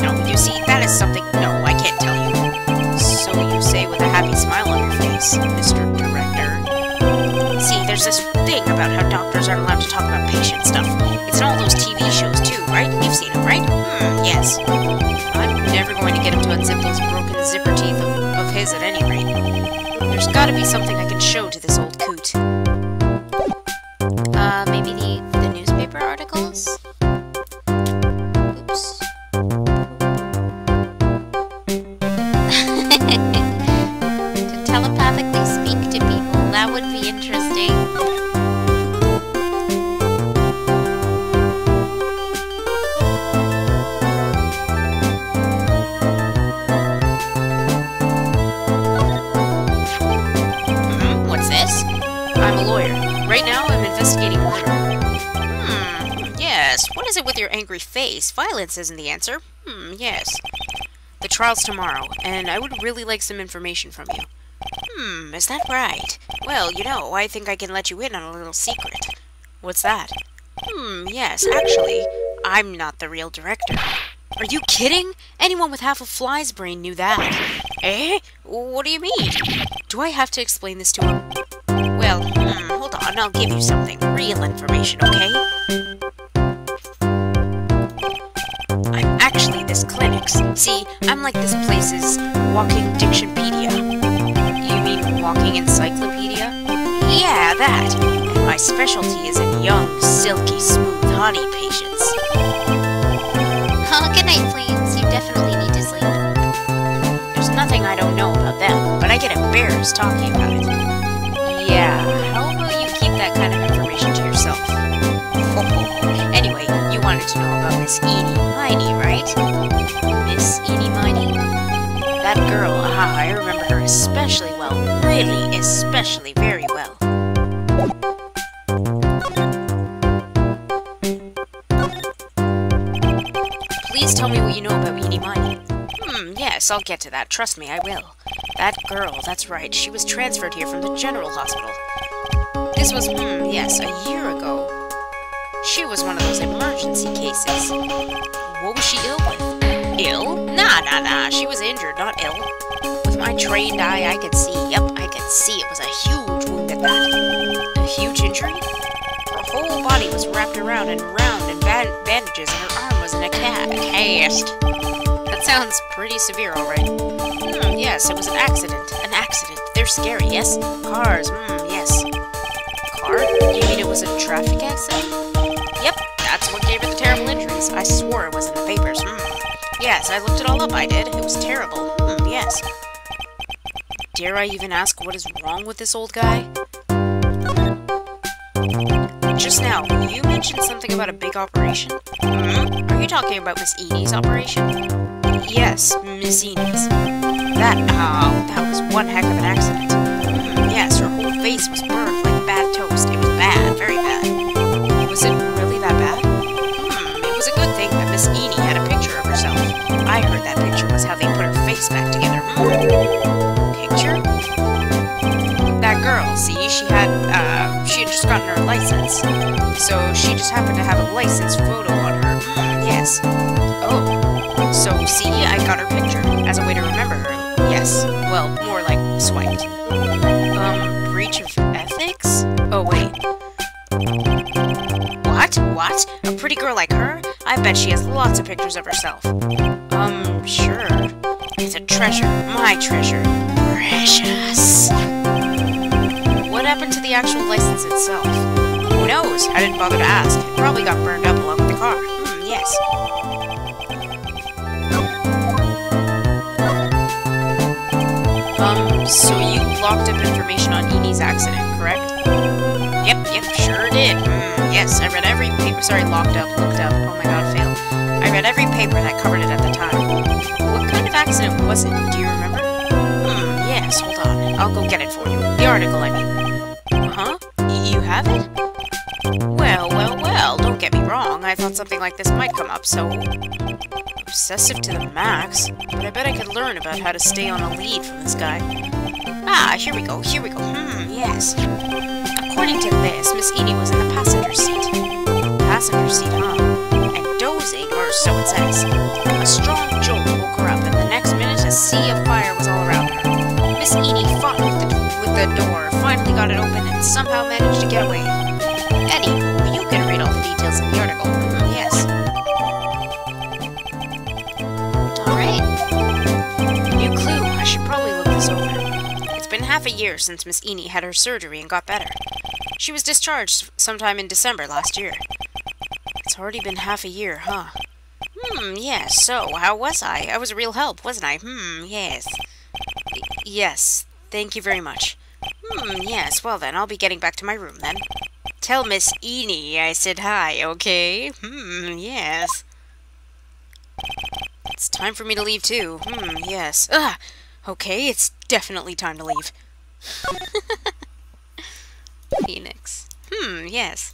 no, you see, that is something, no, I can't tell you. So you say with a happy smile on your face, Mr. Director. See, there's this thing about how doctors aren't allowed to talk about patient stuff. It's in all those TV shows too, right? You've seen them, right? Yes. I'm never going to get him to unzip those broken zipper teeth of his at any rate. There's gotta be something I can show to this old coot. Maybe the newspaper articles? Oops. To telepathically speak to people, that would be interesting. What's this? I'm a lawyer. Right now, I'm investigating murder. Yes. What is it with your angry face? Violence isn't the answer. Yes. The trial's tomorrow, and I would really like some information from you. Is that right? Well, you know, I think I can let you in on a little secret. What's that? Yes, actually, I'm not the real director. Are you kidding? Anyone with half a fly's brain knew that. Eh? What do you mean? Do I have to explain this to him? Well, hold on, I'll give you something. Real information, okay? I'm actually this clinic's. See, I'm like this place's walking dictionpedia. You mean walking encyclopedia? Yeah, that. And my specialty is in young, silky, smooth, hottie patients. Oh, good night, Flames. You definitely need to sleep. There's nothing I don't know about them, but I get embarrassed talking about it. Yeah, how about you keep that kind of information to yourself? Anyway, you wanted to know about Miss Eenie Miney, right? Miss Eenie Miney? That girl, I remember her especially well. Really, especially very well. Please tell me what you know about Eenie Miney. Yes, I'll get to that. Trust me, I will. That girl, that's right. She was transferred here from the general hospital. This was, yes, a year ago. She was one of those emergency cases. What was she ill with? Ill? Nah. She was injured, not ill. With my trained eye, I could see. Yep, I could see it was a huge wound at that. A huge injury? Her whole body was wrapped around in bandages, and her arm was in a cast. That sounds pretty severe, alright. Yes, it was an accident. An accident. They're scary, yes? Cars, yes. car? You mean it was a traffic accident? Yep, that's what gave her the terrible injuries. I swore it was in the papers. Yes, I looked it all up, I did. It was terrible. Yes. Dare I even ask what is wrong with this old guy? Just now, you mentioned something about a big operation? Are you talking about Miss Eney's operation? Yes, Miss Eney's. That was one heck of an accident. Yes, her whole face was burned like bad toast. It was bad, very bad. Was it really that bad? It was a good thing that Miss Eney had a picture of herself. I heard that picture was how they put her face back together. Picture? That girl, see, she had just gotten her license. So she just happened to have a license photo on her. Yes. Oh. So, see, I got her picture as a way to remember her. Yes. Well, more like swiped. Breach of ethics? Oh, wait. What? What? A pretty girl like her? I bet she has lots of pictures of herself. Sure. It's a treasure. My treasure. Precious. What happened to the actual license itself? Who knows? I didn't bother to ask. It probably got burned up along with the car. Yes. So you locked up information on Eney's accident, correct? Yep, sure did. Yes, I read every paper. Sorry, looked up. Oh my god, failed. I read every paper that covered it at the time. What kind of accident was it? Do you remember? Yes, hold on. I'll go get it for you. The article, I mean. Huh? You have it? Well, don't get me wrong. I thought something like this might come up, so... Obsessive to the max. But I bet I could learn about how to stay on a lead from this guy. Here we go. Yes. According to this, Miss Eney was in the passenger seat. Passenger seat, huh? And dozing, or so it says. A strong jolt woke her up, and the next minute a sea of fire was all around her. Miss Eney fought with the door, finally got it open, and somehow managed to get away. Anywho, you can read all the details in the article. Yes. Alright. New clue. I should probably look this over. It's been half a year since Miss Eney had her surgery and got better. She was discharged sometime in December last year. It's already been half a year, huh? Yes, so, how was I? I was a real help, wasn't I? Yes. Yes, thank you very much. Yes, well then, I'll be getting back to my room then. Tell Miss Eney I said hi, okay? Yes. It's time for me to leave too. Yes. Okay, it's definitely time to leave. Phoenix. Yes.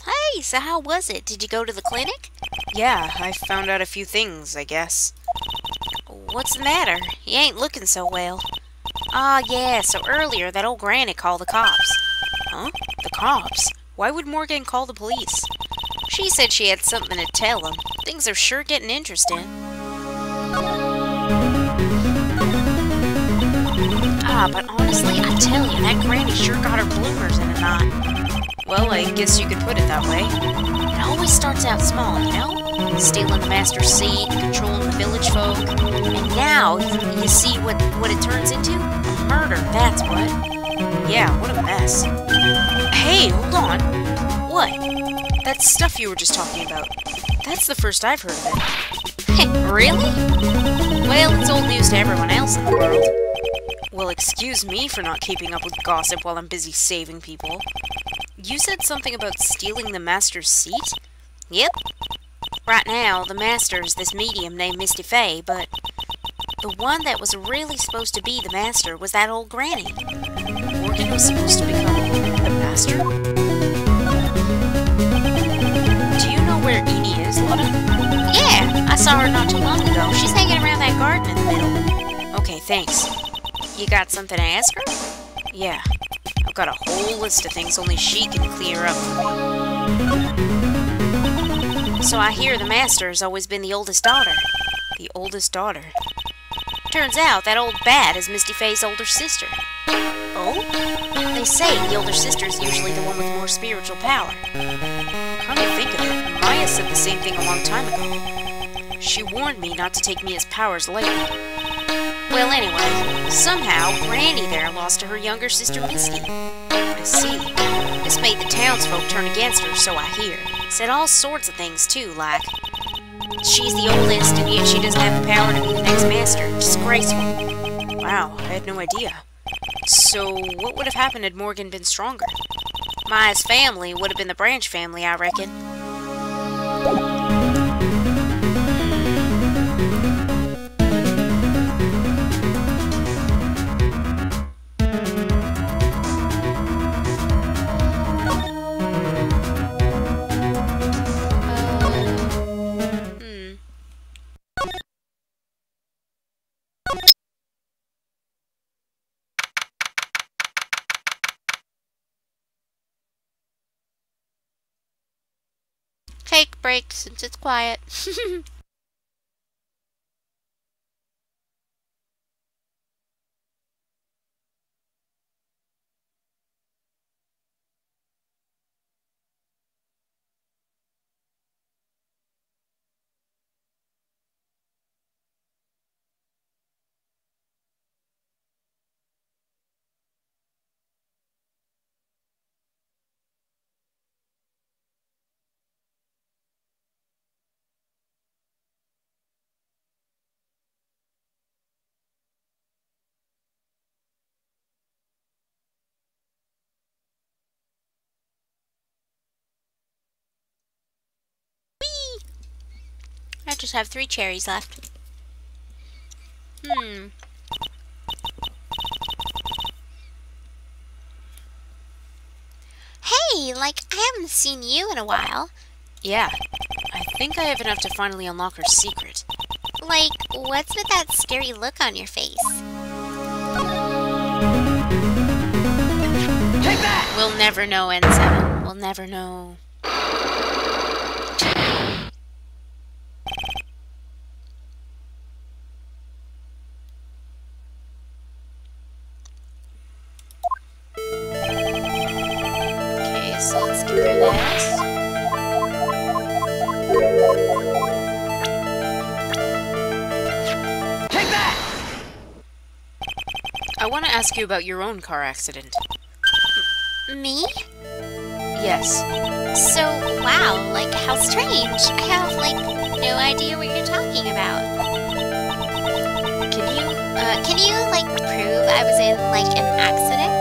Hey, so how was it? Did you go to the clinic? Yeah, I found out a few things, I guess. What's the matter? You ain't looking so well. Yeah, so earlier that old granny called the cops. Huh? The cops? Why would Morgan call the police? She said she had something to tell them. Things are sure getting interesting. But honestly, I tell you, that granny sure got her bloomers in a knot. Well, I guess you could put it that way. It always starts out small, you know? Stealing the master's seat, controlling the village folk. And now, you see what it turns into? A murder, that's what. Yeah, what a mess. Hey, hold on. What? That stuff you were just talking about. That's the first I've heard of it. Really? Well, it's old news to everyone else in the world. Well, excuse me for not keeping up with gossip while I'm busy saving people. You said something about stealing the master's seat? Yep. Right now, the master is this medium named Misty Fey, but the one that was really supposed to be the master was that old granny. Morgan was supposed to become the master? Do you know where Eney is, Lotta? Yeah, I saw her not too long ago. She's hanging around that garden in the middle. Okay, thanks. You got something to ask her? Yeah. I've got a whole list of things only she can clear up for me. So I hear the master has always been the oldest daughter. The oldest daughter. Turns out that old bat is Misty Faye's older sister. Oh? They say the older sister is usually the one with more spiritual power. Come to think of it, Maya said the same thing a long time ago. She warned me not to take Mia's powers lightly. Well, anyway, somehow Granny there lost to her younger sister Misty. I see. This made the townsfolk turn against her, so I hear. Said all sorts of things, too, like she's the oldest and yet she doesn't have the power to be the next master. Disgraceful. Wow, I had no idea. So, what would have happened had Morgan been stronger? Maya's family would have been the Branch family, I reckon. Take break since it's quiet. I just have 3 cherries left. Hey, like, I haven't seen you in a while. Yeah, I think I have enough to finally unlock her secret. Like, what's with that scary look on your face? Take that! We'll never know, N7. We'll never know. Okay, so let's get rid of this. Take that! I want to ask you about your own car accident. Me? Yes. So, wow, like, how strange. I have, like, no idea what you're talking about. Can you, like, prove I was in, like, an accident?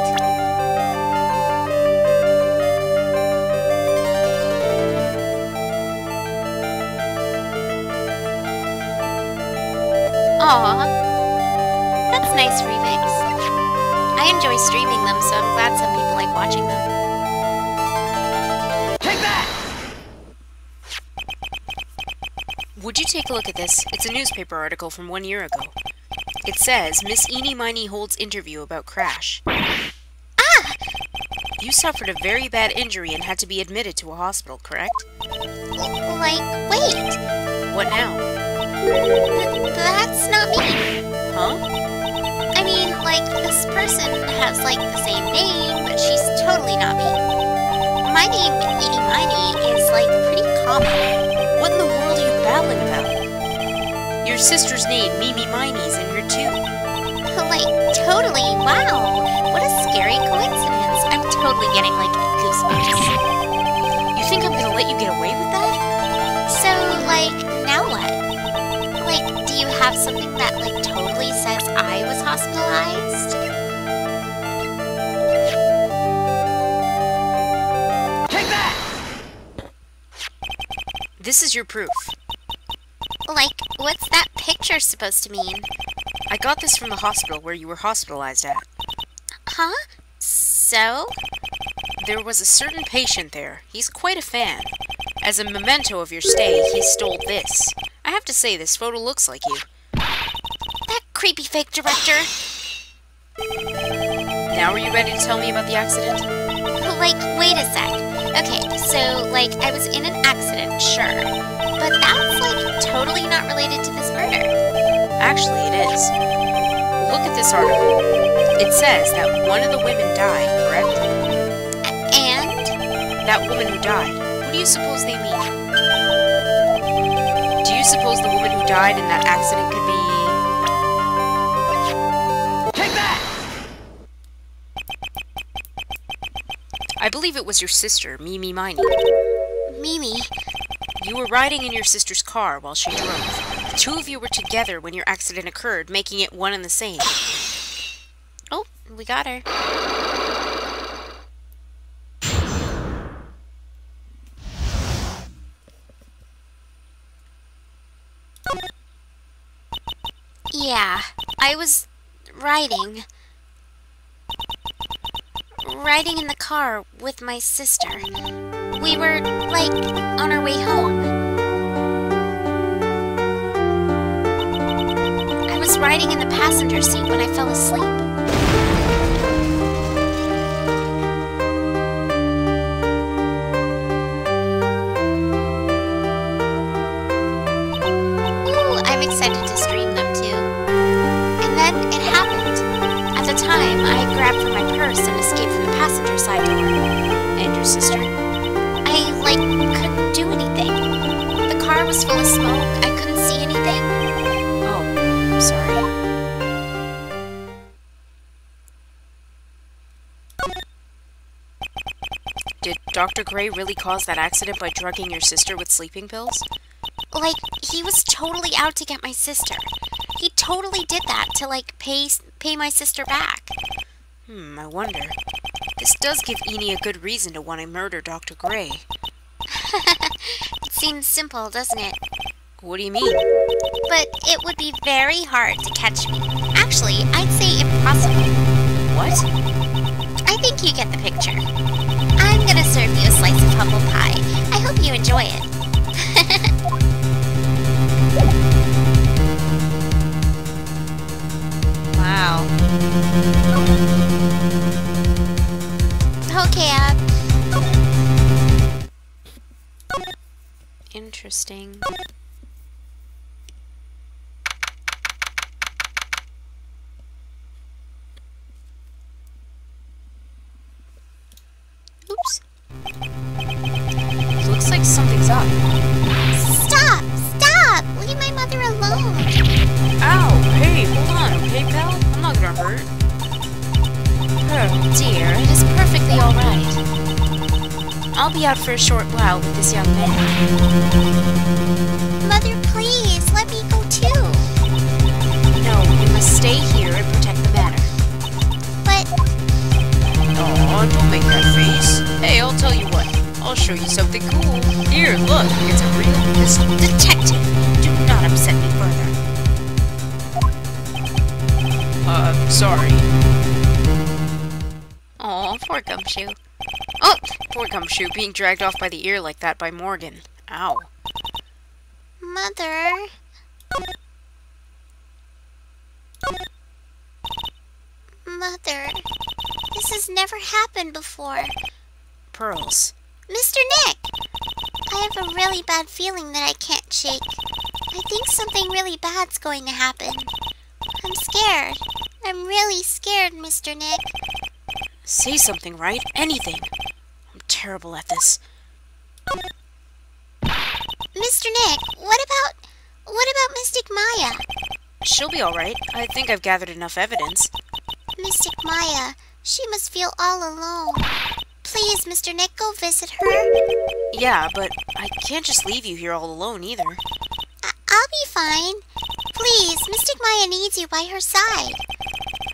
Aw, that's nice, Remix. I enjoy streaming them, so I'm glad some people like watching them. Take that! Would you take a look at this? It's a newspaper article from 1 year ago. It says, Miss Eenie Miney holds interview about crash. Ah! You suffered a very bad injury and had to be admitted to a hospital, correct? Like, wait. What now? That's not me. Huh? I mean, like, this person has, like, the same name, but she's totally not me. My name, Eenie Miney, is, like, pretty common. What in the world are you babbling about? Your sister's name, Mimi Miney's, in here too. Like, totally, wow. What a scary coincidence. I'm totally getting, like, goosebumps. You think I'm gonna let you get away with that? So, like, now what? Like, do you have something that, like, totally says I was hospitalized? Take that! This is your proof. Like, what's that picture supposed to mean? I got this from the hospital where you were hospitalized at. Huh? So? There was a certain patient there. He's quite a fan. As a memento of your stay, he stole this. I have to say, this photo looks like you. That creepy fake director. Now are you ready to tell me about the accident? Like, wait a sec. Okay, so, like, I was in an accident, sure. But that's, like, totally not related to this murder. Actually, it is. Look at this article. It says that one of the women died, correct? And? That woman who died. What do you suppose they mean? Do you suppose the woman who died in that accident could be... Take that! I believe it was your sister, Mimi Miney. Mimi. You were riding in your sister's car while she drove. The two of you were together when your accident occurred, making it one and the same. Oh, we got her. Yeah, I was riding in the car with my sister. We were, like, on our way home. I was riding in the passenger seat when I fell asleep. Ooh, I'm excited to stream them too. And then it happened. At the time, I grabbed for my purse and escaped from the passenger side door. And your sister? I, like, couldn't do anything. The car was full of smoke. I couldn't see anything. Oh, I'm sorry. Did Dr. Gray really cause that accident by drugging your sister with sleeping pills? Like, he was totally out to get my sister. He totally did that to, like, pay my sister back. I wonder. This does give Eni a good reason to want to murder Dr. Gray. It seems simple, doesn't it? What do you mean? But it would be very hard to catch me. Actually, I'd say impossible. What? I think you get the picture. I'm gonna serve you a slice of humble pie. I hope you enjoy it. Wow. Okay, Interesting. Oops. Looks like something's up. Stop! Stop! Leave my mother alone. Ow! Hey, hold on, okay, pal? I'm not gonna hurt. Oh dear, it is perfectly alright. I'll be out for a short while with this young man. Mother, please, let me go too. No, you must stay here and protect the manor. But, Oh, don't make that face. Hey, I'll tell you what. I'll show you something cool. Here, look, it's a real pistol. detective, do not upset me further. Sorry. Aw, poor Gumshoe. Oh, poor Gumshoe being dragged off by the ear like that by Morgan. Ow. Mother. Mother, this has never happened before. Pearls. Mr. Nick! I have a really bad feeling that I can't shake. I think something really bad's going to happen. I'm scared. I'm really scared, Mr. Nick. Say something, right? Anything. I'm terrible at this. Mr. Nick, what about Mystic Maya? She'll be alright. I think I've gathered enough evidence. Mystic Maya, she must feel all alone. Please, Mr. Nick, go visit her. Yeah, but I can't just leave you here all alone either. I'll be fine. Please, Mystic Maya needs you by her side.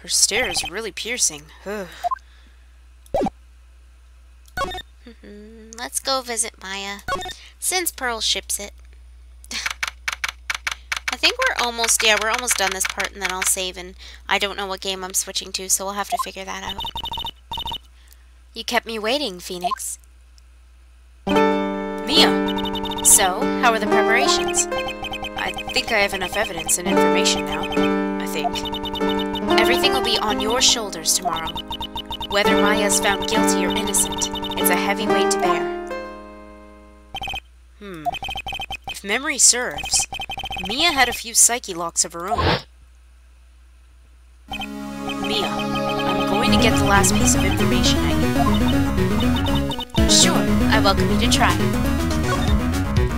Her stare is really piercing. Ugh. Let's go visit Maya, since Pearl ships it. I think we're almost done this part, and then I'll save, and I don't know what game I'm switching to, so we'll have to figure that out. You kept me waiting, Phoenix. Mia! So, how are the preparations? I think I have enough evidence and information now. I think. Everything will be on your shoulders tomorrow. Whether Maya is found guilty or innocent, it's a heavy weight to bear. If If memory serves, Mia had a few psyche locks of her own. Mia, I'm going to get the last piece of information I need. Sure, I welcome you to try.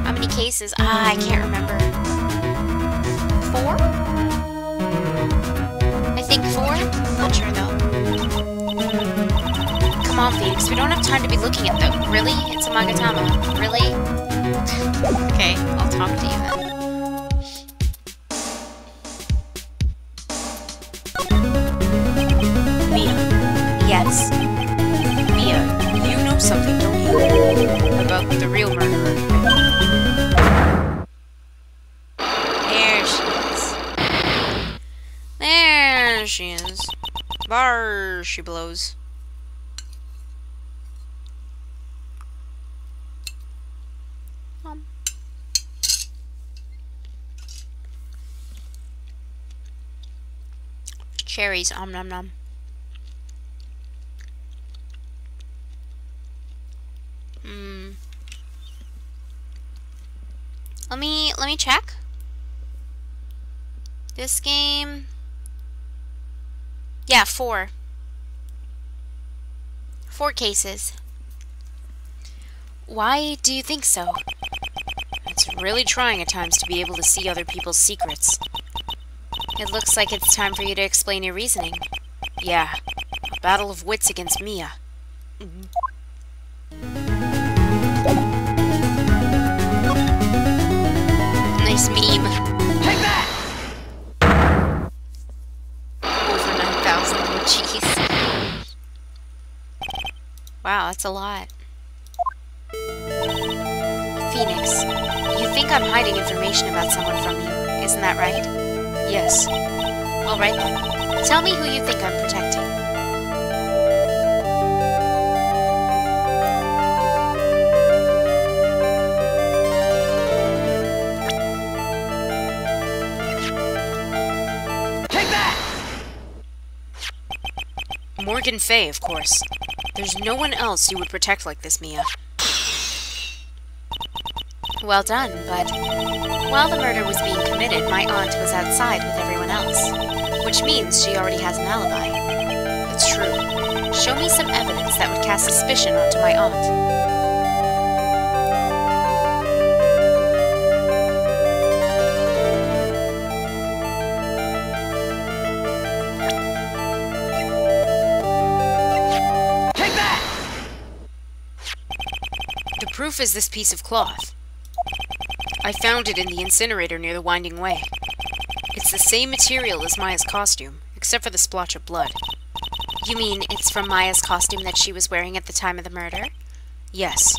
How many cases? I can't remember. 4? I think 4? Not sure though. Come on, Phoenix, we don't have time to be looking at them. Really? It's a Magatama. Really? Okay, I'll talk to you then. Mia. Yes? Mia, you know something, don't you? About the real murderer. There she is. There she is. Bar she blows. Cherries, om nom nom. Let me check. This game. Yeah, 4. 4 cases. Why do you think so? It's really trying at times to be able to see other people's secrets. It looks like it's time for you to explain your reasoning. Yeah, a battle of wits against Mia. Nice meme. Take that! Over 9,000. Oh, jeez. Wow, that's a lot. Phoenix, you think I'm hiding information about someone from you, isn't that right? Yes. Alright then. Tell me who you think I'm protecting. Take that! Morgan Fay, of course. There's no one else you would protect like this, Mia. Well done, but while the murder was being committed, my aunt was outside with everyone else, which means she already has an alibi. That's true. Show me some evidence that would cast suspicion onto my aunt. Take that! The proof is this piece of cloth. I found it in the incinerator near the Winding Way. It's the same material as Maya's costume, except for the splotch of blood. You mean it's from Maya's costume that she was wearing at the time of the murder? Yes.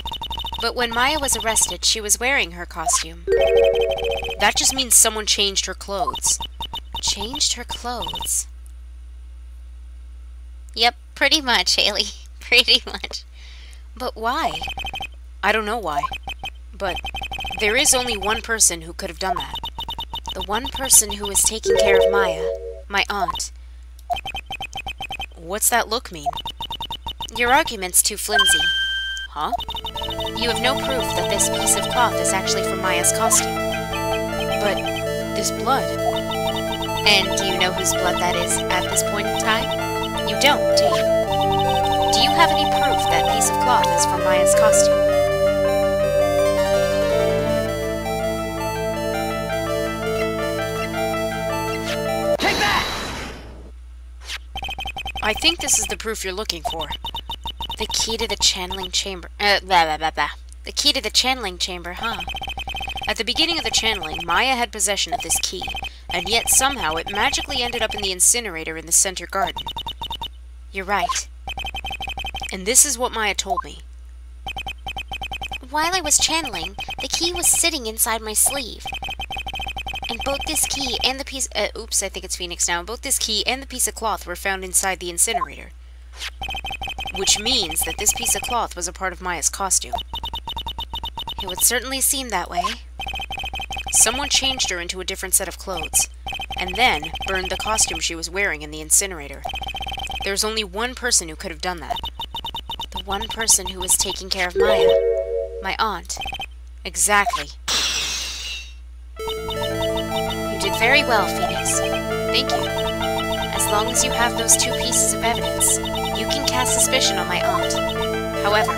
But when Maya was arrested, she was wearing her costume. That just means someone changed her clothes. Changed her clothes? Yep, pretty much, Haley. Pretty much. But why? I don't know why. But there is only one person who could have done that. The one person who was taking care of Maya, my aunt. What's that look mean? Your argument's too flimsy. Huh? You have no proof that this piece of cloth is actually from Maya's costume. But this blood... And do you know whose blood that is at this point in time? You don't, do you? Do you have any proof that piece of cloth is from Maya's costume? Take that! I think this is the proof you're looking for. The key to the channeling chamber. The key to the channeling chamber, huh? At the beginning of the channeling, Maya had possession of this key, and yet somehow it magically ended up in the incinerator in the center garden. You're right. And this is what Maya told me. While I was channeling, the key was sitting inside my sleeve. And both this key and the piece... oops, I think it's Phoenix now. Both this key and the piece of cloth were found inside the incinerator. Which means that this piece of cloth was a part of Maya's costume. It would certainly seem that way. Someone changed her into a different set of clothes, and then burned the costume she was wearing in the incinerator. There's only one person who could have done that. The one person who was taking care of Maya. My aunt. Exactly. Very well, Phoenix. Thank you. As long as you have those two pieces of evidence, you can cast suspicion on my aunt. However,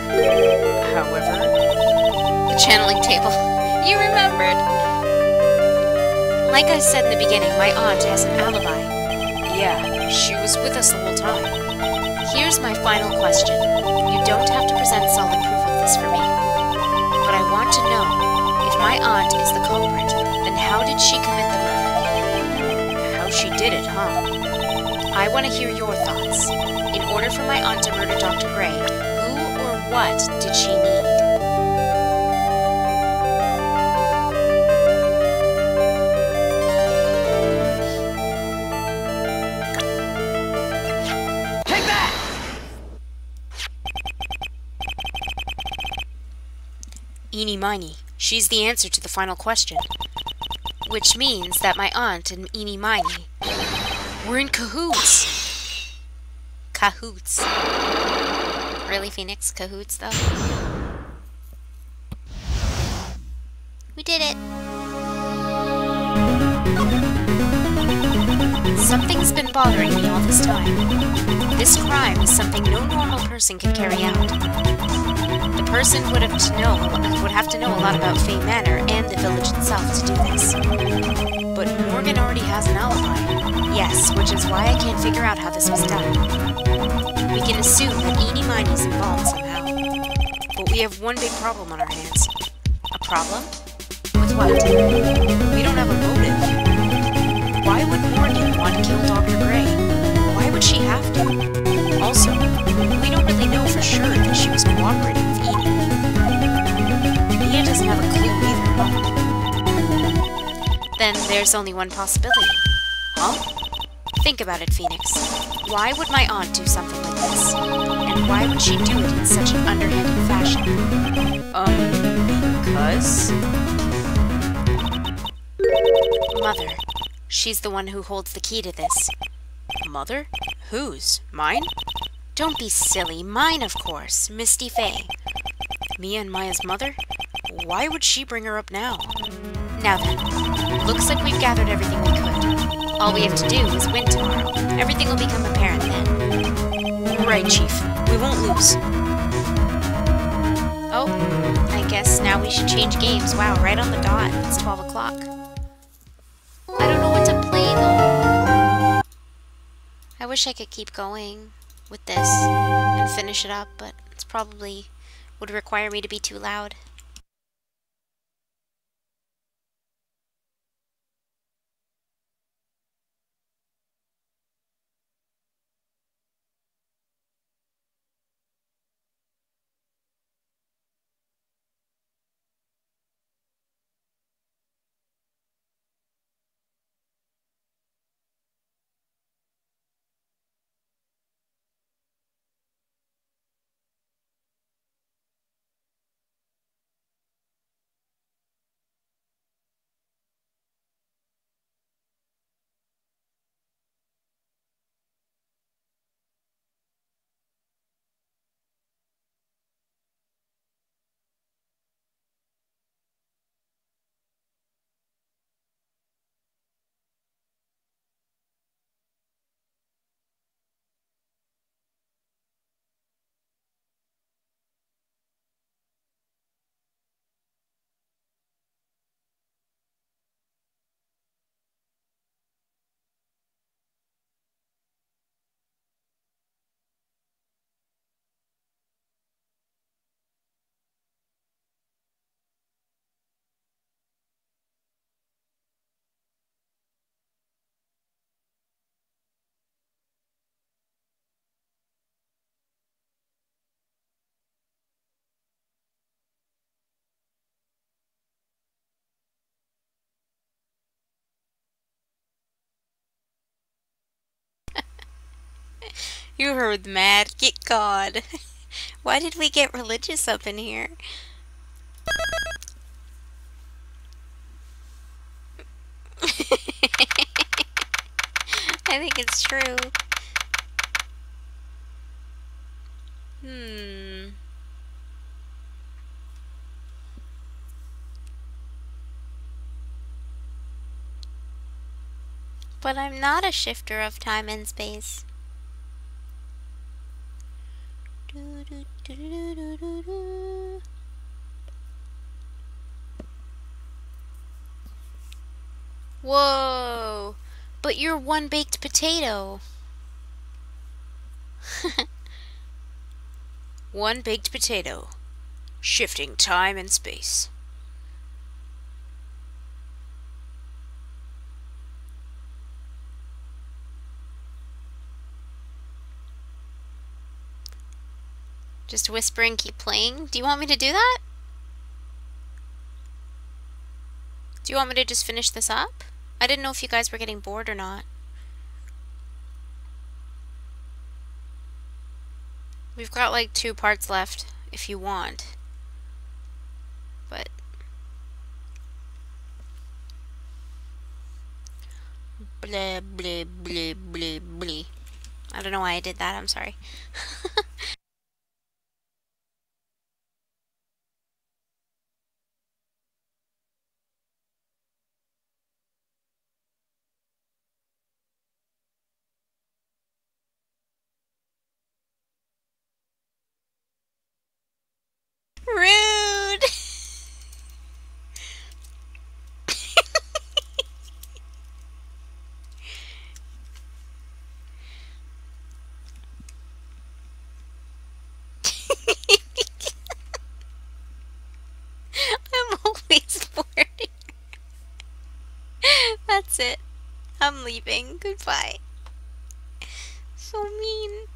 The channeling table. You remembered. like I said in the beginning, my aunt has an alibi. Yeah, she was with us the whole time. Here's my final question. You don't have to present solid proof of this for me. But I want to know, if my aunt is the culprit, then how did she commit the murder? How she did it, huh? I want to hear your thoughts. In order for my aunt to murder Dr. Gray, who or what did she need? Take that! Eeny Miny. She's the answer to the final question. Which means that my aunt and Eeny Miny were in cahoots. Cahoots. Really, Phoenix? Cahoots, though? We did it. Something's been bothering me all this time. This crime is something no normal person could carry out. The person would have to know a lot about Fay Manor and the village itself to do this. But Morgan already has an alibi. Yes, which is why I can't figure out how this was done. We can assume that Eeny Miny's involved somehow. But we have one big problem on our hands. A problem? With what? We don't have a motive. Why would Morgan want to kill Dr. Gray? Why would she have to? Also, we don't really know for sure that she was cooperating with Edie. Mia doesn't have a clue either. Then there's only one possibility. Huh? Think about it, Phoenix. Why would my aunt do something like this? And why would she do it in such an underhanded fashion? Because? Mother. She's the one who holds the key to this. Mother? Whose? Mine? Don't be silly. Mine, of course. Misty Fay. Mia and Maya's mother? Why would she bring her up now? Now then, looks like we've gathered everything we could. All we have to do is win tomorrow. Everything will become apparent then. Right, Chief. We won't lose. Oh, I guess now we should change games. Wow, right on the dot. It's 12 o'clock. I don't know what to play, though. I wish I could keep going with this and finish it up, but it's probably would require me to be too loud. You heard mad. Get God. Why did we get religious up in here? I think it's true. But I'm not a shifter of time and space. Whoa! But you're one baked potato. One baked potato. Shifting time and space. Just whisper and keep playing. Do you want me to do that? Do you want me to just finish this up? I didn't know if you guys were getting bored or not. We've got like 2 parts left if you want. But blah blah blah blah blah. I don't know why I did that. I'm sorry. Rude. I'm always flirting. That's it. I'm leaving. Goodbye. So mean.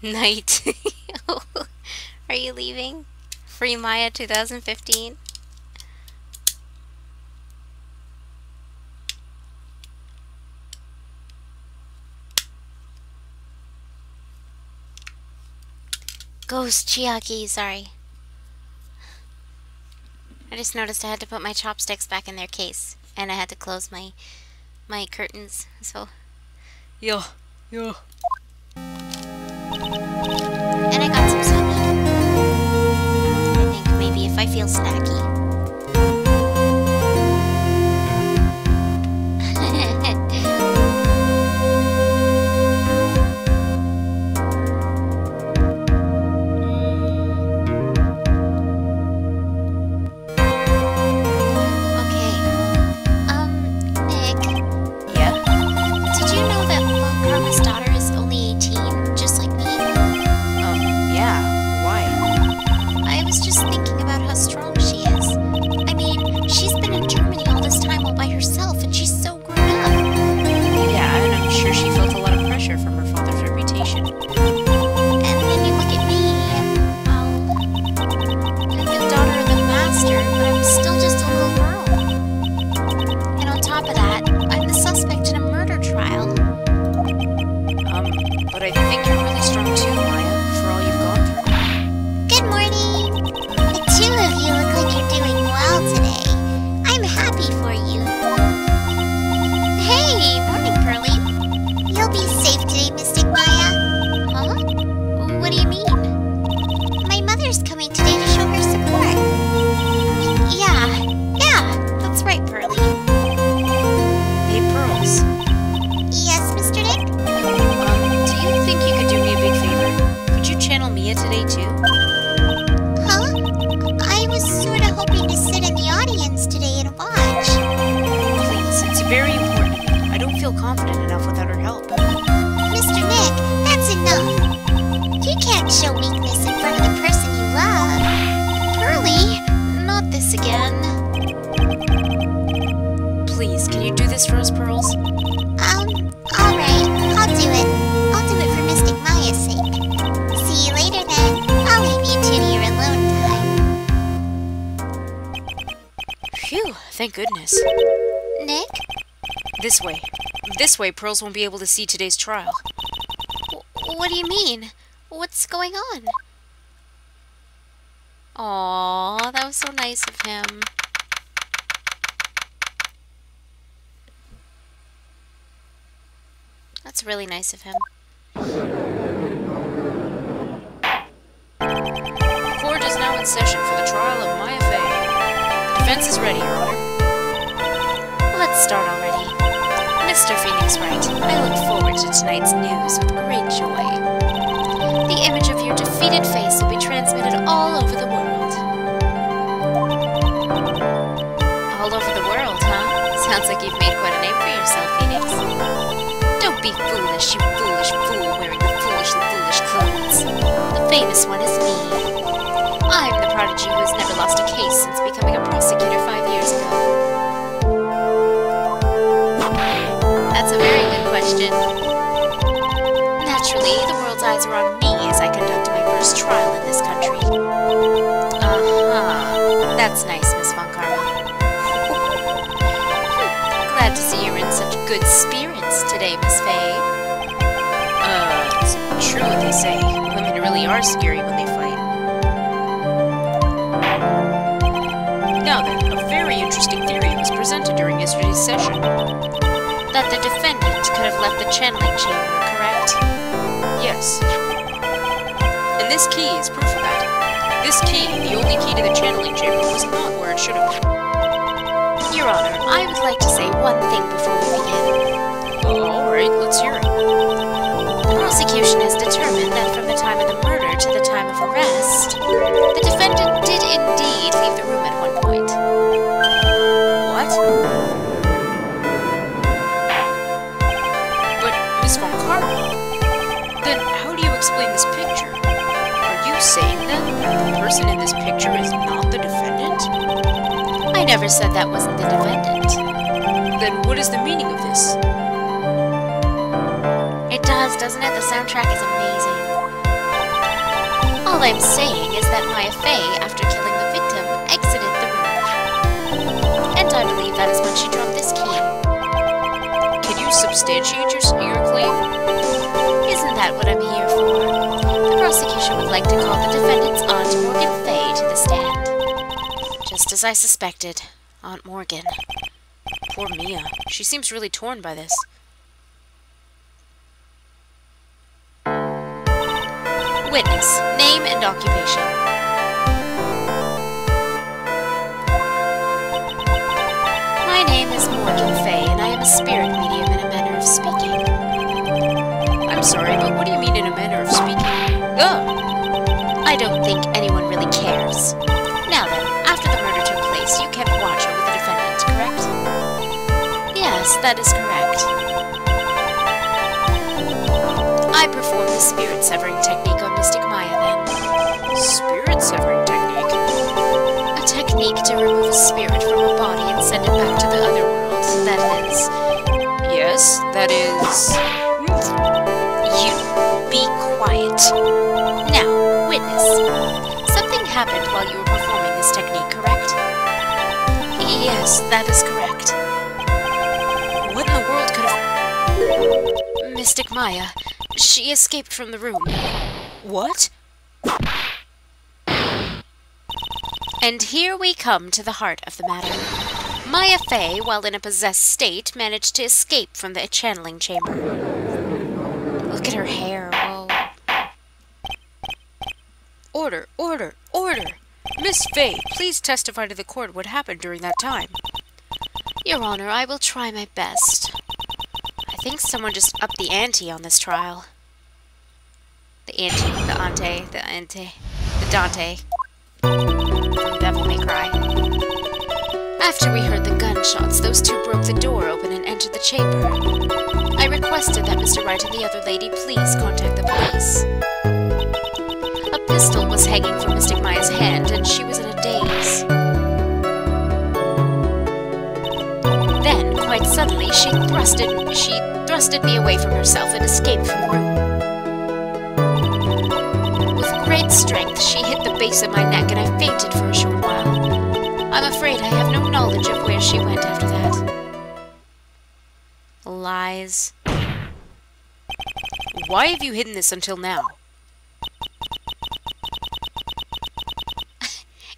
Night. Are you leaving? Free Maya 2015? Ghost Chiaki, sorry. I just noticed I had to put my chopsticks back in their case, and I had to close my curtains, so... Yeah, yeah. And I got some seaweed. I think maybe if I feel snacky. Okay. Nick, Yeah? did you know that Von Karma's daughter is only 18, just like me? Yeah. Why? I was just thinking about how strong she is. I mean, she's been in Germany all this time all by herself, and she's so grown up. Yeah, and I'm sure she felt a lot of pressure from her father's reputation. And then you look at me, well, I'm the daughter of the master, but I'm still just a little girl. And on top of that, I'm the suspect in a murder trial. But I think you're really strong too, Maya, for all you've gone through. Good morning. The two of you look like you're doing well today. I'm happy for you. Hey, morning, Pearly. You'll be safe today, Mystic Maya. Huh? What do you mean? My mother's coming today to show her support. Yeah, that's right, Pearly. Hey, Pearls. Yes, Mr. Nick? Do you think you could do me a big favor? Could you channel Mia today, too? Huh? I was sort of hoping to sit in the audience today and watch. Please, it's very important to me. I don't feel confident enough without her help. Mr. Nick, that's enough. You can't show weakness in front of the person you love. Pearly, not this again. Please, can you do this for us, Pearls? Alright, I'll do it. I'll do it for Mystic Maya's sake. See you later then. I'll leave you two to your alone time. Phew, thank goodness. Nick? This way. This way, Pearls won't be able to see today's trial. What do you mean? What's going on? Aw, that was so nice of him. That's really nice of him. Court is now in session for the trial of Maya Fey. The defense is ready, Your Honor. Let's start already. Mr. Phoenix Wright, I look forward to tonight's news with great joy. The image of your defeated face will be transmitted all over the world. All over the world, huh? Sounds like you've made quite a name for yourself, Phoenix. Don't be foolish, you foolish fool wearing the foolishly foolish clothes. The famous one is me. I'm the prodigy who has never lost a case since becoming a prosecutor 5 years ago. That's a very good question. Naturally, the world's eyes are on me as I conduct my first trial in this country. That's nice, Miss Von Karma. Glad to see you're in such good spirits today, Miss Fey. It's true what they say. Women really are scary when they fight. Now then, a very interesting theory was presented during yesterday's session. That the defendant could have left the channeling chamber, correct? Yes. And this key is proof of that. This key, the only key to the channeling chamber, was not where it should have been. Your Honor, I would like to say one thing before we begin. Alright, let's hear it. The prosecution has determined that from the time of the murder to the time of arrest, the defendant did indeed leave the room at one point. What? But, Miss Von Karma, then how do you explain this picture? Are you saying then that the person in this picture is not the defendant? I never said that wasn't the defendant. Then what is the meaning of this? It does, doesn't it? The soundtrack is amazing. All I'm saying is that Maya Fey, after killing the victim, exited the room. And I believe that is when she dropped this key. Can you substantiate your claim? Isn't that what I'm here for? The prosecution would like to call the defendant's Aunt Morgan Fey to the stand. Just as I suspected. Aunt Morgan. Poor Mia. She seems really torn by this. Witness. Name and occupation. My name is Morgan Fey, and I am a spirit medium in a manner of speaking. I'm sorry, but what do you mean in a manner of speaking? Ugh! I don't think anyone really cares. Now then, after the murder took place, you kept watch over the defendant, correct? Yes, that is correct. I performed the spirit severing technique on Mystic Maya then. Spirit severing technique? A technique to remove a spirit from a body and send it back to the other world. That is... Yes, that is... You be quiet. Now, witness. Something happened while you were performing this technique, correct? Yes, that is correct. What in the world could have... Mystic Maya, she escaped from the room. What? And here we come to the heart of the matter. Maya Fey, while in a possessed state, managed to escape from the channeling chamber. Look at her hair, whoa. Order, order, order! Miss Fey, please testify to the court what happened during that time. Your Honor, I will try my best. I think someone just upped the ante on this trial. The Dante. From Devil May Cry. After we heard the gunshots, those two broke the door open and entered the chamber. I requested that Mr. Wright and the other lady please contact the police. A pistol was hanging from Mystic Maya's hand, and she was in a daze. Then, quite suddenly, she thrusted me away from herself and escaped from the room. With great strength, she hit the base of my neck, and I fainted for a short while. I'm afraid I have no knowledge of where she went after that. Lies. Why have you hidden this until now?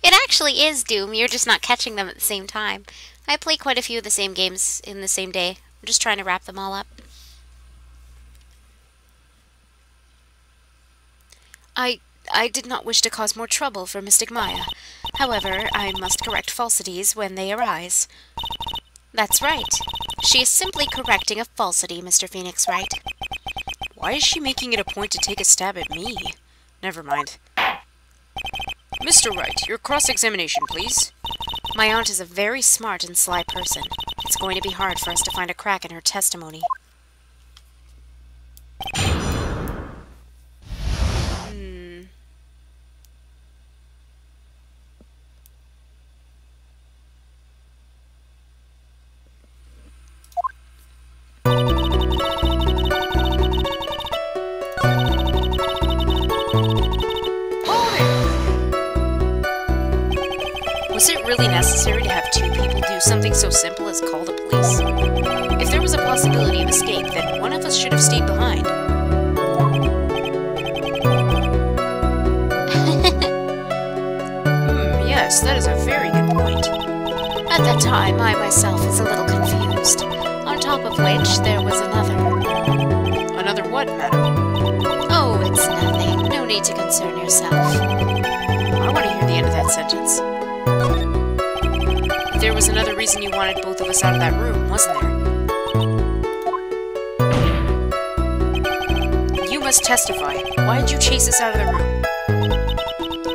It actually is Doom, you're just not catching them at the same time. I play quite a few of the same games in the same day. I'm just trying to wrap them all up. I did not wish to cause more trouble for Mystic Maya. However, I must correct falsities when they arise. That's right. She is simply correcting a falsity, Mr. Phoenix Wright. Why is she making it a point to take a stab at me? Never mind. Mr. Wright, your cross-examination, please. My aunt is a very smart and sly person. It's going to be hard for us to find a crack in her testimony. Was it really necessary to have two people do something so simple as call the police? If there was a possibility of escape, then one of us should have stayed behind. Yes, that is a very good point. At that time, I myself was a little confused. On top of which, there was another. Another what, madam? Oh, it's nothing. No need to concern yourself. I want to hear the end of that sentence. There was another reason you wanted both of us out of that room, wasn't there? You must testify. Why did you chase us out of the room?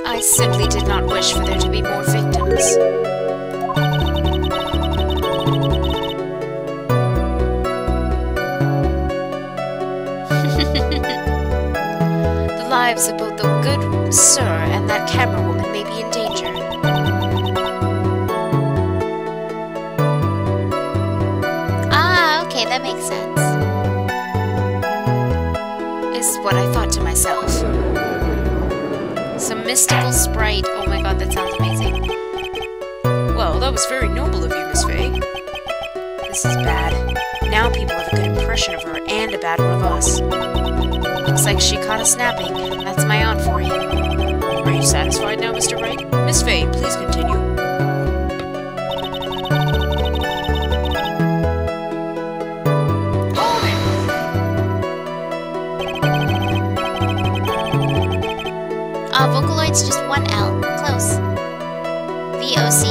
I simply did not wish for there to be more victims. The lives of both the good sir and that camera woman may be in danger. Okay, that makes sense. Is what I thought to myself. mystical sprite. Oh my god, that sounds amazing. Well, that was very noble of you, Miss Faye. This is bad. Now people have a good impression of her and a bad one of us. Looks like she caught us napping. That's my aunt for you. Are you satisfied now, Mr. Wright? Miss Faye, please continue. Hold it! Vocaloid's just one L. Close. Vocaloids.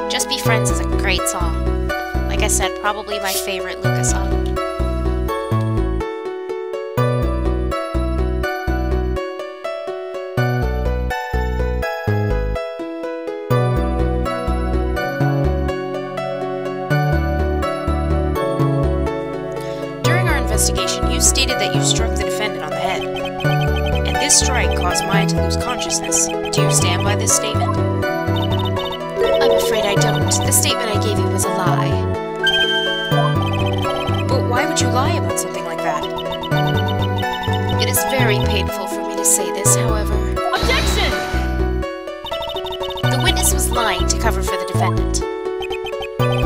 Just Be Friends is a great song. Like I said, probably my favorite Luca song. During our investigation, you stated that you struck the defendant on the head. And this strike caused Maya to lose consciousness. Do you stand by this statement? I'm afraid I don't. The statement I gave you was a lie. But why would you lie about something like that? It is very painful for me to say this, however. Objection! The witness was lying to cover for the defendant.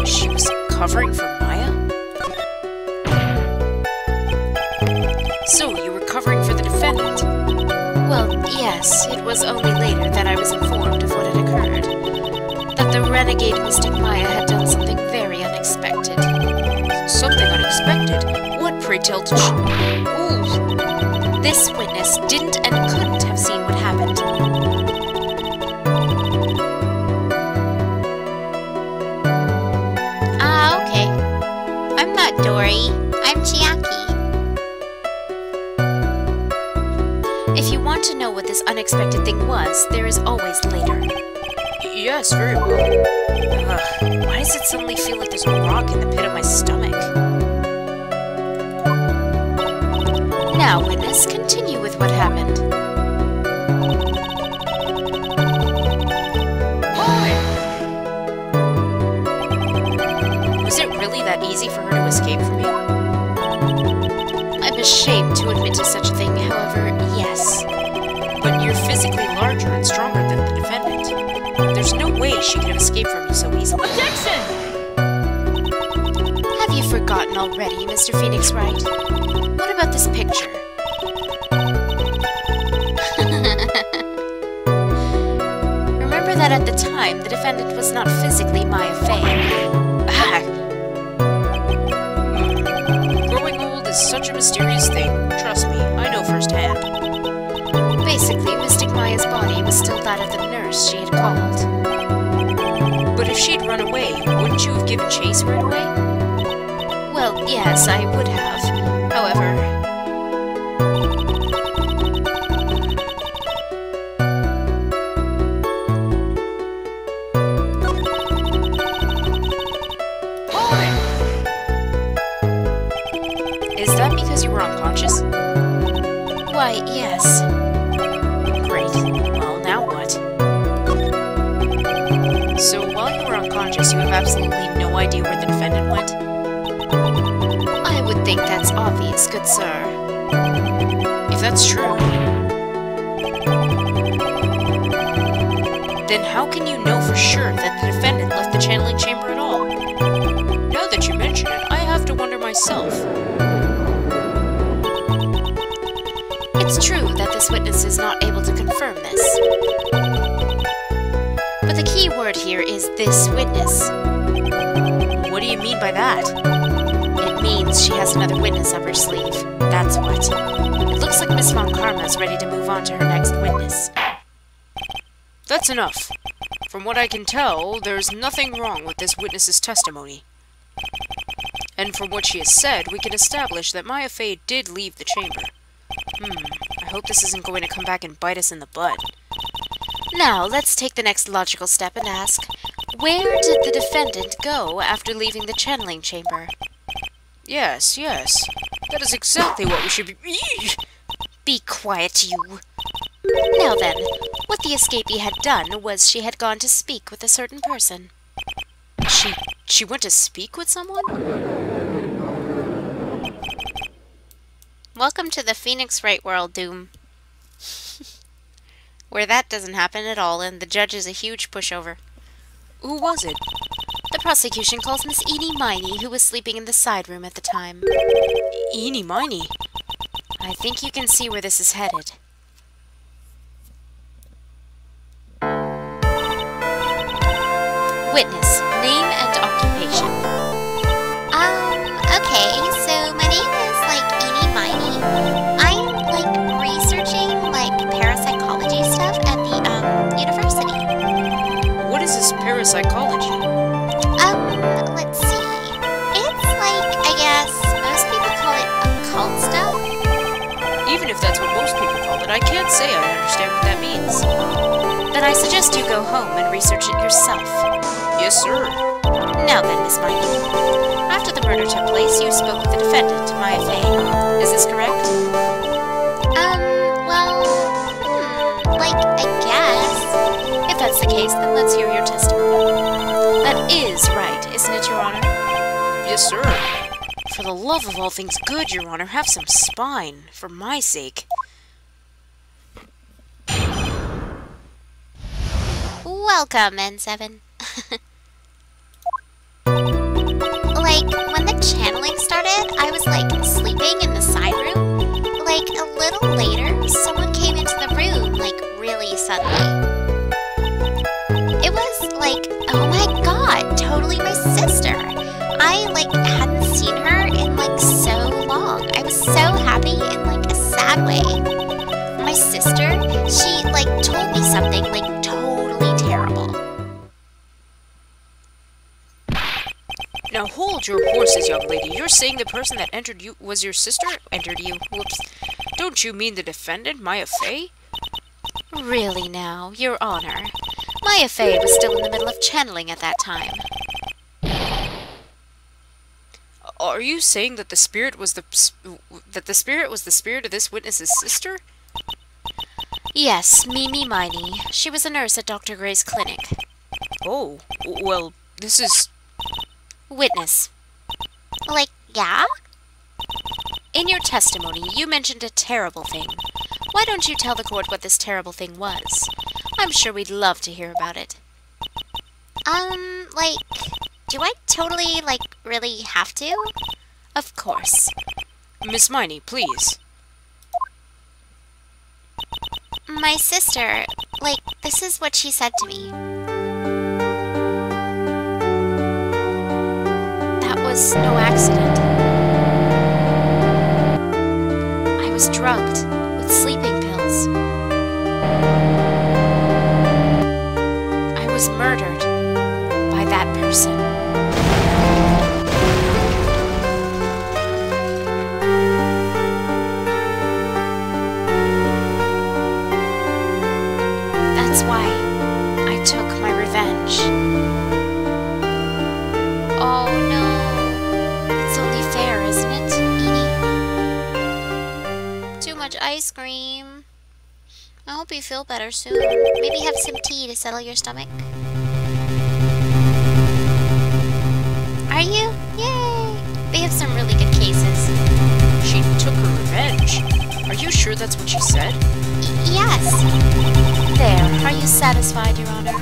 She was covering for Maya? So, you were covering for the defendant? Well, yes, it was only later that I was informed of what had occurred. That the renegade Mystic Maya had done something very unexpected. Something unexpected? What, pray tell, did she... Ooh! This witness didn't and couldn't have seen what happened. Okay. I'm not Dory. I'm Chiaki. If you want to know what this unexpected thing was, there is always later. Yes, very well. Why does it suddenly feel like there's a rock in the pit of my stomach? Now, witness, continue with what happened. Hold it! Was it really that easy for her to escape from you? I'm ashamed to admit to such a thing, however, yes. But you're physically larger and stronger than the defendant. There's no way she could have escaped from you so easily. Objection! Have you forgotten already, Mr. Phoenix Wright? What about this picture? Remember that at the time, the defendant was not physically Maya Fey. Growing old is such a mysterious thing. Trust me, I know firsthand. Basically, Mystic Maya's body was still that of the nurse she had called. But if she'd run away, wouldn't you have given chase right away? Well, yes, I would have. However... Hold it! Is that because you were unconscious? Why, yes. Great. Well, now what? So while you were unconscious, you have absolutely no idea where the defendant went? I would think that's obvious, good sir. If that's true, then how can you know for sure that the defendant left the channeling chamber at all? Now that you mention it, I have to wonder myself. It's true that this witness is not able to confirm this. But the key word here is this witness. What do you mean by that? It means she has another witness up her sleeve. That's what. It looks like Miss Von Karma is ready to move on to her next witness. That's enough. From what I can tell, there's nothing wrong with this witness's testimony. And from what she has said, we can establish that Maya Fey did leave the chamber. I hope this isn't going to come back and bite us in the butt. Now, let's take the next logical step and ask, where did the defendant go after leaving the channeling chamber? Yes, yes. That is exactly what we should be... Be quiet, you. Now then, what the escapee had done was she had gone to speak with a certain person. She went to speak with someone? Welcome to the Phoenix Wright world, Doom. where that doesn't happen at all, and the judge is a huge pushover. Who was it? The prosecution calls Miss Eenie Miney, who was sleeping in the side room at the time. Eenie Miney. I think you can see where this is headed. Witness, name and occupation. Okay, so my name is, Eenie Miney. I'm, researching, parapsychology stuff at the, university. What is this parapsychology? Let's see. It's, I guess, most people call it occult stuff. Even if that's what most people call it, I can't say I understand what that means. Then I suggest you go home and research it yourself. Yes, sir. Now then, Miss Miney. After the murder took place, you spoke with the defendant, Maya Fey. Is this correct? I guess. If that's the case, then let's hear your testimony. That is right, isn't it, Your Honor? Yes, sir. For the love of all things good, Your Honor, have some spine, for my sake. Welcome, N7. When the channeling started, I was, sleeping in the side room. A little later, someone came into the room, really suddenly. It was, oh my god, totally my sister. I, hadn't seen her in, so long. I was so happy in, a sad way. My sister, she, told me something, totally terrible. Now hold your horses, young lady. You're saying the person that entered you was your sister? Entered you? Whoops. Don't you mean the defendant, Maya Fey? Really now, Your Honor. Maya Fey was still in the middle of channeling at that time. Are you saying that the spirit was the spirit of this witness's sister? Yes, Mimi Miney. She was a nurse at Dr. Gray's clinic. Oh, well, this is... Witness. Yeah? In your testimony, you mentioned a terrible thing. Why don't you tell the court what this terrible thing was? I'm sure we'd love to hear about it. Do I totally, really have to? Of course. Miss Miney, please. My sister, this is what she said to me. That was no accident. I was drugged with sleeping pills. I was murdered by that person. That's why I took my revenge. Oh no. It's only fair, isn't it, Edie? Too much ice cream. I hope you feel better soon. Maybe have some tea to settle your stomach. Are you? Yay! They have some really good cases. She took her revenge. Are you sure that's what she said? Yes. There, are you satisfied, Your Honor?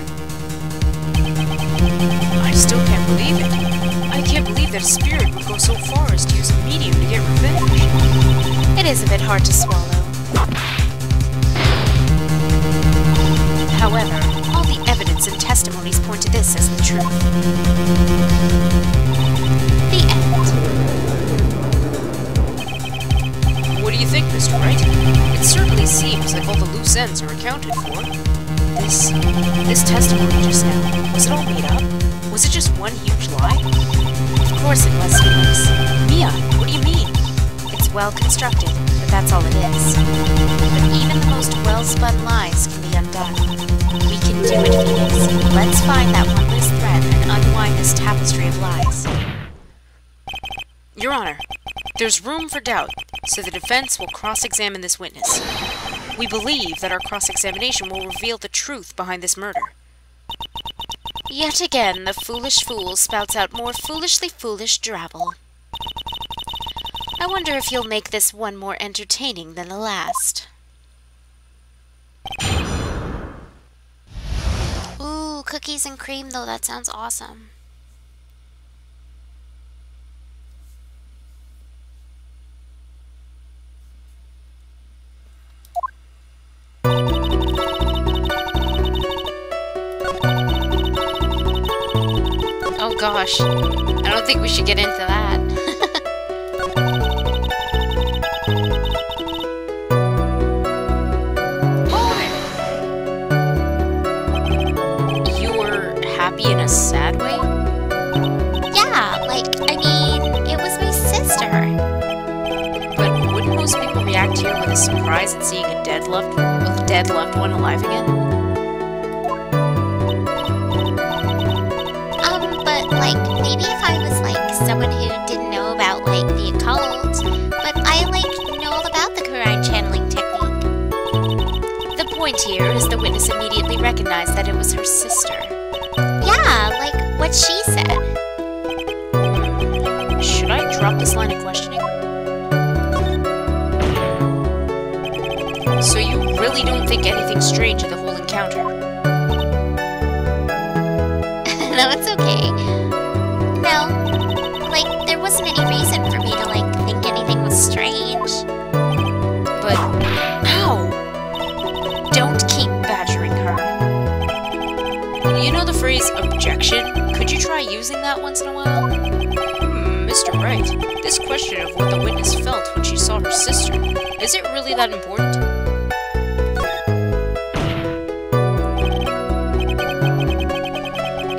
I still can't believe it. I can't believe that a spirit would go so far as to use a medium to get revenge. It is a bit hard to swallow. However, all the evidence and testimonies point to this as the truth. The end. What do you think, Mr. Wright? It certainly seems like all the loose ends are accounted for. This testimony just now, was it all made up? Was it just one huge lie? Of course it was, Felix. Mia, what do you mean? It's well constructed, but that's all it is. But even the most well-spun lies can be undone. We can do it, Phoenix. Let's find that one loose thread and unwind this tapestry of lies. Your Honor, there's room for doubt, so the defense will cross-examine this witness. We believe that our cross-examination will reveal the truth behind this murder. Yet again, the foolish fool spouts out more foolishly foolish drabble. I wonder if you'll make this one more entertaining than the last. cookies and cream, though. That sounds awesome. Oh gosh. I don't think we should get into that. You were happy in a sad way? Yeah, like, I mean, it was my sister. But wouldn't most people react here with a surprise at seeing a dead loved one alive again? But, like, maybe if I was, like, someone who didn't know about, like, the occult, but I, like, know all about the Quran channeling technique. The point here is the witness immediately recognized that it was her sister. Yeah, like, what she said. Should I drop this line of questioning? So you really don't think anything strange in the whole encounter? No, it's okay. No, like, there wasn't any reason for me to, like, think anything was strange. But, ow! Don't keep badgering her. You know the phrase, objection? Could you try using that once in a while? Mr. Wright, this question of what the witness felt when she saw her sister, is it really that important?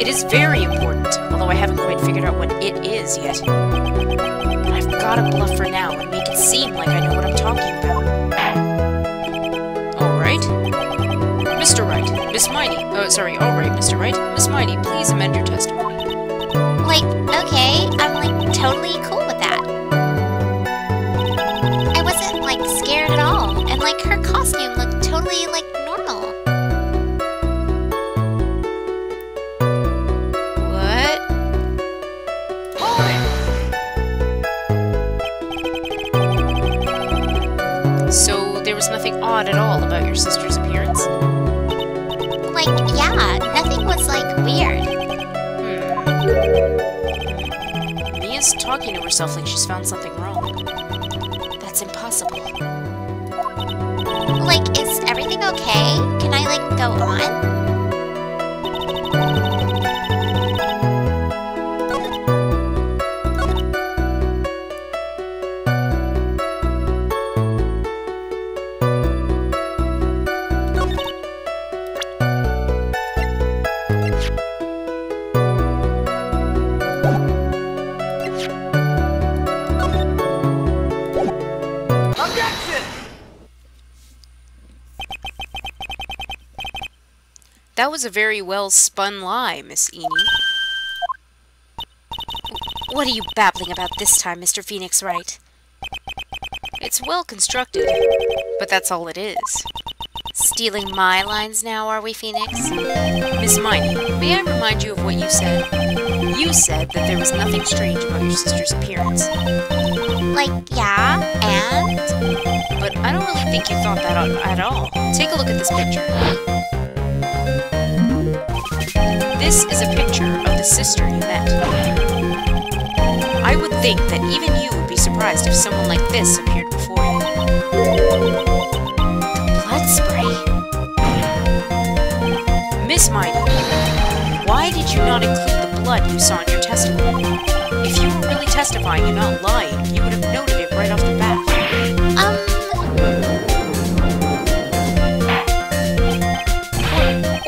It is very important, although I haven't quite figured out what it is yet. But I've gotta bluff for now and make it seem like I know what I'm talking about. Alright. Mr. Wright, Miss Miney, alright, Mr. Wright, Miss Miney, please amend your testimony. Like, okay, I'm, like, totally cool with that. I wasn't, like, scared at all, and, like, her costume looked totally, like, normal. What? So, there was nothing odd at all about your sister's appearance? Like, yeah, nothing was, like, weird. Mia's talking to herself like she's found something wrong. That's impossible. Like, is everything okay? Can I, like, go on? That was a very well-spun lie, Miss Eney. What are you babbling about this time, Mr. Phoenix Wright? It's well constructed, but that's all it is. Stealing my lines now, are we, Phoenix? Miss Miney, may I remind you of what you said? You said that there was nothing strange about your sister's appearance. Like, yeah, and? But I don't really think you thought that at all. Take a look at this picture. This is a picture of the sister you met. I would think that even you would be surprised if someone like this appeared before you. Blood spray? Miss Miney, why did you not include the blood you saw in your testimony? If you were really testifying and not lying, you would have noted it right off the bat.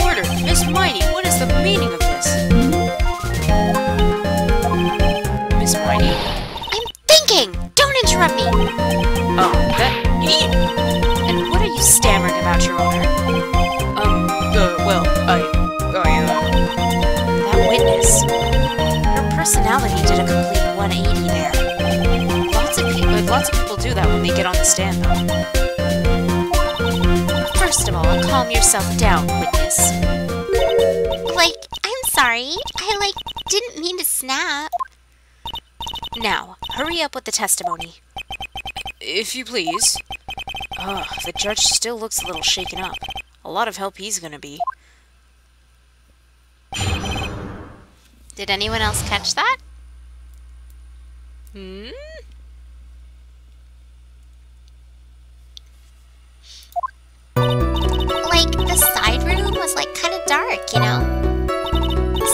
Order! Miss Miney, what is the meaning of this? Miss Miney? I'm thinking! Don't interrupt me! Oh, And what are you stammering about, Your Honor? Well, That witness. Her personality did a complete 180 there. Lots of people do that when they get on the stand, though. First of all, calm yourself down, witness. Like, I'm sorry. I, like, didn't mean to snap. Now, hurry up with the testimony. If you please. The judge still looks a little shaken up. A lot of help he's gonna be. Did anyone else catch that? Hmm? Like, the side room was, like, kind of dark, you know?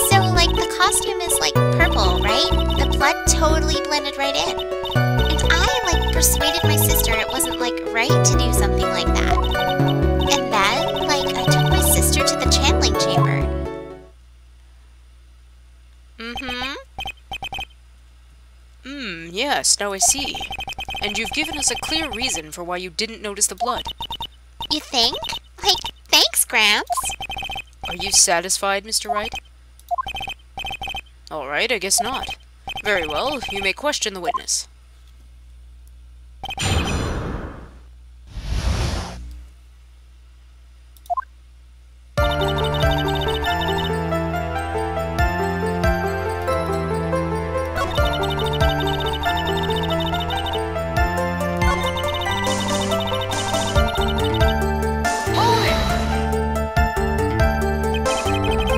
So, like, the costume is, like, purple, right? The blood totally blended right in. And I, like, persuaded my sister it wasn't, like, right to do something like that. And then, like, I took my sister to the channeling chamber. Yes, now I see. And you've given us a clear reason for why you didn't notice the blood. You think? Like, thanks, Gramps. Are you satisfied, Mr. Wright? Alright, I guess not. Very well, you may question the witness.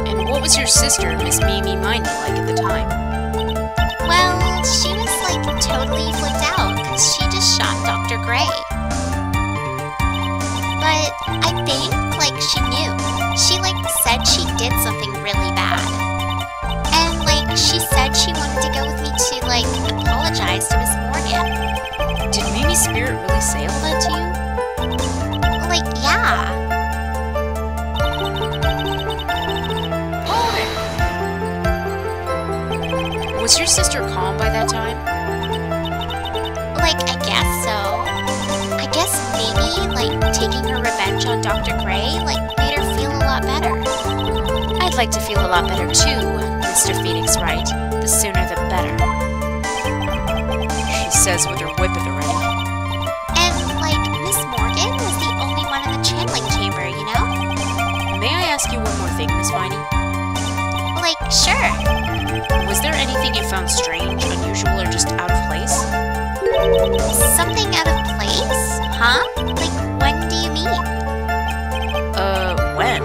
And what was your sister, Miss Mimi Miney, like at the time? Well, she was, like, totally flipped out because she just shot Dr. Gray. But I think, like, she knew. She, like, said she did something really bad. And, like, she said she wanted to go with me to, like, apologize to Miss Morgan. Did Mimi's spirit really say all that to you? Like, yeah. Was your sister calm by that time? Like, I guess so. I guess maybe, like, taking her revenge on Dr. Gray, like, made her feel a lot better. I'd like to feel a lot better too, Mr. Phoenix Wright. The sooner the better. She says with her whip at the ready. And, like, Miss Morgan was the only one in the channeling chamber, you know? May I ask you one more thing, Miss Miney? Like, sure. Was there anything you found strange, unusual, or just out of place? Something out of place? Huh? Like, when do you mean? When?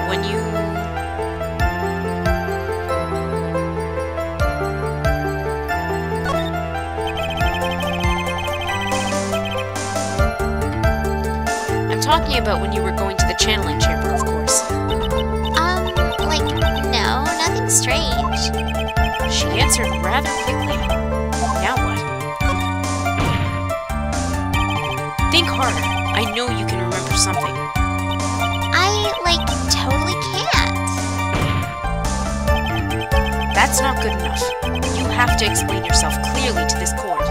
When you... I'm talking about when you were going to the channeling chamber, of course. Like, no, nothing strange. She answered rather quickly. Now what? Think harder. I know you can remember something. I, like, totally can't. That's not good enough. You have to explain yourself clearly to this court.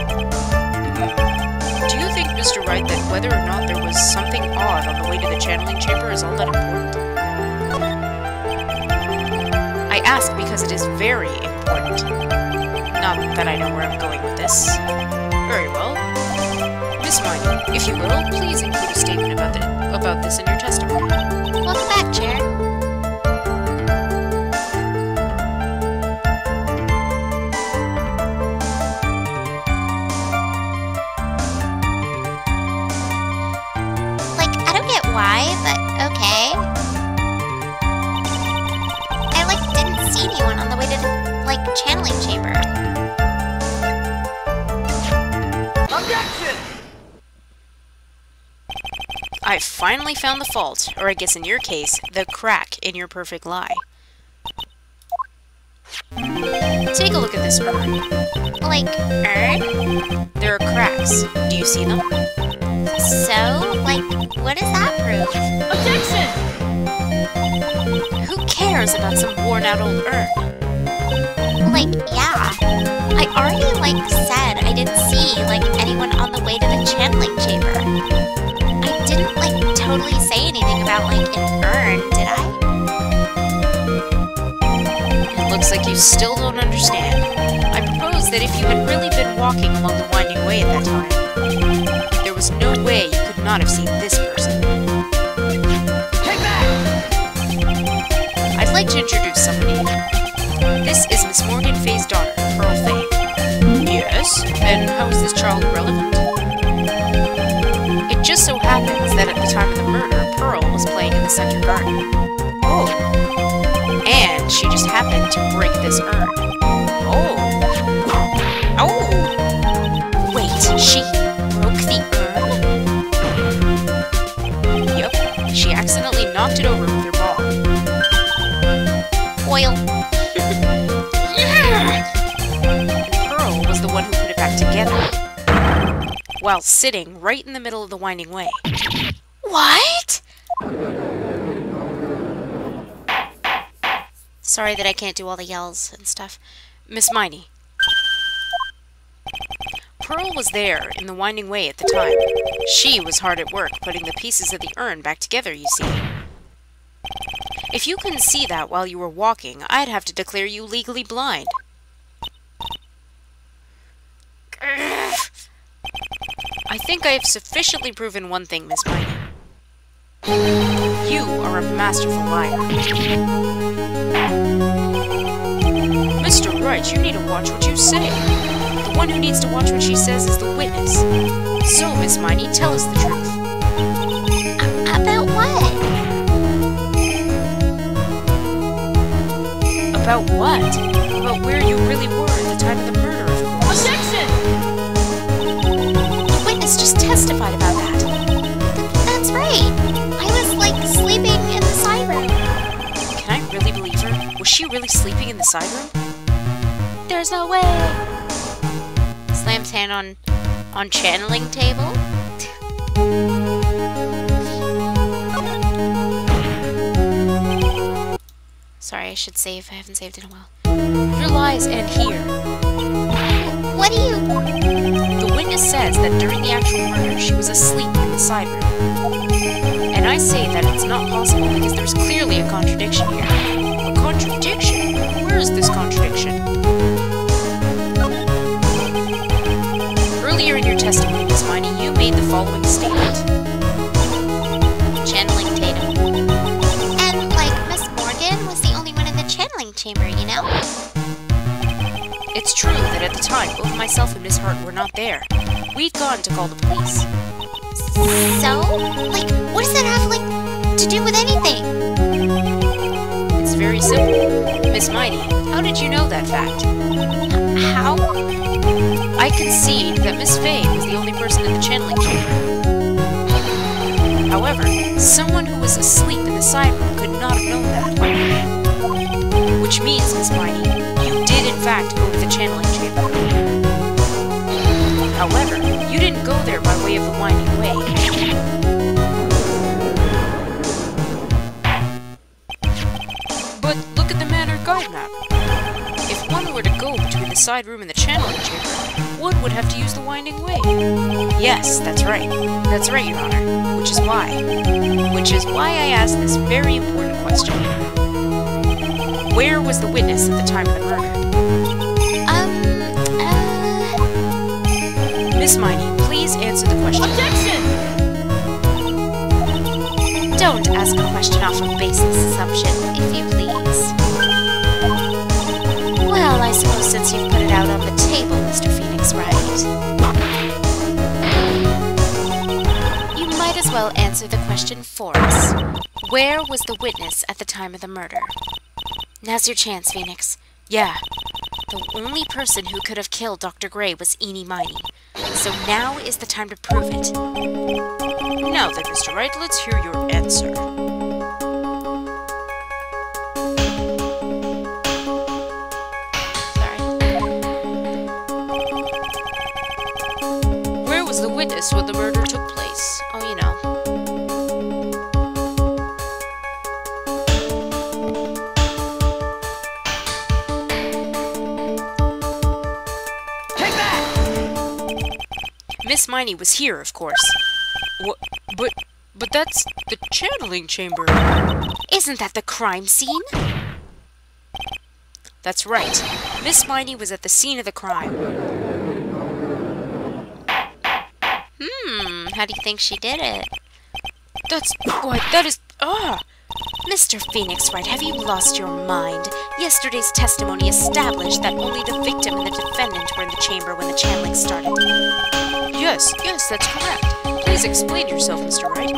Do you think, Mr. Wright, that whether or not there was something odd on the way to the channeling chamber is all that important? I ask because it is very important. Not that I know where I'm going with this. Very well. Miss Miney, if you will, please include a statement about this in your testimony. Welcome back, Chair. Like, I don't get why, but okay. I, like, didn't see anyone on the way to the, like, channeling chamber. Objection! I finally found the fault, or I guess in your case, the crack in your perfect lie. Take a look at this urn. Like, urn? There are cracks. Do you see them? So, like, what does that prove? Objection! Who cares about some worn-out old urn? Like, yeah. I already, like, said I didn't see, like, anyone on the way to the channeling chamber. I didn't, like, totally say anything about, like, an urn, did I? It looks like you still don't understand. I propose that if you had really been walking along the winding way at that time, there was no way you could not have seen this person. Take that! I'd like to introduce somebody. This is Miss Morgan Fay's daughter, Pearl Fay. Yes? And how is this child relevant? It just so happens that at the time of the murder, Pearl was playing in the center garden. Oh. And she just happened to break this urn. Oh. Oh! Wait, she broke the urn? Yep. She accidentally knocked it over with her ball. Oil. Pearl was the one who put it back together, while sitting right in the middle of the winding way. What? Sorry that I can't do all the yells and stuff. Miss Miney. Pearl was there in the winding way at the time. She was hard at work putting the pieces of the urn back together, you see. If you couldn't see that while you were walking, I'd have to declare you legally blind. I think I have sufficiently proven one thing, Miss Miney. You are a masterful liar. Mr. Wright, you need to watch what you say. The one who needs to watch what she says is the witness. So, Miss Miney, tell us the truth. About what? About what? About where you really were at the time of the murder, of course. Objection! The witness just testified about that. That's right. I was, like, sleeping in the side room. Can I really believe her? Was she really sleeping in the side room? There's no way. Slams hand on channeling table. Sorry, I should save. I haven't saved in a while. Your lies end here. What do you... The witness says that during the actual murder, she was asleep in the side room. And I say that it's not possible because there's clearly a contradiction here. A contradiction? Where is this contradiction? Earlier in your testimony, Miss Miney, you made the following statement. Channeling Tatum. And, like, Miss Morgan was the only one in the channeling chamber, you know? It's true that at the time, both myself and Miss Hart were not there. We'd gone to call the police. So? Like, what does that have, like, to do with anything? It's very simple. Miss Miney, how did you know that fact? How? I concede that Miss Fay was the only person in the channeling chamber. However, someone who was asleep in the side room could not have known that. Which means, Miss Miney, you did in fact go to the channeling chamber. However, you didn't go there by way of the winding way. But look at the Manor guide map. If one were to go between the side room and the channeling chamber, one would have to use the winding way. Yes, that's right. That's right, Your Honor. Which is why I asked this very important question. Where was the witness at the time of the murder? Miss Miney, please answer the question. Objection! Don't ask a question off of baseless assumption, if you please. Well, I suppose since you've put it out on the table, Mr. Phoenix Wright, you might as well answer the question for us. Where was the witness at the time of the murder? Now's your chance, Phoenix. Yeah. The only person who could have killed Dr. Gray was Eenie Miney. So now is the time to prove it. Now then, Mr. Wright, let's hear your answer. Sorry. Where was the witness when the murder took place? Oh, you know. Take that! Miss Miney was here, of course. What? But that's the channeling chamber. Isn't that the crime scene? That's right. Miss Miney was at the scene of the crime. How do you think she did it? That is... Mr. Phoenix Wright, have you lost your mind? Yesterday's testimony established that only the victim and the defendant were in the chamber when the channeling started. Yes, that's correct. Please explain yourself, Mr. Wright.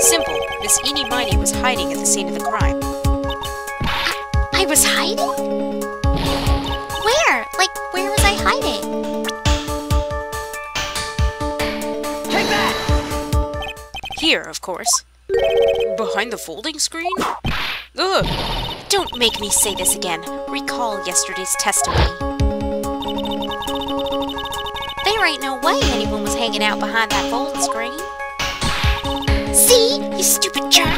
Simple. Miss Eenie Miney was hiding at the scene of the crime. I was hiding? Here, of course. Behind the folding screen? Ugh! Don't make me say this again. Recall yesterday's testimony. There ain't no way anyone was hanging out behind that folding screen. See? You stupid jerk!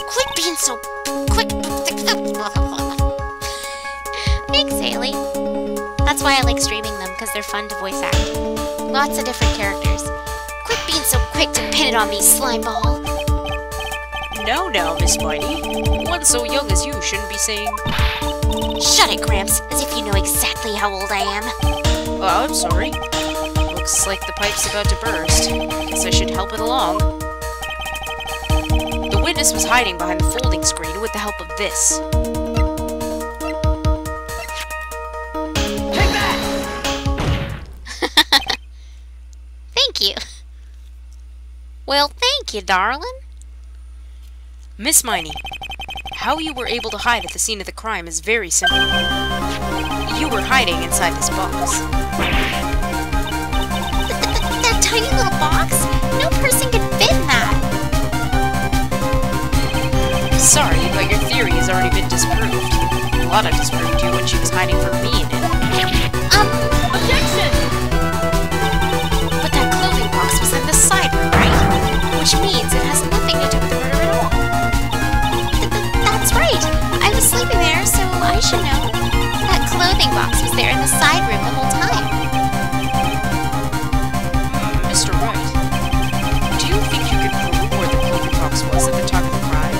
Quit being so quick. Thanks, Haley. That's why I like streaming them, because they're fun to voice act. Lots of different characters. Quit being so quick to pin it on me, slime ball. Now, Miss Mighty. One so young as you shouldn't be saying... Shut it, Gramps, as if you know exactly how old I am. Oh, I'm sorry. Looks like the pipe's about to burst. Guess I should help it along. The witness was hiding behind the folding screen with the help of this. Take that! Thank you. Well, thank you, darling. Miss Miney, how you were able to hide at the scene of the crime is very simple. You were hiding inside this box. That tiny little box? No person could fit in that. Sorry, but your theory has already been disproved. Lana disproved you when she was hiding from me in it. Objection! But that clothing box was in the side room, right? Which means it has nothing to do with the murder at all. That's right. I was sleeping there, so I should know. That clothing box was there in the side room the whole time. Mr. Wright, do you think you could prove where the clothing box was at the time of the crime?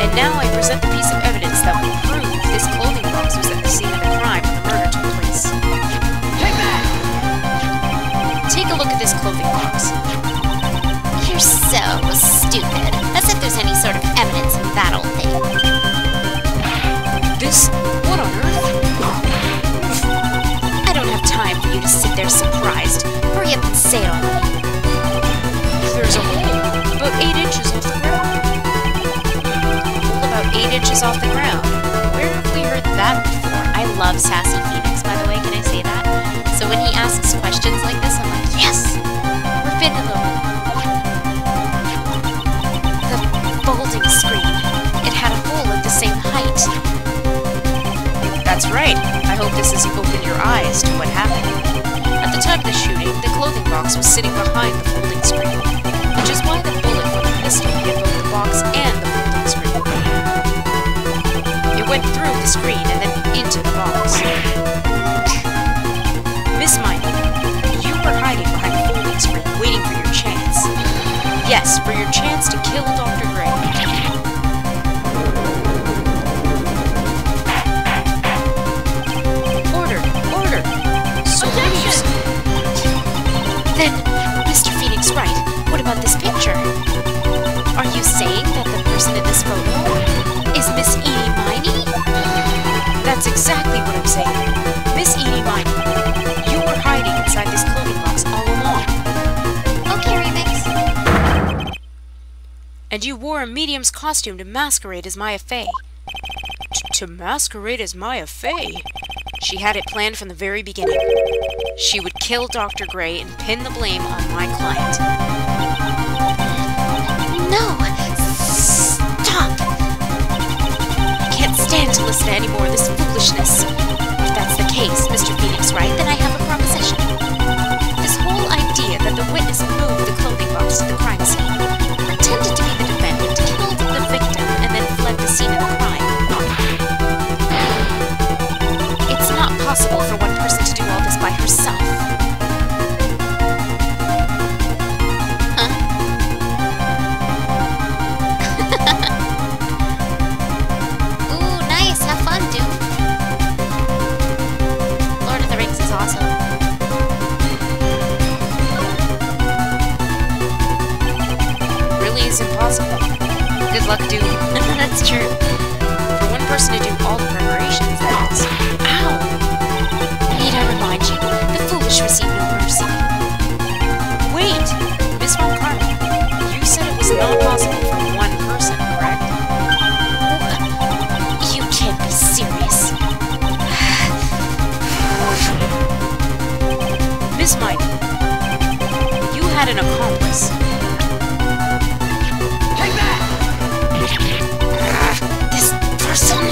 And now I present the piece of evidence that will prove this clothing box was at the scene of the crime when the murder took place. Take that! Take a look at this clothing box. You're so stupid. As if there's any sort of evidence in that old thing. This... what on earth? I don't have time for you to sit there surprised. Hurry up and say it already. There's a hole about 8 inches off the ground. About 8 inches off the ground. Where have we heard that before? I love Sassy Phoenix, by the way. Can I say that? So when he asks questions like this, I'm like, yes! We're fitting the Folding screen. It had a hole at the same height. That's right. I hope this has opened your eyes to what happened. At the time of the shooting, the clothing box was sitting behind the folding screen, which is why the bullet from the pistol hit both the box and the folding screen. It went through the screen and then into the box. Miss Miney, you were hiding behind the folding screen waiting for your chance. Yes, for your chance to kill Dr. Gray. Order! So Objection! Then, Mr. Phoenix Wright, what about this picture? Are you saying that the person in this photo is Miss Edie Miney? That's exactly what I'm saying. Miss Edie Miney, you were hiding inside this clothing box all along. Okay, Remix. And you wore a medium's costume to masquerade as Maya Fey. To masquerade as Maya Fey? She had it planned from the very beginning. She would kill Dr. Gray and pin the blame on my client. No! Stop! I can't stand to listen to any more of this foolishness. If that's the case, Mr. Phoenix Wright, then I have a proposition. This whole idea that the witness moved the clothing box to the crime scene, pretended to be the defendant, killed the victim, and then fled the scene of the crime. It's not possible for one person to do all this by herself. Ooh, nice. Have fun, dude. Lord of the Rings is awesome. Really is impossible. Good luck, dude. That's true. For one person to do all the preparations, that is... Ow! Need I remind you, the foolish receive no mercy. Wait! Miss Von Carmen, you said it was not had an accomplice. Take that! This person?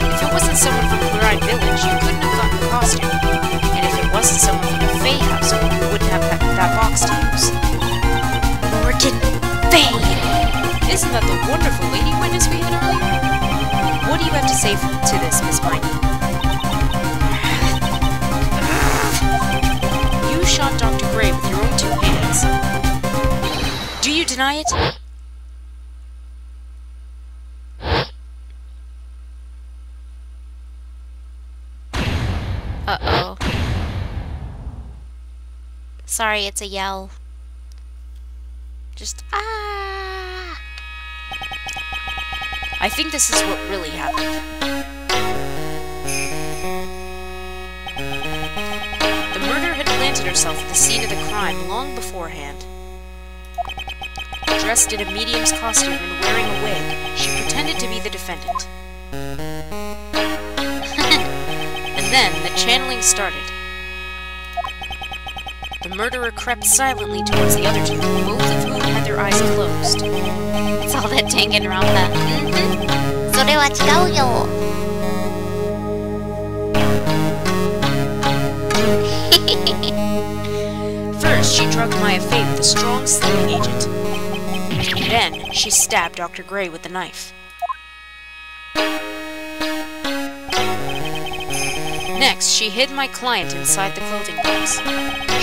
If it wasn't someone from Blue-Eyed Village, you couldn't have gotten a costume. And if it wasn't someone from the Fae household, you wouldn't have that box to use. Morgan Faye! Isn't that the wonderful lady witness we had earlier? What do you have to say to this, Miss Miney? You shot Dr. Gray with your own 2 hands. Do you deny it? Uh-oh. Sorry, it's a yell. Just, ah! I think this is what really happened. The murderer had planted herself at the scene of the crime long beforehand. Dressed in a medium's costume and wearing a wig, she pretended to be the defendant. And then the channeling started. The murderer crept silently towards the other 2, both of whom had their eyes closed. It's all that Danganronpa. So they let's go, yo. First, she drugged Maya Fey with a strong sleeping agent. Then, she stabbed Dr. Gray with the knife. Next, she hid my client inside the clothing box.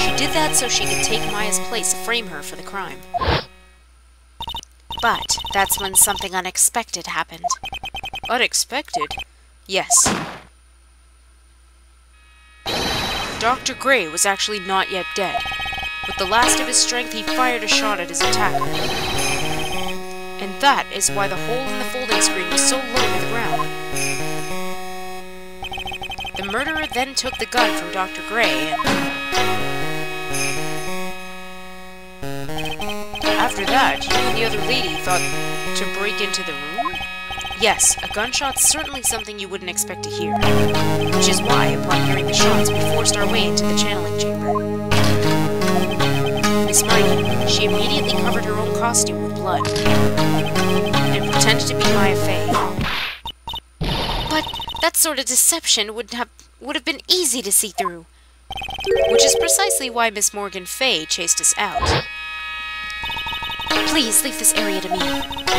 She did that so she could take Maya's place and frame her for the crime. But that's when something unexpected happened. Unexpected? Yes. Dr. Gray was actually not yet dead. With the last of his strength, he fired a shot at his attacker. And that is why the hole in the folding screen was so low to the ground. The murderer then took the gun from Dr. Gray and... After that, you and the other lady thought to break into the room? Yes, a gunshot's certainly something you wouldn't expect to hear. Which is why, upon hearing the shots, we forced our way into the channeling chamber. Miss Miney, she immediately covered her own costume with blood. And pretended to be Maya Fey. But that sort of deception would have been easy to see through. Which is precisely why Miss Morgan Fay chased us out. Please leave this area to me.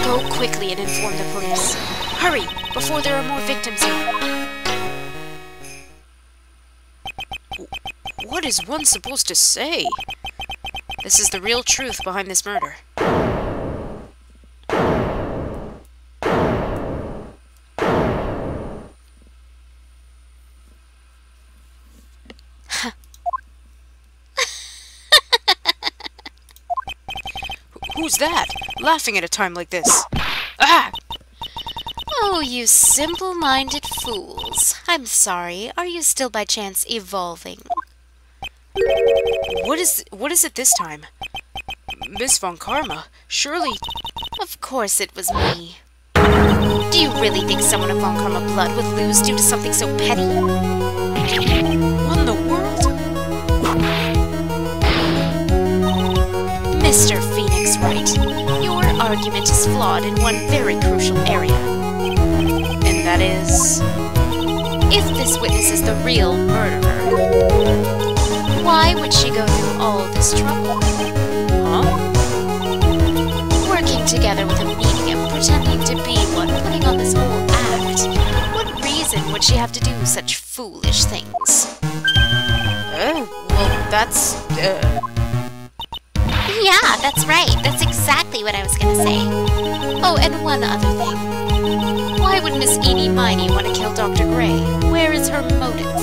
Go quickly and inform the police. Hurry, before there are more victims here. What is one supposed to say? This is the real truth behind this murder. Who's that? Laughing at a time like this. Ah! Oh, you simple-minded fools. I'm sorry. Are you still by chance evolving? What is it this time? Miss Von Karma, surely... Of course it was me. Do you really think someone of Von Karma blood would lose due to something so petty? What in the world? Mr. Phoenix Wright, your argument is flawed in one very crucial area. And that is... If this witness is the real murderer, why would she go through all this trouble? Huh? Working together with a medium, pretending to be one, putting on this whole act. What reason would she have to do such foolish things? Well, that's... Yeah, that's right. That's exactly what I was gonna say. Oh, and one other thing. Why would Miss Eenie Miney want to kill Dr. Gray? Where is her motive?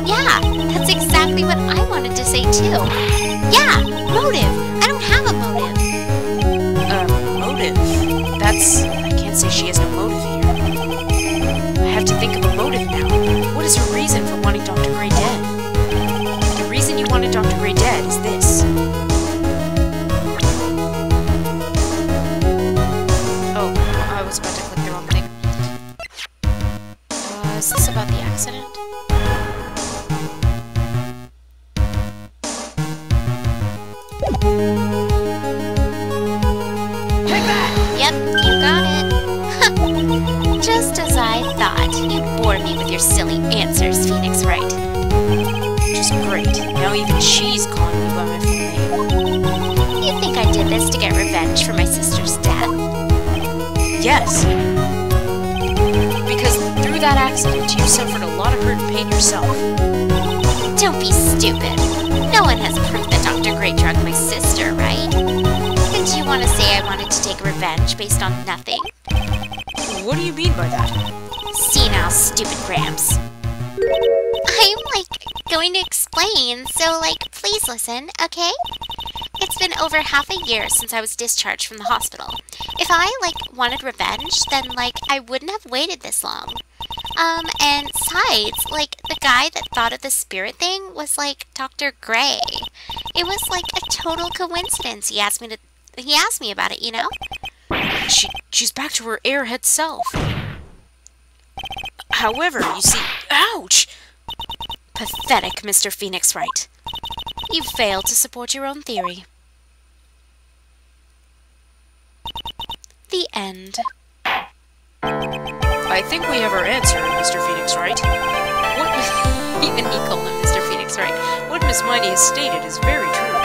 Yeah, that's exactly what I wanted to say too. Yeah, motive. I don't have a motive. Motive? That's... I can't say she has no motive here. I have to think of a motive now. What is her reason for wanting Dr. Gray dead? The reason you wanted Dr. Gray dead is this. Oh, I was about to click the wrong thing. Is this about the accident? right. Now even she's calling me by my full name. You think I did this to get revenge for my sister's death? Yes. Because through that accident, you suffered a lot of hurt and pain yourself. Don't be stupid. No one has proof that Dr. Gray drugged my sister, right? And do you want to say I wanted to take revenge based on nothing? What do you mean by that? See now, stupid Gramps. I'm, going to explain, so, please listen, okay? It's been over half a year since I was discharged from the hospital. If I, wanted revenge, then, I wouldn't have waited this long. And besides, the guy that thought of the spirit thing was, Dr. Gray. It was, a total coincidence. He asked me about it, you know? She's back to her airhead self. However, you see... Ouch! Pathetic, Mr. Phoenix Wright. You failed to support your own theory. The end. I think we have our answer, Mr. Phoenix Wright. Even he called him Mr. Phoenix Wright. What Miss Miney has stated is very true.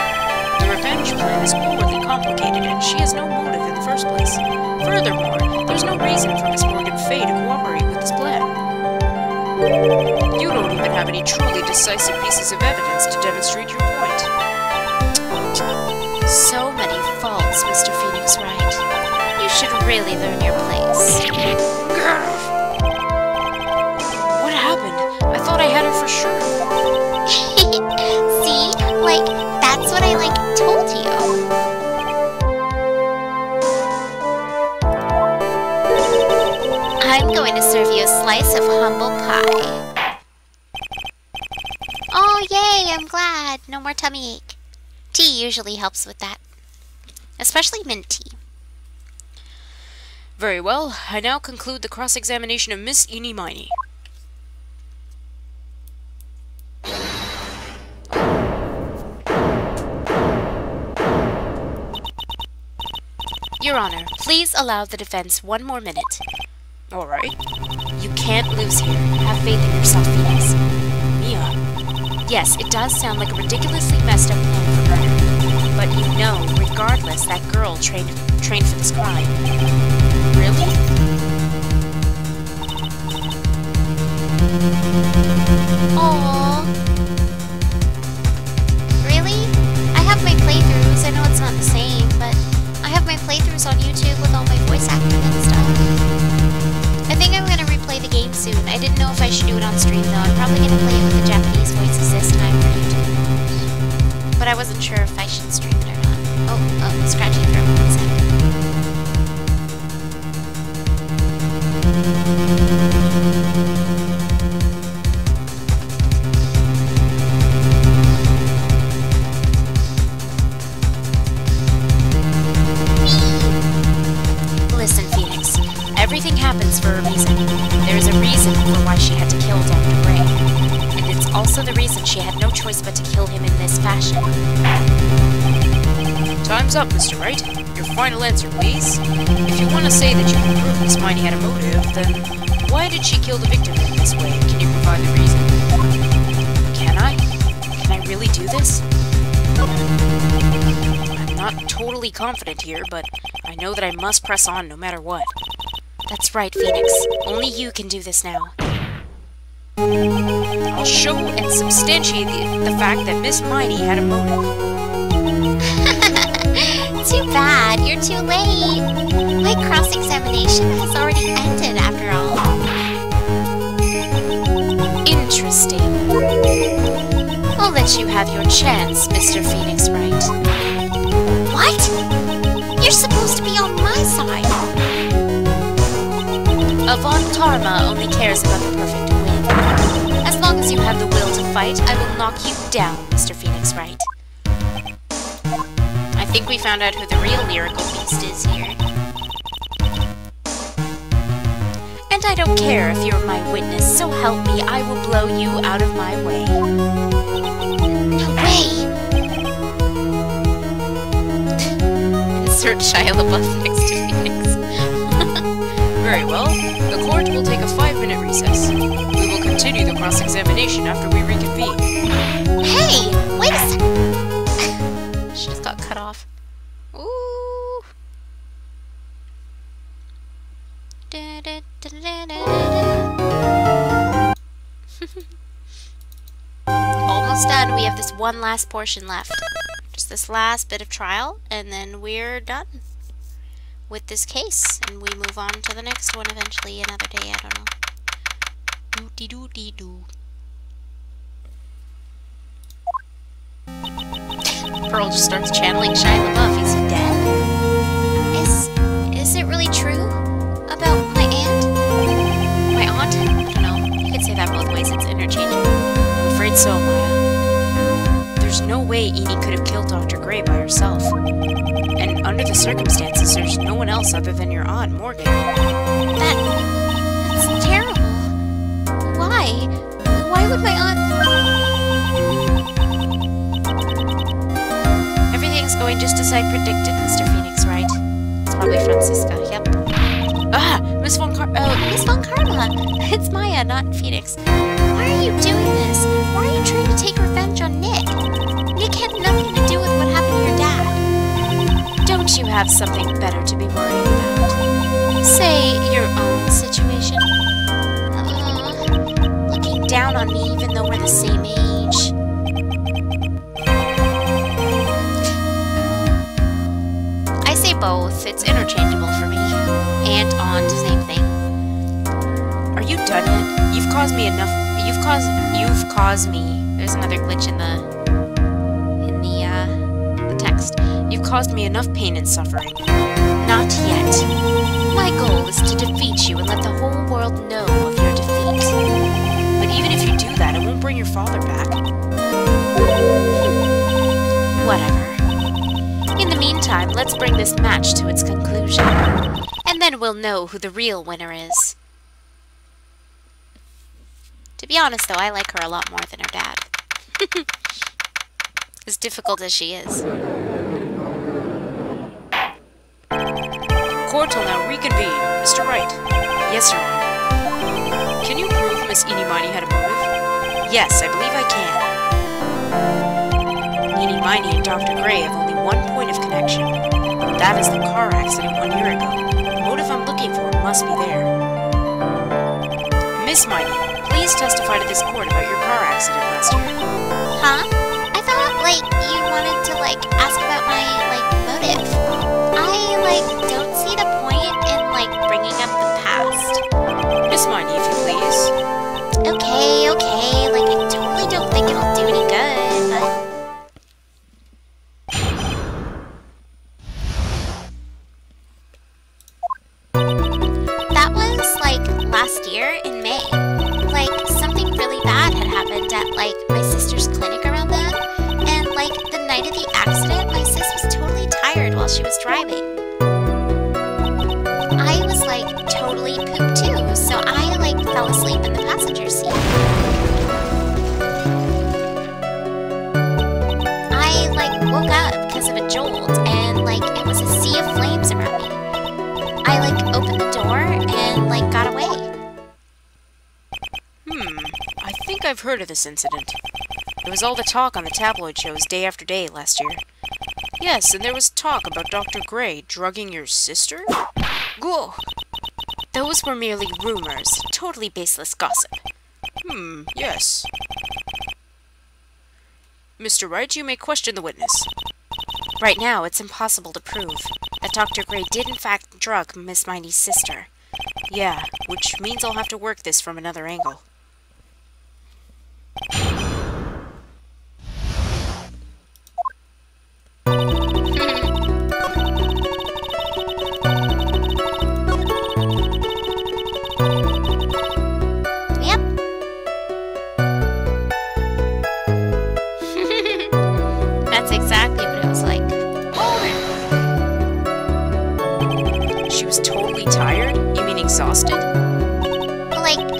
The revenge plan is overly complicated, and she has no motive in the first place. Furthermore, there's no reason for Miss Morgan Fay to cooperate with this plan. You don't even have any truly decisive pieces of evidence to demonstrate your point. So many faults, Mr. Phoenix Wright. You should really learn your place. What happened? I thought I had her for sure. See? That's what I, told you. I'm going to serve you a slice of humble pie. Oh, yay, I'm glad. No more tummy ache. Tea usually helps with that. Especially mint tea. Very well, I now conclude the cross-examination of Miss Eenie Miney. Your Honor, please allow the defense 1 more minute. All right. You can't lose here. Have faith in yourself, Phoenix. Mia. Yes, it does sound like a ridiculously messed up plan for murder. But you know, regardless, that girl trained for this crime. Really? Aww. Really? I have my playthroughs. I know it's not the same, but I have my playthroughs on YouTube with all my voice acting and stuff. I think I'm gonna replay the game soon. I didn't know if I should do it on stream though. I'm probably gonna play it with the Japanese voices this time for YouTube. But I wasn't sure if I should stream it or not. Oh, scratchy throat. 1 second. Listen, Phoenix. Everything happens for a reason. There is a reason for why she had to kill Dr. Gray. And it's also the reason she had no choice but to kill him in this fashion. Time's up, Mr. Wright. Your final answer, please. If you want to say that you can prove Miss Miney had a motive, then why did she kill the victim in this way? Can you provide the reason? Can I? Can I really do this? I'm not totally confident here, but I know that I must press on no matter what. That's right, Phoenix. Only you can do this now. I'll show and substantiate the fact that Miss Miney had a motive. Too bad, you're too late. My cross-examination has already ended after all. Interesting. I'll let you have your chance, Mr. Phoenix Wright. What? You're supposed to be on my side. Avon Karma only cares about the perfect win. As long as you have the will to fight, I will knock you down, Mr. Phoenix Wright. I think we found out who the real lyrical beast is here. And I don't care if you're my witness, so help me, I will blow you out of my way. No way. Insert Shia LaBeouf next to Phoenix. Very well. The court will take a 5-minute recess. We will continue the cross-examination after we reconvene. Hey, one last portion left. Just this last bit of trial, and then we're done with this case. And we move on to the next one eventually, another day, I don't know. Doo-dee-doo-dee-doo. Pearl just starts channeling Shia LaBeouf. Is he dead? Is it really true about my aunt? My aunt? I don't know. You could say that both ways. It's interchangeable. I'm afraid so, Maya. There's no way Enid could have killed Dr. Gray by herself. And under the circumstances, there's no one else other than your aunt, Morgan. That's terrible. Why? Why would my aunt... Everything's going just as I predicted, Mr. Phoenix, right? It's probably Francisca, yep. Ah! Miss Von Karma! It's Maya, not Phoenix. Why are you doing this? Why are you trying to take revenge on Nick? Nick had nothing to do with what happened to your dad. Don't you have something better to be worried about? Say your own situation. Looking down on me even though we're the same age. I say both. It's interchangeable for me. Aunt, aunt, same thing. Are you done yet? You've caused me enough. You've caused me. There's another glitch in the text. You've caused me enough pain and suffering. Not yet. My goal is to defeat you and let the whole world know of your defeat. But even if you do that, it won't bring your father back. Whatever. In the meantime, let's bring this match to its conclusion. And then we'll know who the real winner is. To be honest, though, I like her a lot more than her dad. As difficult as she is. Court will now reconvene. Mr. Wright. Yes, Your Honor. Can you prove Miss Eenie Miney had a motive? Yes, I believe I can. Eenie Miney and Dr. Gray have only one point of connection. That is the car accident 1 year ago. The motive I'm looking for must be there. Miss Miney, please testify to this court about your car accident last year. Huh? I thought, you wanted to, ask about my, motive. I, don't see the point in, bringing up the past. Miss Miney, if you please. Okay. I totally don't think it'll do any good, but... That was, last year in May. Something really bad had happened at, my sister's clinic around then. And, the night of the accident, my sis was totally tired while she was driving. I was, totally pooped too, so I, fell asleep in the passenger seat. I, woke up because of a jolt, and, it was a sea of flames around me. I, opened the door and, got away. I think I've heard of this incident. It was all the talk on the tabloid shows day after day last year. Yes, and there was talk about Dr. Gray drugging your sister? Ghoul! Those were merely rumors, totally baseless gossip. Yes. Mr. Wright, you may question the witness. Right now, it's impossible to prove that Dr. Gray did in fact drug Miss Miney's sister. Yeah, which means I'll have to work this from another angle. Yep. That's exactly what it was like. She was totally tired? You mean exhausted?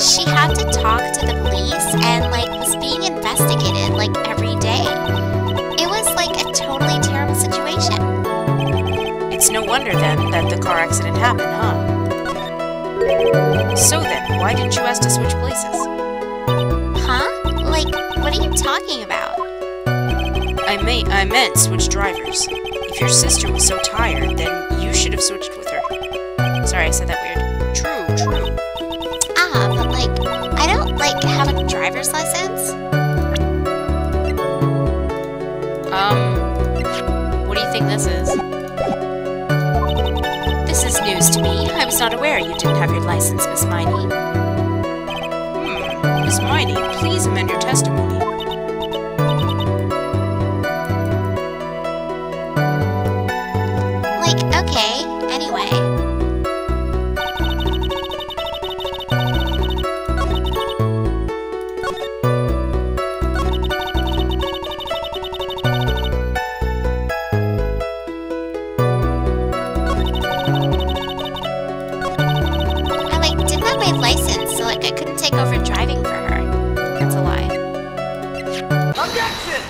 She had to talk to the police and, was being investigated, every day. It was, a totally terrible situation. It's no wonder, then, that the car accident happened, huh? So then, why didn't you ask to switch places? Huh? What are you talking about? I meant switch drivers. If your sister was so tired, then you should have switched with her. Sorry, I said that weird. True. But, I don't, have a driver's license. What do you think this is? This is news to me. I was not aware you didn't have your license, Miss Miney. Miss Miney, please amend your testimony. Like, okay, anyway. I, like, didn't have my license, so, like, I couldn't take over driving for her. That's a lie. Objection!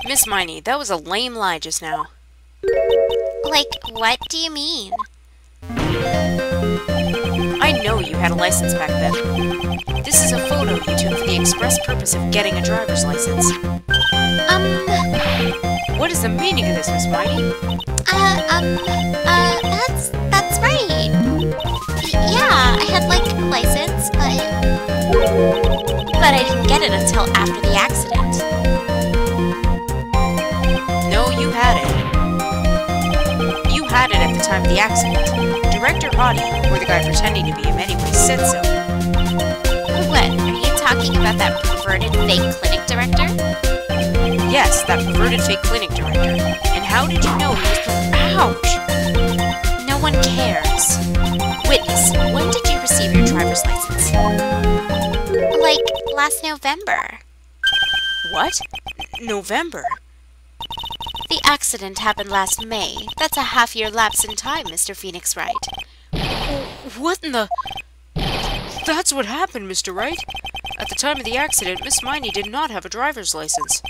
Miss Miney, that was a lame lie just now. Like, what do you mean? I know you had a license back then. This is a photo you took for the express purpose of getting a driver's license. What is the meaning of this, Miss Miney? That's right. Yeah, I had, like, a license, but I didn't get it until after the accident. No, you had it. You had it at the time of the accident. Director Hottie, or the guy pretending to be him anyway, said so. What, are you talking about that perverted fake clinic director? Yes, that perverted fake clinic director. And how did you know he was ouch! No one cares. Witness, when did you receive your driver's license? Like, last November. What? November? The accident happened last May. That's a half-year lapse in time, Mr. Phoenix Wright. What in the... That's what happened, Mr. Wright. At the time of the accident, Miss Miney did not have a driver's license.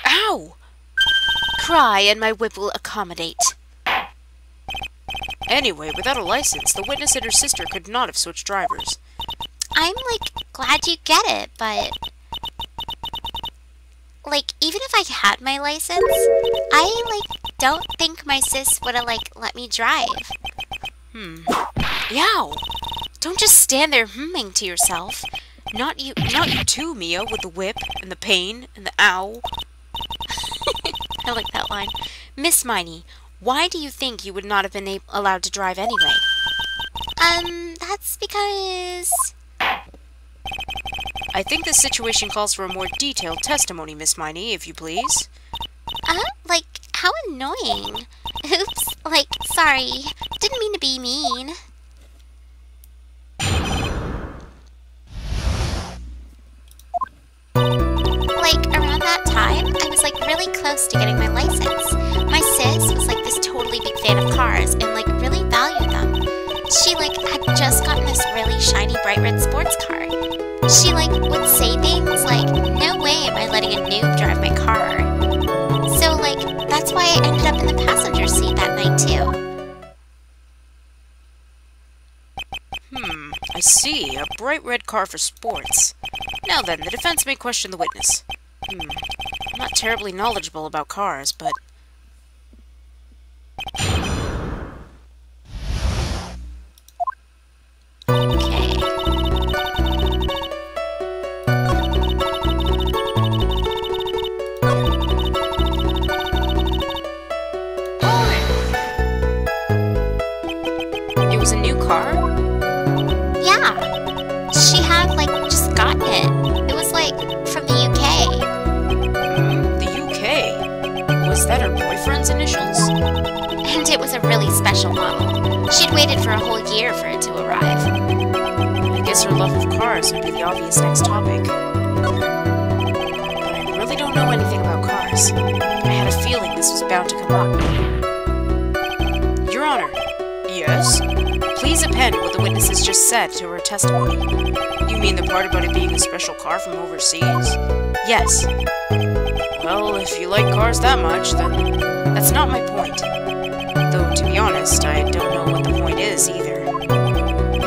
Ow! Cry and my whip will accommodate. Anyway, without a license, the witness and her sister could not have switched drivers. I'm, like, glad you get it, but... Like, even if I had my license, I, like, don't think my sis would've, like, let me drive. Yow! Don't just stand there humming to yourself. Not you too, Mia, with the whip, and the pain, and the ow. I like that line. Miss Miney, why do you think you would not have been allowed to drive anyway? That's because... I think this situation calls for a more detailed testimony, Miss Miney, if you please. Like, how annoying. Oops, like, sorry. Didn't mean to be mean. Like, around that time, I was, like, really close to getting my license. My sis was, like, this totally big fan of cars and, like, really valued them. She, like, had just gotten this really shiny bright red sports car. She, like, would say things like, no way am I letting a noob drive my car. So, like, that's why I ended up in the passenger seat that night, too. I see. A bright red car for sports. Now then, the defense may question the witness. I'm not terribly knowledgeable about cars, but... Okay. It was a new car? Yeah. She had, like, just gotten it. It was, like, from the UK. The UK? Was that her boyfriend's initials? And it was a really special model. She'd waited for a whole year for it to arrive. I guess her love of cars would be the obvious next topic. But I really don't know anything about cars. I had a feeling this was bound to come up. Your Honor. Yes? Please append what the witness has just said to her testimony. You mean the part about it being a special car from overseas? Yes. Well, if you like cars that much, then that's not my point. Though, to be honest, I don't know what the point is either.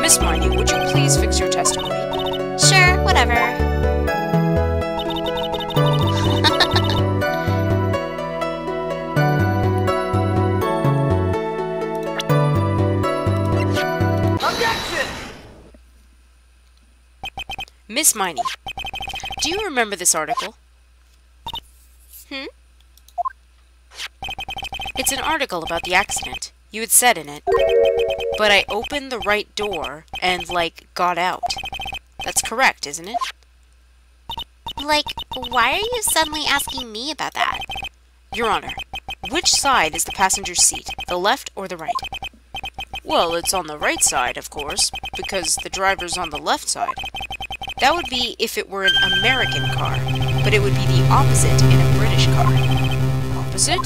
Miss Miney, would you please fix your testimony? Sure, whatever. Objection! Miss Miney, Do you remember this article? It's an article about the accident. You had said in it, "But I opened the right door and, got out." That's correct, isn't it? Like, why are you suddenly asking me about that? Your Honor, which side is the passenger's seat, the left or the right? Well, it's on the right side, of course, because the driver's on the left side. That would be if it were an American car, but it would be the opposite in a British car. Opposite?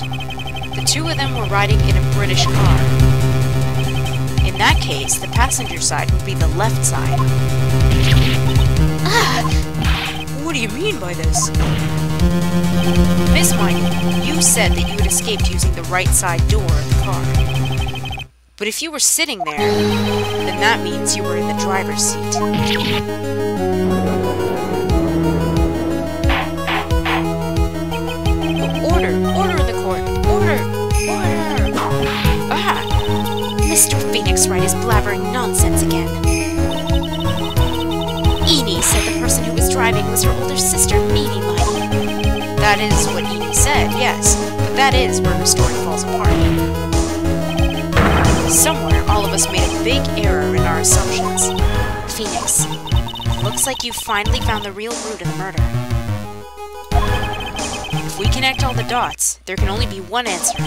The two of them were riding in a British car. In that case, the passenger side would be the left side. What do you mean by this? Miss Miney, you said that you had escaped using the right side door of the car. But if you were sitting there, then that means you were in the driver's seat. Order in the court! Order! Mr. Phoenix Wright is blabbering nonsense again. Enid said the person who was driving was her older sister, Mimi Miney. That is what Enid said, yes, but that is where her story falls apart. Somewhere, all of us made a big error in our assumptions. Phoenix, looks like you finally found the real root of the murder. If we connect all the dots, there can only be one answer.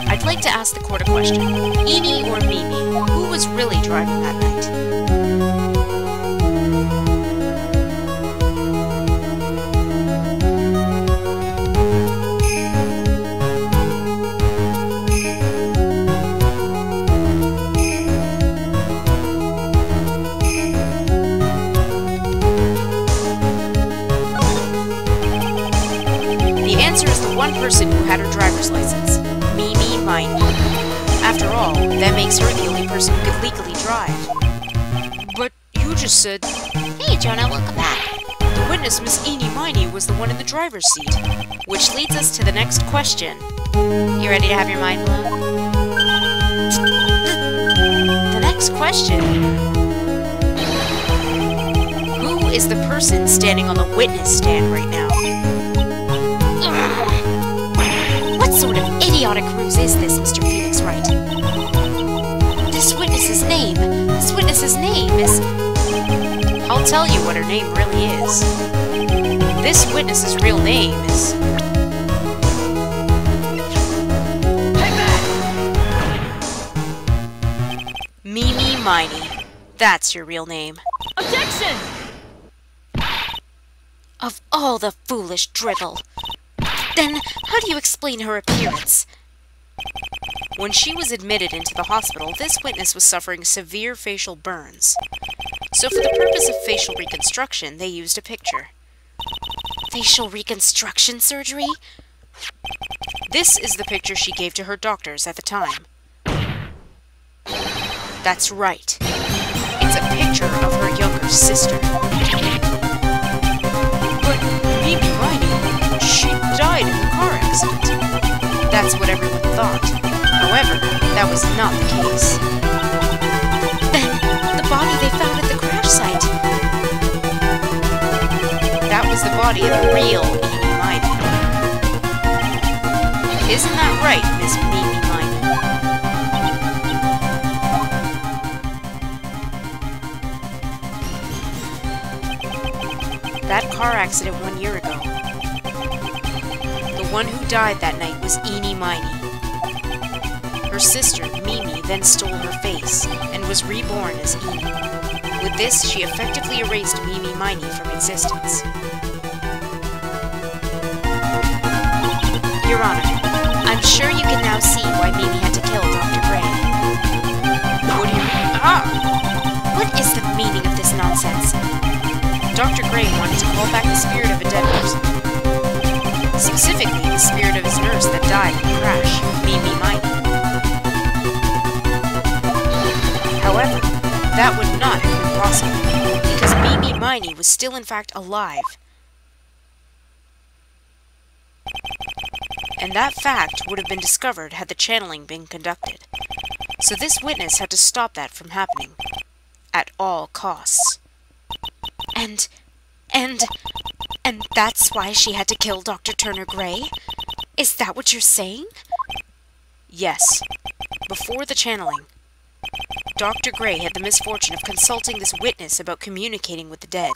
I'd like to ask the court a question. Enid or Mimi, who was really driving that night? The answer is the one person who had her driver's license, Mimi Miney. After all, that makes her the only person who could legally drive. But you just said... Hey, Jonah, welcome back. The witness, Miss Enid Miney, was the one in the driver's seat. Which leads us to the next question. You ready to have your mind blown? The next question. Who is the person standing on the witness stand right now? What sort of idiotic ruse is this, Mr. Phoenix Wright? This witness's name is... I'll tell you what her name really is. This witness's real name is... Take that! Mimi Miney. That's your real name. Objection! Of all the foolish drivel. Then, how do you explain her appearance? When she was admitted into the hospital, this witness was suffering severe facial burns. So for the purpose of facial reconstruction, they used a picture. Facial reconstruction surgery? This is the picture she gave to her doctors at the time. That's right. It's a picture of her younger sister. But Mimi Miney, she died in a car accident. That's what everyone thought. However, that was not the case. Then, the body they found at the crash site. That was the body of the real Mimi Miney. Isn't that right, Miss Mimi Miney? That car accident 1 year ago. The one who died that night was Enid Miney. Her sister, Mimi, then stole her face and was reborn as Enid. With this, she effectively erased Mimi Miney from existence. Your Honor, I'm sure you can now see why Mimi had to kill Dr. Gray. What do you mean? What is the meaning of this nonsense? Dr. Gray wanted to call back the spirit of a dead person. Specifically, the spirit of his nurse that died in the crash, Mimi Miney. However, that would not have been possible, because Mimi Miney was still in fact alive. And that fact would have been discovered had the channeling been conducted. So this witness had to stop that from happening. At all costs. And That's why she had to kill Dr. Turner Gray? Is that what you're saying? Yes. Before the channeling, Dr. Gray had the misfortune of consulting this witness about communicating with the dead.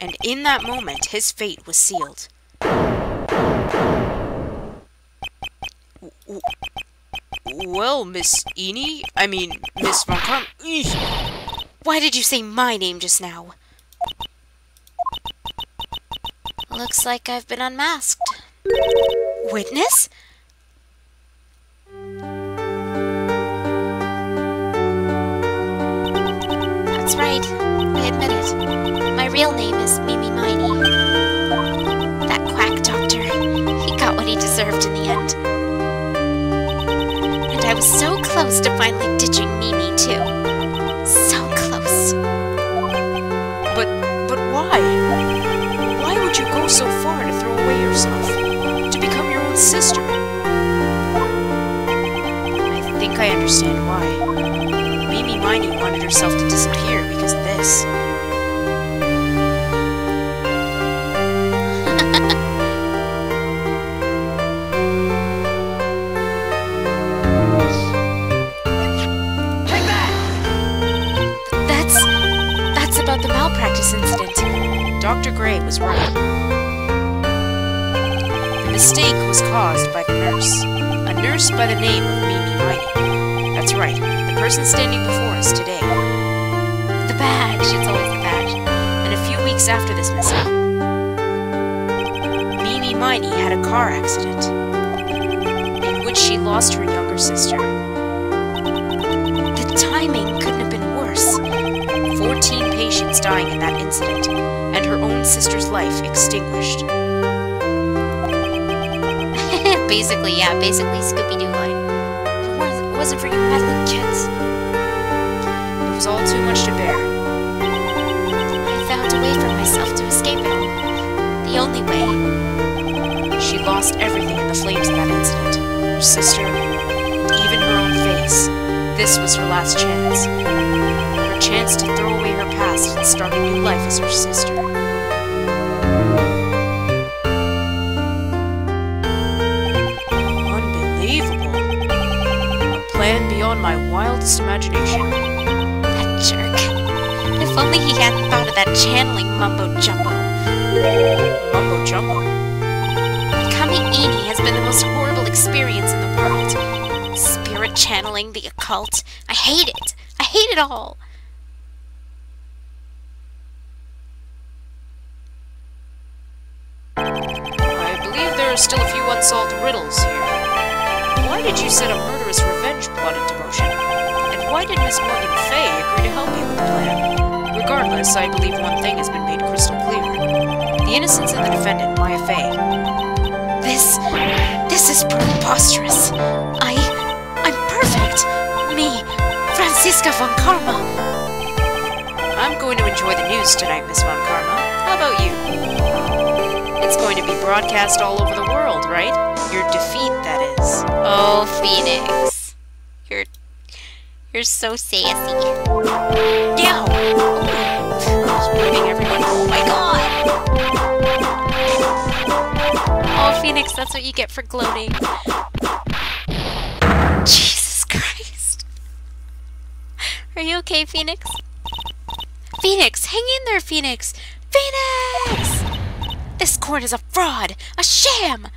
And in that moment, his fate was sealed. Well, Miss Miss Von Karma... Why did you say my name just now? Looks like I've been unmasked. Witness? That's right. I admit it. My real name is Mimi Miney. That quack doctor, he got what he deserved in the end. And I was so close to finally ditching Mimi, too. So close. But why? Why would you go so far to throw away yourself? To become your own sister? I think I understand why. Mimi Miney wanted herself to disappear because of this. That's about the malpractice incident. Dr. Gray was right. The mistake was caused by the nurse. A nurse by the name of Mimi Miney. That's right, the person standing before us today. The badge, it's always the badge. And a few weeks after this mishap, Mimi Miney had a car accident in which she lost her younger sister. The timing couldn't have been worse. 14 patients dying in that incident, and her own sister's life extinguished. Basically Scooby-Doo line. If it wasn't for you meddling kids. It was all too much to bear. I found a way for myself to escape it all. The only way. She lost everything in the flames of that incident. Her sister, even her own face. This was her last chance. Her chance to throw away her past and start a new life as her sister. Unbelievable. A plan beyond my wildest imagination. That jerk. If only he hadn't thought of that channeling mumbo-jumbo. Mumbo-jumbo? Becoming Edie has been the most horrible experience in the world. Spirit channeling, the occult. I hate it. I hate it all. I believe there are still a few unsolved riddles here. Why did you set a murderous revenge plot into motion? And why did Miss Morgan Fay agree to help you with the plan? Regardless, I believe one thing has been made crystal clear. The innocence of the defendant, Maya Fay. This is preposterous. I'm perfect. Me, Franziska von Karma. I'm going to enjoy the news tonight, Miss von Karma. How about you? It's going to be broadcast all over the world, right? Your defeat, that is. Oh, Phoenix. You're so sassy. Yeah! Just blaming everyone. Oh my god! Oh, Phoenix, that's what you get for gloating. Jesus Christ. Are you okay, Phoenix? Phoenix, hang in there, Phoenix! Phoenix! This court is a fraud, a sham.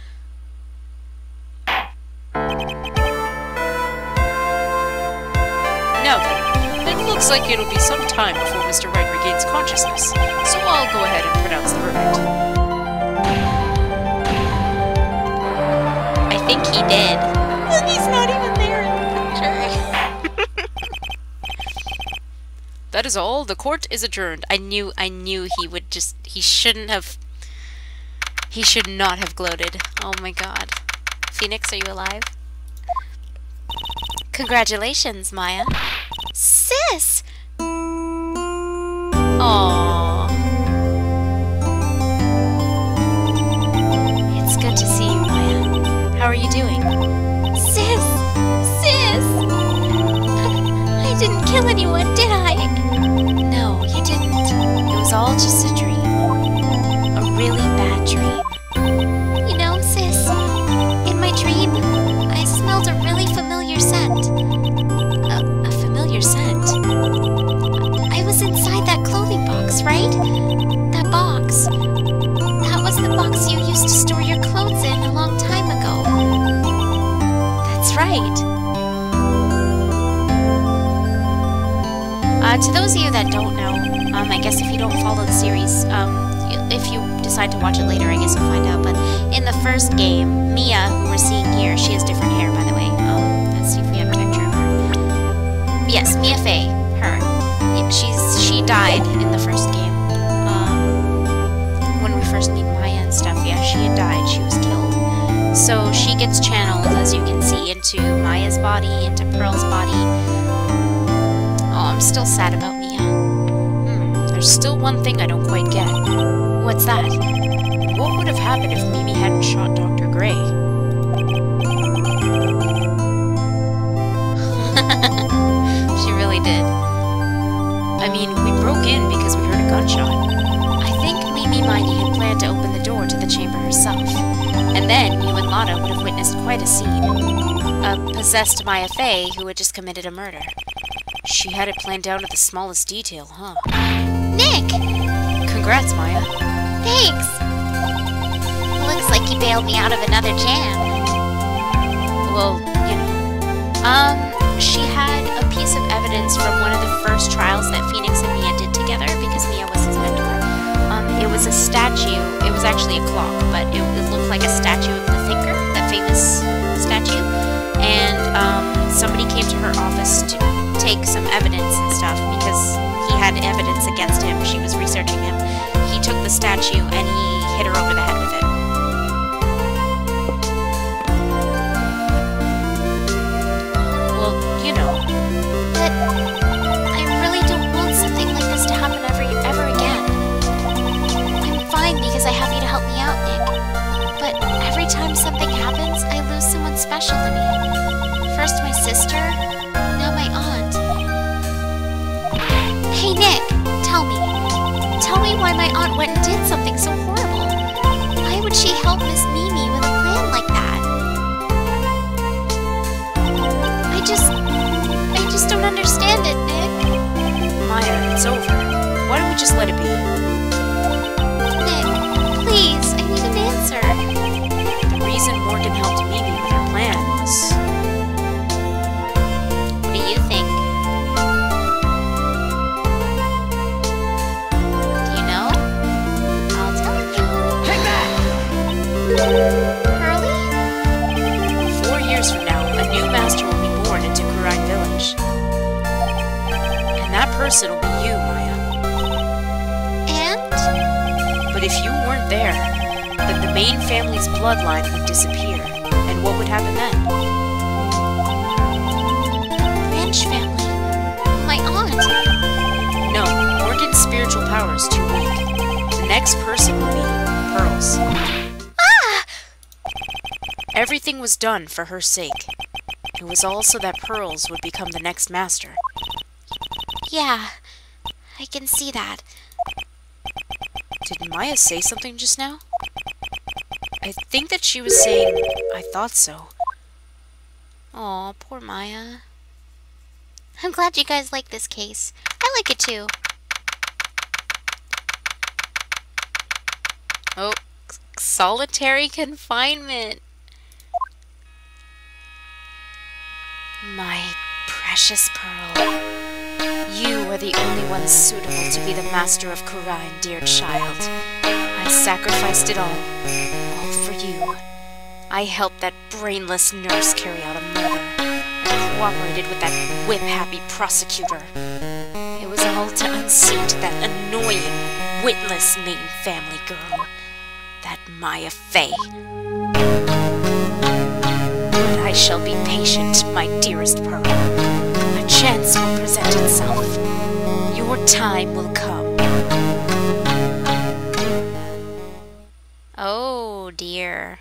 Now then, it looks like it'll be some time before Mr. Wright regains consciousness, so I'll go ahead and pronounce the verdict. I think he did. And he's not even there in the picture. That is all. The court is adjourned. I knew he would just, he should not have gloated. Oh my god. Phoenix, are you alive? Congratulations, Maya. Sis! Aww. It's good to see you, Maya. How are you doing? Sis! I didn't kill anyone, did I? No, you didn't. It was all just a dream. right. To those of you that don't know, I guess if you don't follow the series, if you decide to watch it later, I guess you'll find out. But in the first game, Mia, who we're seeing here, she has different hair, by the way. Let's see if we have a picture of her. Yes, Mia Fey, her. Yeah, she died in the first game. When we first meet Maya and stuff, yeah, she had died. She was killed. So she gets channeled, as you can see, into Maya's body, into Pearl's body. Oh, I'm still sad about Mia. There's still one thing I don't quite get. What's that? What would have happened if Mimi hadn't shot Dr. Gray? She really did. I mean, we broke in because we heard a gunshot. I think Mimi Miney had planned to open the door to the chamber herself. And then you and Lotta would have witnessed quite a scene. A possessed Maya Fey who had just committed a murder. She had it planned down to the smallest detail, huh? Nick! Congrats, Maya. Thanks! Looks like you bailed me out of another jam. Well, you know. She had a piece of evidence from one of the first trials that Phoenix and Mia did together because Mia was his mentor. It was a statue. It was actually a clock, but it looked like a statue of the Thinker, that famous statue. And somebody came to her office to take some evidence and stuff because he had evidence against him. She was researching him. He took the statue and he hit her over the head with it. Well, you know. But I really don't want something like this to happen ever again. I'm fine because I have you to help me out, Nick. But every time something happens, I lose someone special to me. First my sister, now my aunt. Hey Nick, tell me. Tell me why my aunt went and did something so horrible. Why would she help Miss Mimi with a plan like that? I just don't understand it, Nick. Maya, it's over. Why don't we just let it be? Nick, please, I need an answer. The reason Morgan helped Mimi with her plan was... What do you think? Do you know? I'll tell you. Take that! Pearly? 4 years from now, a new master will be born into Kurine Village. And that person will be you, Maya. And? But if you weren't there, then the main family's bloodline would disappear. And what would happen then? Branch family. My aunt. No, Morgan's spiritual power is too weak. The next person will be Pearl's. Ah! Everything was done for her sake. It was all so that Pearls would become the next master. Yeah, I can see that. Did Maya say something just now? I think that she was saying, I thought so. Aw, poor Maya. I'm glad you guys like this case. I like it too. Oh, solitary confinement. My precious Pearl. You are the only one suitable to be the master of Kurine, dear child. I sacrificed it all for you. I helped that brainless nurse carry out a murder. I cooperated with that whip-happy prosecutor. It was all to unseat that annoying, witless main family girl, that Maya Fey. But I shall be patient, my dearest Pearl. A chance will present itself. Your time will come. Oh dear.